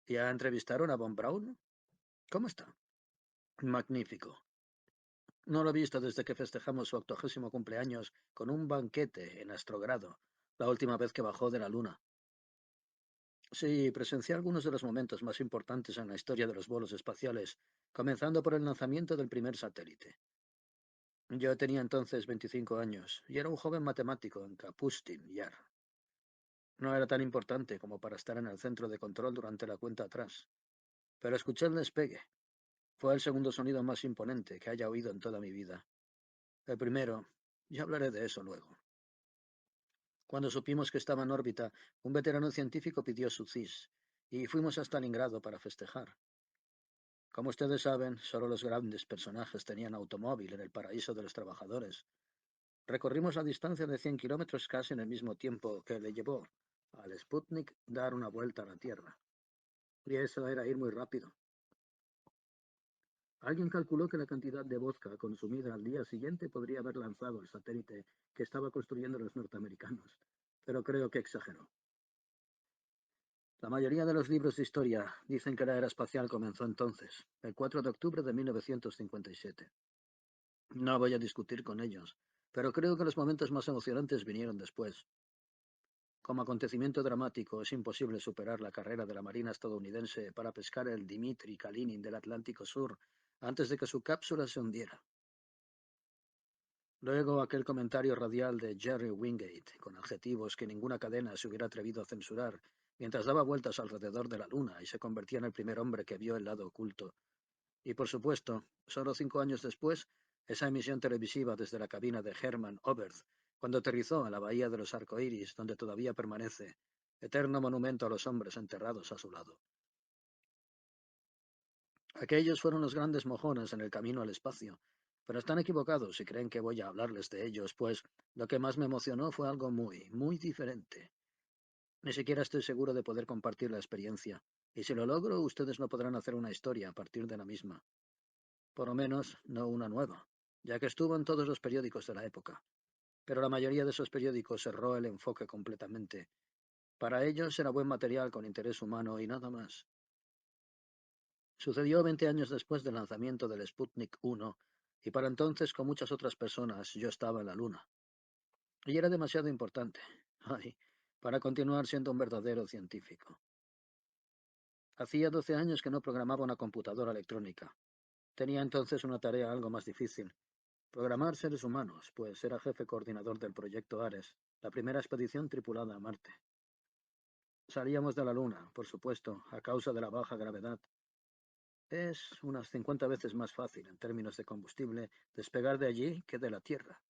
¿Ya entrevistaron a Von Braun? ¿Cómo está? Magnífico. No lo he visto desde que festejamos su 80º cumpleaños con un banquete en Astrogrado, la última vez que bajó de la Luna. Sí, presencié algunos de los momentos más importantes en la historia de los vuelos espaciales, comenzando por el lanzamiento del primer satélite. Yo tenía entonces 25 años y era un joven matemático en Kapustin Yar. No era tan importante como para estar en el centro de control durante la cuenta atrás, pero escuché el despegue. Fue el segundo sonido más imponente que haya oído en toda mi vida. El primero, ya hablaré de eso luego. Cuando supimos que estaba en órbita, un veterano científico pidió su CIS, y fuimos a Stalingrado para festejar. Como ustedes saben, solo los grandes personajes tenían automóvil en el paraíso de los trabajadores. Recorrimos la distancia de 100 kilómetros casi en el mismo tiempo que le llevó al Sputnik dar una vuelta a la Tierra. Y eso era ir muy rápido. Alguien calculó que la cantidad de vodka consumida al día siguiente podría haber lanzado el satélite que estaba construyendo los norteamericanos, pero creo que exageró. La mayoría de los libros de historia dicen que la era espacial comenzó entonces, el 4 de octubre de 1957. No voy a discutir con ellos, pero creo que los momentos más emocionantes vinieron después. Como acontecimiento dramático, es imposible superar la carrera de la Marina estadounidense para pescar el Dmitry Kalinin del Atlántico Sur antes de que su cápsula se hundiera. Luego aquel comentario radial de Jerry Wingate, con adjetivos que ninguna cadena se hubiera atrevido a censurar, mientras daba vueltas alrededor de la Luna y se convertía en el primer hombre que vio el lado oculto. Y por supuesto, solo 5 años después, esa emisión televisiva desde la cabina de Hermann Oberth, cuando aterrizó en la bahía de los Arcoíris, donde todavía permanece, eterno monumento a los hombres enterrados a su lado. Aquellos fueron los grandes mojones en el camino al espacio, pero están equivocados si creen que voy a hablarles de ellos, pues lo que más me emocionó fue algo muy, muy diferente. Ni siquiera estoy seguro de poder compartir la experiencia, y si lo logro, ustedes no podrán hacer una historia a partir de la misma. Por lo menos, no una nueva, ya que estuvo en todos los periódicos de la época. Pero la mayoría de esos periódicos cerró el enfoque completamente. Para ellos era buen material con interés humano y nada más. Sucedió 20 años después del lanzamiento del Sputnik 1, y para entonces, con muchas otras personas, yo estaba en la Luna. Y era demasiado importante, ay, para continuar siendo un verdadero científico. Hacía 12 años que no programaba una computadora electrónica. Tenía entonces una tarea algo más difícil: programar seres humanos, pues era jefe coordinador del proyecto Ares, la primera expedición tripulada a Marte. Salíamos de la Luna, por supuesto, a causa de la baja gravedad. Es unas 50 veces más fácil, en términos de combustible, despegar de allí que de la Tierra.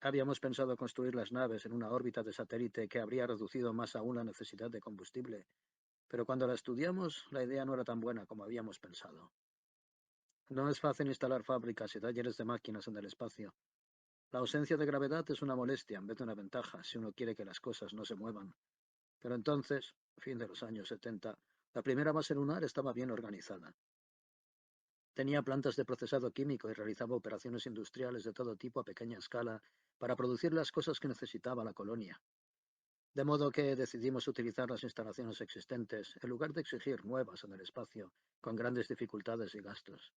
Habíamos pensado construir las naves en una órbita de satélite que habría reducido más aún la necesidad de combustible, pero cuando la estudiamos, la idea no era tan buena como habíamos pensado. No es fácil instalar fábricas y talleres de máquinas en el espacio. La ausencia de gravedad es una molestia en vez de una ventaja si uno quiere que las cosas no se muevan. Pero entonces, fin de los años 70, la primera base lunar estaba bien organizada. Tenía plantas de procesado químico y realizaba operaciones industriales de todo tipo a pequeña escala para producir las cosas que necesitaba la colonia. De modo que decidimos utilizar las instalaciones existentes en lugar de exigir nuevas en el espacio, con grandes dificultades y gastos.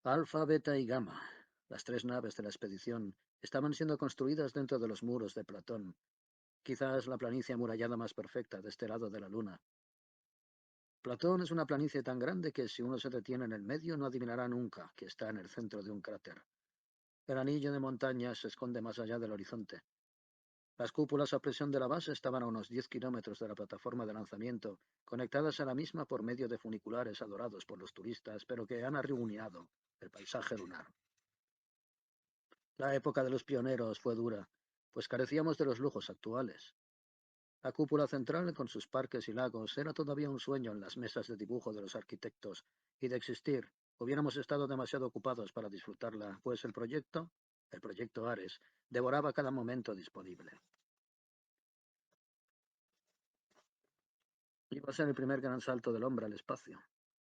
Alfa, Beta y Gamma, las tres naves de la expedición, estaban siendo construidas dentro de los muros de Platón, quizás la planicie amurallada más perfecta de este lado de la Luna. Platón es una planicie tan grande que si uno se detiene en el medio no adivinará nunca que está en el centro de un cráter. El anillo de montañas se esconde más allá del horizonte. Las cúpulas a presión de la base estaban a unos 10 kilómetros de la plataforma de lanzamiento, conectadas a la misma por medio de funiculares adorados por los turistas, pero que han arruinado el paisaje lunar. La época de los pioneros fue dura, pues carecíamos de los lujos actuales. La cúpula central, con sus parques y lagos, era todavía un sueño en las mesas de dibujo de los arquitectos, y de existir, hubiéramos estado demasiado ocupados para disfrutarla, pues el proyecto Ares, devoraba cada momento disponible. Iba a ser el primer gran salto del hombre al espacio.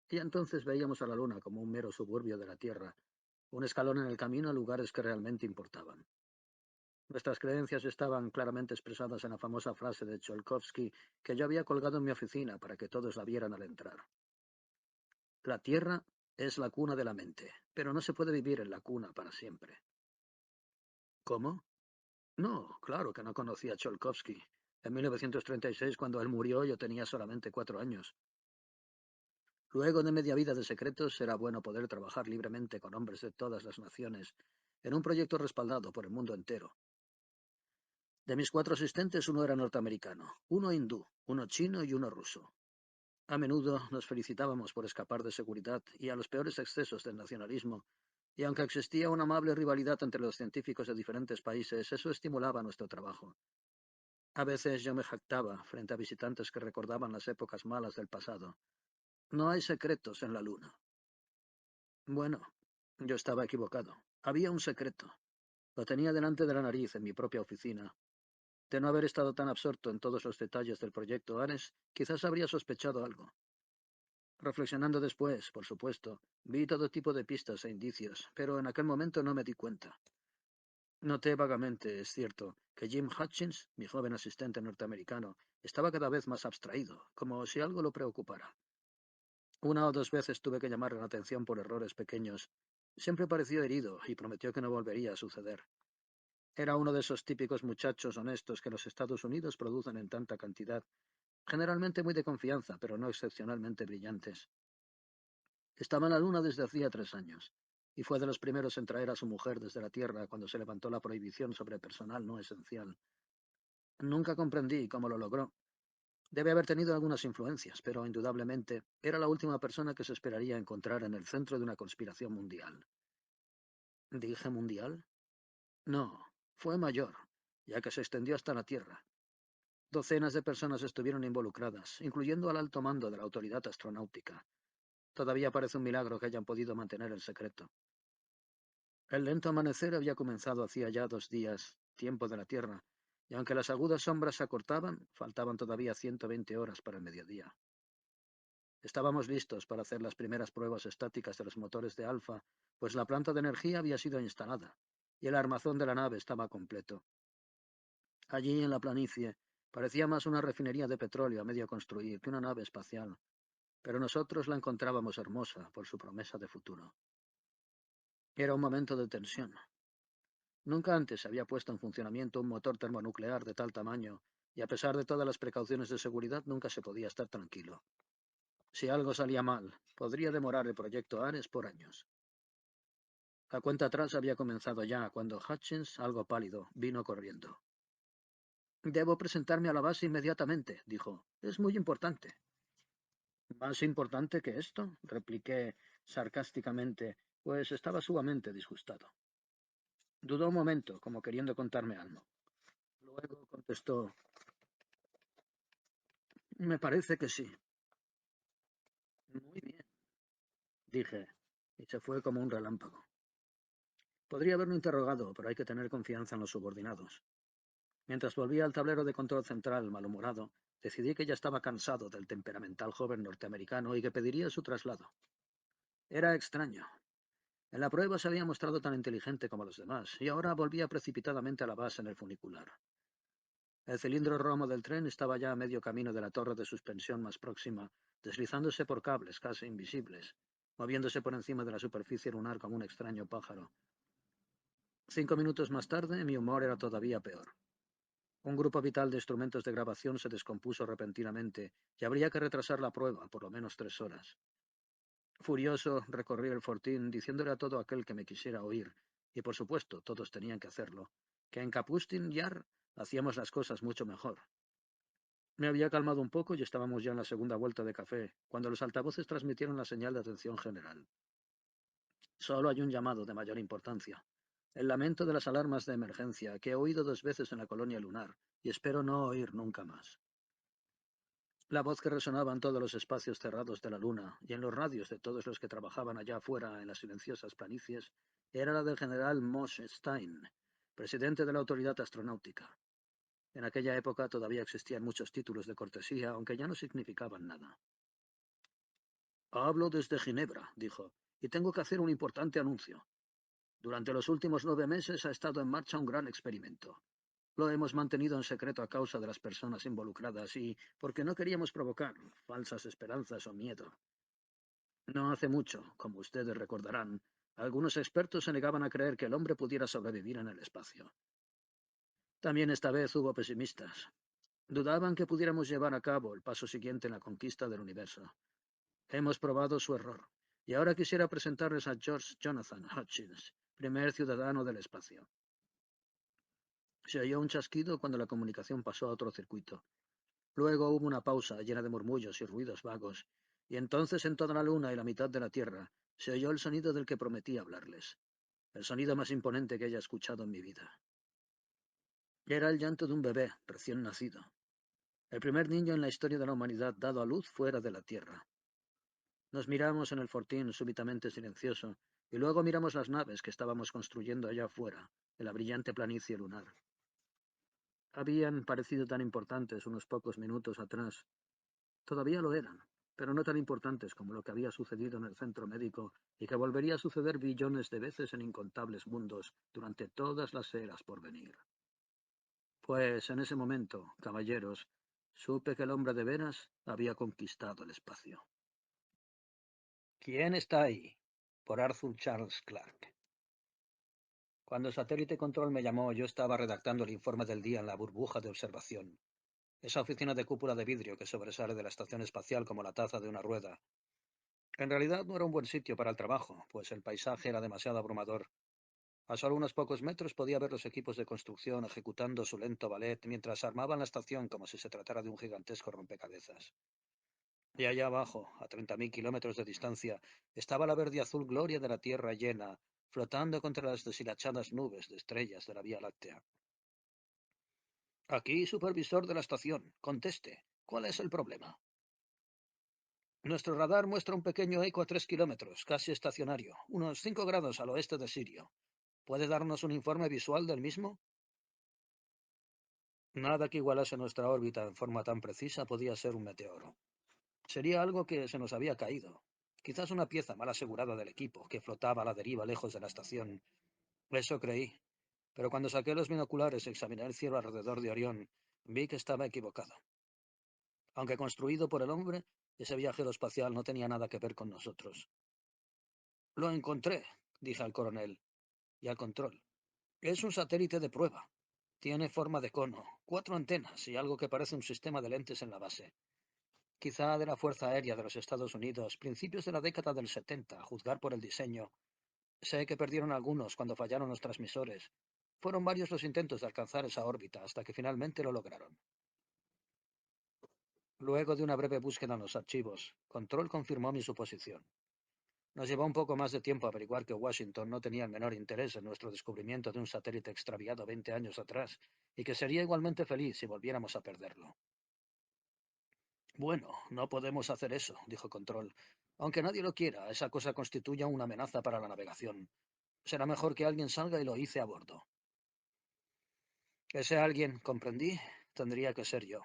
Y entonces veíamos a la Luna como un mero suburbio de la Tierra, un escalón en el camino a lugares que realmente importaban. Nuestras creencias estaban claramente expresadas en la famosa frase de Tsiolkovsky que yo había colgado en mi oficina para que todos la vieran al entrar. La Tierra es la cuna de la mente, pero no se puede vivir en la cuna para siempre. ¿Cómo? No, claro que no conocía a Tsiolkovsky. En 1936, cuando él murió, yo tenía solamente 4 años. Luego de media vida de secretos, será bueno poder trabajar libremente con hombres de todas las naciones, en un proyecto respaldado por el mundo entero. De mis 4 asistentes, uno era norteamericano, uno hindú, uno chino y uno ruso. A menudo nos felicitábamos por escapar de seguridad y a los peores excesos del nacionalismo, y aunque existía una amable rivalidad entre los científicos de diferentes países, eso estimulaba nuestro trabajo. A veces yo me jactaba frente a visitantes que recordaban las épocas malas del pasado. No hay secretos en la Luna. Bueno, yo estaba equivocado. Había un secreto. Lo tenía delante de la nariz en mi propia oficina. De no haber estado tan absorto en todos los detalles del proyecto Ares, quizás habría sospechado algo. Reflexionando después, por supuesto, vi todo tipo de pistas e indicios, pero en aquel momento no me di cuenta. Noté vagamente, es cierto, que Jim Hutchins, mi joven asistente norteamericano, estaba cada vez más abstraído, como si algo lo preocupara. Una o dos veces tuve que llamarle la atención por errores pequeños. Siempre pareció herido y prometió que no volvería a suceder. Era uno de esos típicos muchachos honestos que los Estados Unidos producen en tanta cantidad, generalmente muy de confianza, pero no excepcionalmente brillantes. Estaba en la Luna desde hacía 3 años, y fue de los primeros en traer a su mujer desde la Tierra cuando se levantó la prohibición sobre personal no esencial. Nunca comprendí cómo lo logró. Debe haber tenido algunas influencias, pero indudablemente era la última persona que se esperaría encontrar en el centro de una conspiración mundial. ¿Dije mundial? No, fue mayor, ya que se extendió hasta la Tierra. Docenas de personas estuvieron involucradas, incluyendo al alto mando de la autoridad astronáutica. Todavía parece un milagro que hayan podido mantener el secreto. El lento amanecer había comenzado hacía ya 2 días, tiempo de la Tierra, y aunque las agudas sombras se acortaban, faltaban todavía 120 horas para el mediodía. Estábamos listos para hacer las primeras pruebas estáticas de los motores de Alfa, pues la planta de energía había sido instalada, y el armazón de la nave estaba completo. Allí, en la planicie, parecía más una refinería de petróleo a medio construir que una nave espacial, pero nosotros la encontrábamos hermosa por su promesa de futuro. Era un momento de tensión. Nunca antes se había puesto en funcionamiento un motor termonuclear de tal tamaño, y a pesar de todas las precauciones de seguridad nunca se podía estar tranquilo. Si algo salía mal, podría demorar el proyecto Ares por años. La cuenta atrás había comenzado ya cuando Hutchins, algo pálido, vino corriendo. Debo presentarme a la base inmediatamente, dijo. Es muy importante. ¿Más importante que esto? Repliqué sarcásticamente, pues estaba sumamente disgustado. Dudó un momento, como queriendo contarme algo. Luego contestó, me parece que sí. Muy bien, dije, y se fue como un relámpago. Podría haberme interrogado, pero hay que tener confianza en los subordinados. Mientras volvía al tablero de control central, malhumorado, decidí que ya estaba cansado del temperamental joven norteamericano y que pediría su traslado. Era extraño. En la prueba se había mostrado tan inteligente como los demás, y ahora volvía precipitadamente a la base en el funicular. El cilindro romo del tren estaba ya a medio camino de la torre de suspensión más próxima, deslizándose por cables casi invisibles, moviéndose por encima de la superficie lunar como un extraño pájaro. 5 minutos más tarde, mi humor era todavía peor. Un grupo vital de instrumentos de grabación se descompuso repentinamente y habría que retrasar la prueba por lo menos 3 horas. Furioso, recorrí el fortín diciéndole a todo aquel que me quisiera oír, y por supuesto todos tenían que hacerlo, que en Kapustin Yar hacíamos las cosas mucho mejor. Me había calmado un poco y estábamos ya en la segunda vuelta de café, cuando los altavoces transmitieron la señal de atención general. Solo hay un llamado de mayor importancia. El lamento de las alarmas de emergencia que he oído 2 veces en la colonia lunar, y espero no oír nunca más. La voz que resonaba en todos los espacios cerrados de la luna y en los radios de todos los que trabajaban allá afuera en las silenciosas planicies era la del general Moshe Stein, presidente de la Autoridad Astronáutica. En aquella época todavía existían muchos títulos de cortesía, aunque ya no significaban nada. Hablo desde Ginebra, dijo, y tengo que hacer un importante anuncio. Durante los últimos 9 meses ha estado en marcha un gran experimento. Lo hemos mantenido en secreto a causa de las personas involucradas y porque no queríamos provocar falsas esperanzas o miedo. No hace mucho, como ustedes recordarán, algunos expertos se negaban a creer que el hombre pudiera sobrevivir en el espacio. También esta vez hubo pesimistas. Dudaban que pudiéramos llevar a cabo el paso siguiente en la conquista del universo. Hemos probado su error, y ahora quisiera presentarles a George Jonathan Hutchins, primer ciudadano del espacio. Se oyó un chasquido cuando la comunicación pasó a otro circuito. Luego hubo una pausa llena de murmullos y ruidos vagos, y entonces en toda la luna y la mitad de la tierra se oyó el sonido del que prometí hablarles, el sonido más imponente que haya escuchado en mi vida. Era el llanto de un bebé recién nacido, el primer niño en la historia de la humanidad dado a luz fuera de la tierra. Nos miramos en el fortín súbitamente silencioso, y luego miramos las naves que estábamos construyendo allá afuera, en la brillante planicie lunar. Habían parecido tan importantes unos pocos minutos atrás. Todavía lo eran, pero no tan importantes como lo que había sucedido en el centro médico y que volvería a suceder billones de veces en incontables mundos durante todas las eras por venir. Pues en ese momento, caballeros, supe que el hombre de veras había conquistado el espacio. ¿Quién está ahí? Por Arthur Charles Clarke. Cuando Satélite Control me llamó, yo estaba redactando el informe del día en la burbuja de observación, esa oficina de cúpula de vidrio que sobresale de la estación espacial como la taza de una rueda. En realidad no era un buen sitio para el trabajo, pues el paisaje era demasiado abrumador. A solo unos pocos metros podía ver los equipos de construcción ejecutando su lento ballet mientras armaban la estación como si se tratara de un gigantesco rompecabezas. Y allá abajo, a 30.000 kilómetros de distancia, estaba la verde y azul gloria de la Tierra llena, flotando contra las deshilachadas nubes de estrellas de la Vía Láctea. Aquí, supervisor de la estación, conteste, ¿cuál es el problema? Nuestro radar muestra un pequeño eco a 3 kilómetros, casi estacionario, unos 5 grados al oeste de Sirio. ¿Puede darnos un informe visual del mismo? Nada que igualase nuestra órbita en forma tan precisa podía ser un meteoro. Sería algo que se nos había caído. Quizás una pieza mal asegurada del equipo, que flotaba a la deriva lejos de la estación. Eso creí. Pero cuando saqué los binoculares y examiné el cielo alrededor de Orión, vi que estaba equivocado. Aunque construido por el hombre, ese viajero espacial no tenía nada que ver con nosotros. Lo encontré, dije al coronel, y al control. Es un satélite de prueba. Tiene forma de cono, 4 antenas y algo que parece un sistema de lentes en la base. Quizá de la Fuerza Aérea de los Estados Unidos, principios de la década del 70, a juzgar por el diseño. Sé que perdieron algunos cuando fallaron los transmisores. Fueron varios los intentos de alcanzar esa órbita hasta que finalmente lo lograron. Luego de una breve búsqueda en los archivos, Control confirmó mi suposición. Nos llevó un poco más de tiempo averiguar que Washington no tenía el menor interés en nuestro descubrimiento de un satélite extraviado 20 años atrás, y que sería igualmente feliz si volviéramos a perderlo. Bueno, no podemos hacer eso, dijo Control. Aunque nadie lo quiera, esa cosa constituye una amenaza para la navegación. Será mejor que alguien salga y lo hice a bordo. Ese alguien, comprendí, tendría que ser yo.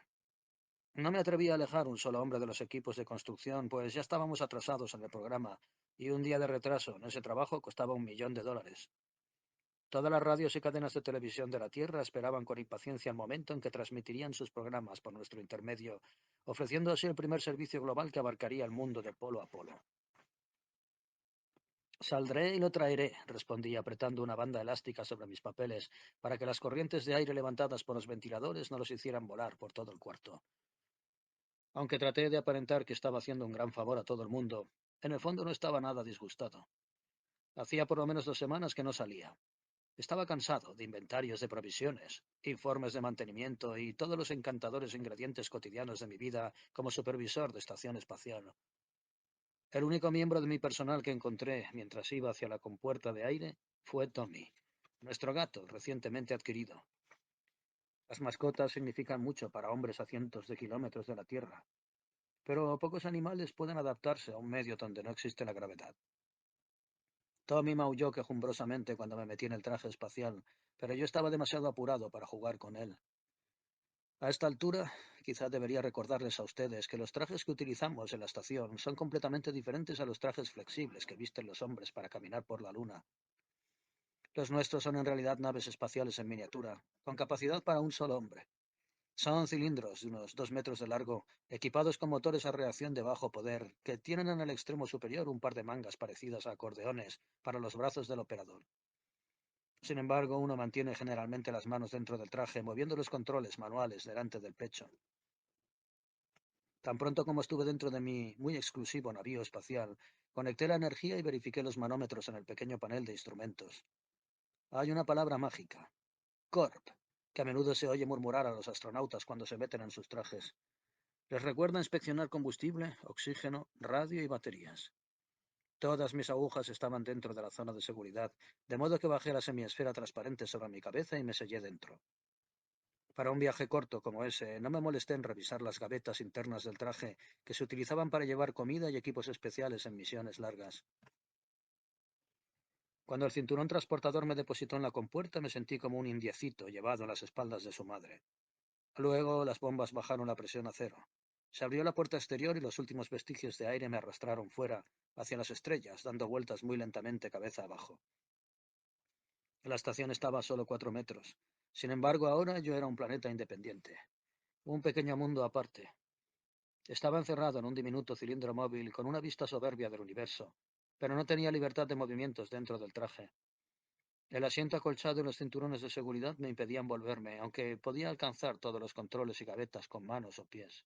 No me atreví a alejar un solo hombre de los equipos de construcción, pues ya estábamos atrasados en el programa, y un día de retraso en ese trabajo costaba $1.000.000. Todas las radios y cadenas de televisión de la Tierra esperaban con impaciencia el momento en que transmitirían sus programas por nuestro intermedio, ofreciendo así el primer servicio global que abarcaría el mundo de polo a polo. Saldré y lo traeré, respondí apretando una banda elástica sobre mis papeles para que las corrientes de aire levantadas por los ventiladores no los hicieran volar por todo el cuarto. Aunque traté de aparentar que estaba haciendo un gran favor a todo el mundo, en el fondo no estaba nada disgustado. Hacía por lo menos 2 semanas que no salía. Estaba cansado de inventarios de provisiones, informes de mantenimiento y todos los encantadores ingredientes cotidianos de mi vida como supervisor de estación espacial. El único miembro de mi personal que encontré mientras iba hacia la compuerta de aire fue Tommy, nuestro gato recientemente adquirido. Las mascotas significan mucho para hombres a cientos de kilómetros de la Tierra, pero pocos animales pueden adaptarse a un medio donde no existe la gravedad. Tommy maulló quejumbrosamente cuando me metí en el traje espacial, pero yo estaba demasiado apurado para jugar con él. A esta altura, quizá debería recordarles a ustedes que los trajes que utilizamos en la estación son completamente diferentes a los trajes flexibles que visten los hombres para caminar por la Luna. Los nuestros son en realidad naves espaciales en miniatura, con capacidad para un solo hombre. Son cilindros de unos 2 metros de largo, equipados con motores a reacción de bajo poder, que tienen en el extremo superior un par de mangas parecidas a acordeones para los brazos del operador. Sin embargo, uno mantiene generalmente las manos dentro del traje, moviendo los controles manuales delante del pecho. Tan pronto como estuve dentro de mi muy exclusivo navío espacial, conecté la energía y verifiqué los manómetros en el pequeño panel de instrumentos. Hay una palabra mágica, Corp, que a menudo se oye murmurar a los astronautas cuando se meten en sus trajes. Les recuerda inspeccionar combustible, oxígeno, radio y baterías. Todas mis agujas estaban dentro de la zona de seguridad, de modo que bajé la semiesfera transparente sobre mi cabeza y me sellé dentro. Para un viaje corto como ese, no me molesté en revisar las gavetas internas del traje que se utilizaban para llevar comida y equipos especiales en misiones largas. Cuando el cinturón transportador me depositó en la compuerta, me sentí como un indiecito llevado en las espaldas de su madre. Luego las bombas bajaron la presión a cero. Se abrió la puerta exterior y los últimos vestigios de aire me arrastraron fuera, hacia las estrellas, dando vueltas muy lentamente cabeza abajo. La estación estaba a solo 4 metros. Sin embargo, ahora yo era un planeta independiente, un pequeño mundo aparte. Estaba encerrado en un diminuto cilindro móvil con una vista soberbia del universo, pero no tenía libertad de movimientos dentro del traje. El asiento acolchado y los cinturones de seguridad me impedían volverme, aunque podía alcanzar todos los controles y gavetas con manos o pies.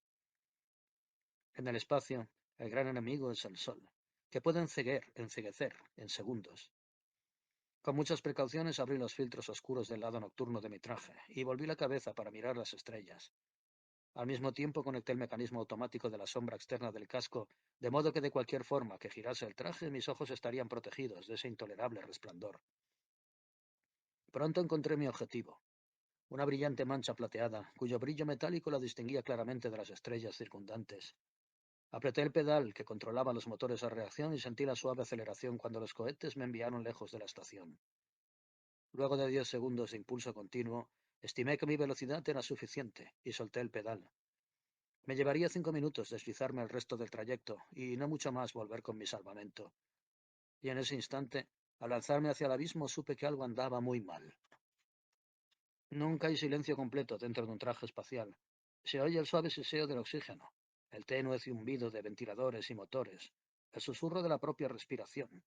En el espacio, el gran enemigo es el sol, que puede enceguecer en segundos. Con muchas precauciones abrí los filtros oscuros del lado nocturno de mi traje y volví la cabeza para mirar las estrellas. Al mismo tiempo conecté el mecanismo automático de la sombra externa del casco, de modo que de cualquier forma que girase el traje, mis ojos estarían protegidos de ese intolerable resplandor. Pronto encontré mi objetivo, una brillante mancha plateada, cuyo brillo metálico la distinguía claramente de las estrellas circundantes. Apreté el pedal que controlaba los motores a reacción y sentí la suave aceleración cuando los cohetes me enviaron lejos de la estación. Luego de 10 segundos de impulso continuo, estimé que mi velocidad era suficiente y solté el pedal. Me llevaría 5 minutos deslizarme el resto del trayecto y no mucho más volver con mi salvamento. Y en ese instante, al lanzarme hacia el abismo, supe que algo andaba muy mal. Nunca hay silencio completo dentro de un traje espacial. Se oye el suave siseo del oxígeno, el tenue zumbido de ventiladores y motores, el susurro de la propia respiración,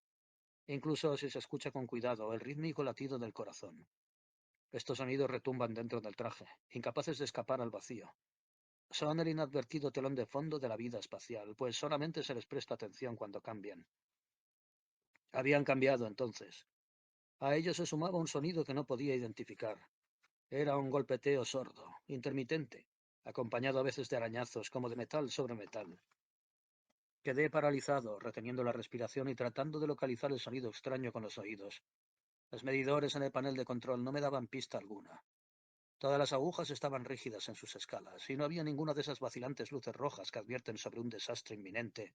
incluso si se escucha con cuidado el rítmico latido del corazón. Estos sonidos retumban dentro del traje, incapaces de escapar al vacío. Son el inadvertido telón de fondo de la vida espacial, pues solamente se les presta atención cuando cambian. Habían cambiado entonces. A ello se sumaba un sonido que no podía identificar. Era un golpeteo sordo, intermitente, acompañado a veces de arañazos como de metal sobre metal. Quedé paralizado, reteniendo la respiración y tratando de localizar el sonido extraño con los oídos. Los medidores en el panel de control no me daban pista alguna. Todas las agujas estaban rígidas en sus escalas, y no había ninguna de esas vacilantes luces rojas que advierten sobre un desastre inminente.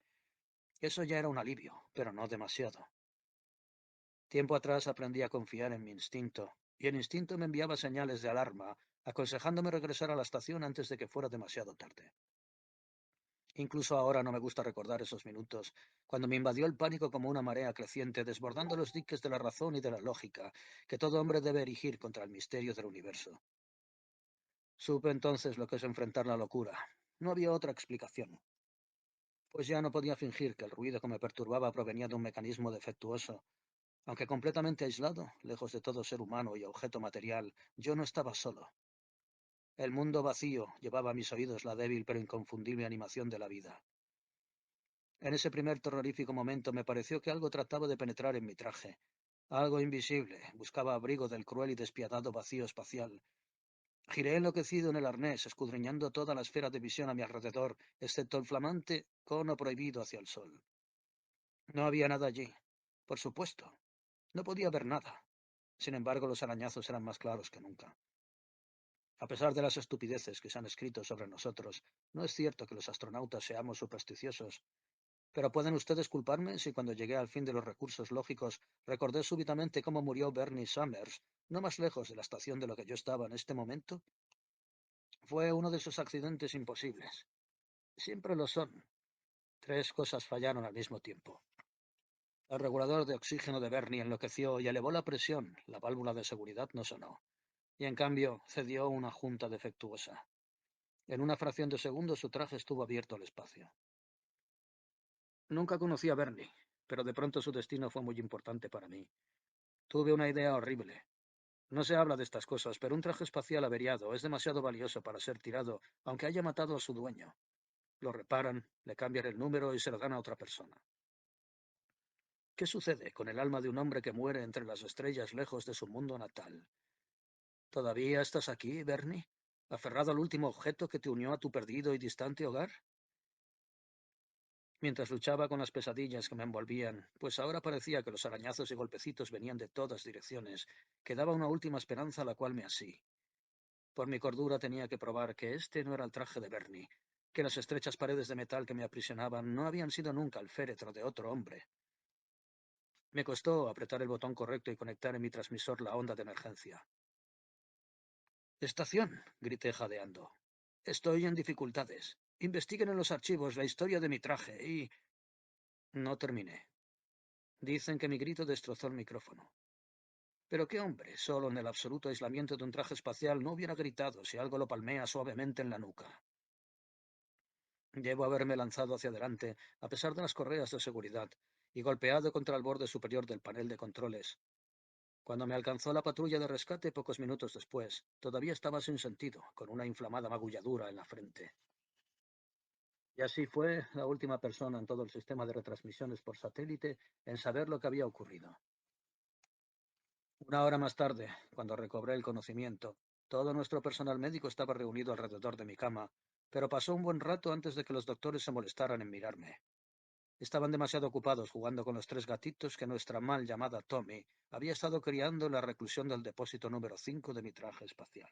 Eso ya era un alivio, pero no demasiado. Tiempo atrás aprendí a confiar en mi instinto, y el instinto me enviaba señales de alarma, aconsejándome regresar a la estación antes de que fuera demasiado tarde. Incluso ahora no me gusta recordar esos minutos, cuando me invadió el pánico como una marea creciente, desbordando los diques de la razón y de la lógica que todo hombre debe erigir contra el misterio del universo. Supe entonces lo que es enfrentar la locura. No había otra explicación, pues ya no podía fingir que el ruido que me perturbaba provenía de un mecanismo defectuoso. Aunque completamente aislado, lejos de todo ser humano y objeto material, yo no estaba solo. El mundo vacío llevaba a mis oídos la débil pero inconfundible animación de la vida. En ese primer terrorífico momento me pareció que algo trataba de penetrar en mi traje. Algo invisible, buscaba abrigo del cruel y despiadado vacío espacial. Giré enloquecido en el arnés, escudriñando toda la esfera de visión a mi alrededor, excepto el flamante cono prohibido hacia el sol. No había nada allí. Por supuesto. No podía ver nada. Sin embargo, los arañazos eran más claros que nunca. A pesar de las estupideces que se han escrito sobre nosotros, no es cierto que los astronautas seamos supersticiosos. Pero ¿pueden ustedes culparme si cuando llegué al fin de los recursos lógicos recordé súbitamente cómo murió Bernie Summers, no más lejos de la estación de lo que yo estaba en este momento? Fue uno de esos accidentes imposibles. Siempre lo son. Tres cosas fallaron al mismo tiempo. El regulador de oxígeno de Bernie enloqueció y elevó la presión. La válvula de seguridad no sonó. Y en cambio cedió una junta defectuosa. En una fracción de segundo su traje estuvo abierto al espacio. Nunca conocí a Bernie, pero de pronto su destino fue muy importante para mí. Tuve una idea horrible. No se habla de estas cosas, pero un traje espacial averiado es demasiado valioso para ser tirado, aunque haya matado a su dueño. Lo reparan, le cambian el número y se lo dan a otra persona. ¿Qué sucede con el alma de un hombre que muere entre las estrellas lejos de su mundo natal? ¿Todavía estás aquí, Bernie? ¿Aferrado al último objeto que te unió a tu perdido y distante hogar? Mientras luchaba con las pesadillas que me envolvían, pues ahora parecía que los arañazos y golpecitos venían de todas direcciones, quedaba una última esperanza a la cual me así. Por mi cordura tenía que probar que este no era el traje de Bernie, que las estrechas paredes de metal que me aprisionaban no habían sido nunca el féretro de otro hombre. Me costó apretar el botón correcto y conectar en mi transmisor la onda de emergencia. «Estación», grité jadeando. «Estoy en dificultades. Investiguen en los archivos la historia de mi traje y...» No terminé. Dicen que mi grito destrozó el micrófono. Pero qué hombre, solo en el absoluto aislamiento de un traje espacial, no hubiera gritado si algo lo palmea suavemente en la nuca. Debo haberme lanzado hacia adelante, a pesar de las correas de seguridad, y golpeado contra el borde superior del panel de controles. Cuando me alcanzó la patrulla de rescate pocos minutos después, todavía estaba sin sentido, con una inflamada magulladura en la frente. Y así fue la última persona en todo el sistema de retransmisiones por satélite en saber lo que había ocurrido. Una hora más tarde, cuando recobré el conocimiento, todo nuestro personal médico estaba reunido alrededor de mi cama, pero pasó un buen rato antes de que los doctores se molestaran en mirarme. Estaban demasiado ocupados jugando con los tres gatitos que nuestra mal llamada Tommy había estado criando en la reclusión del depósito número 5 de mi traje espacial.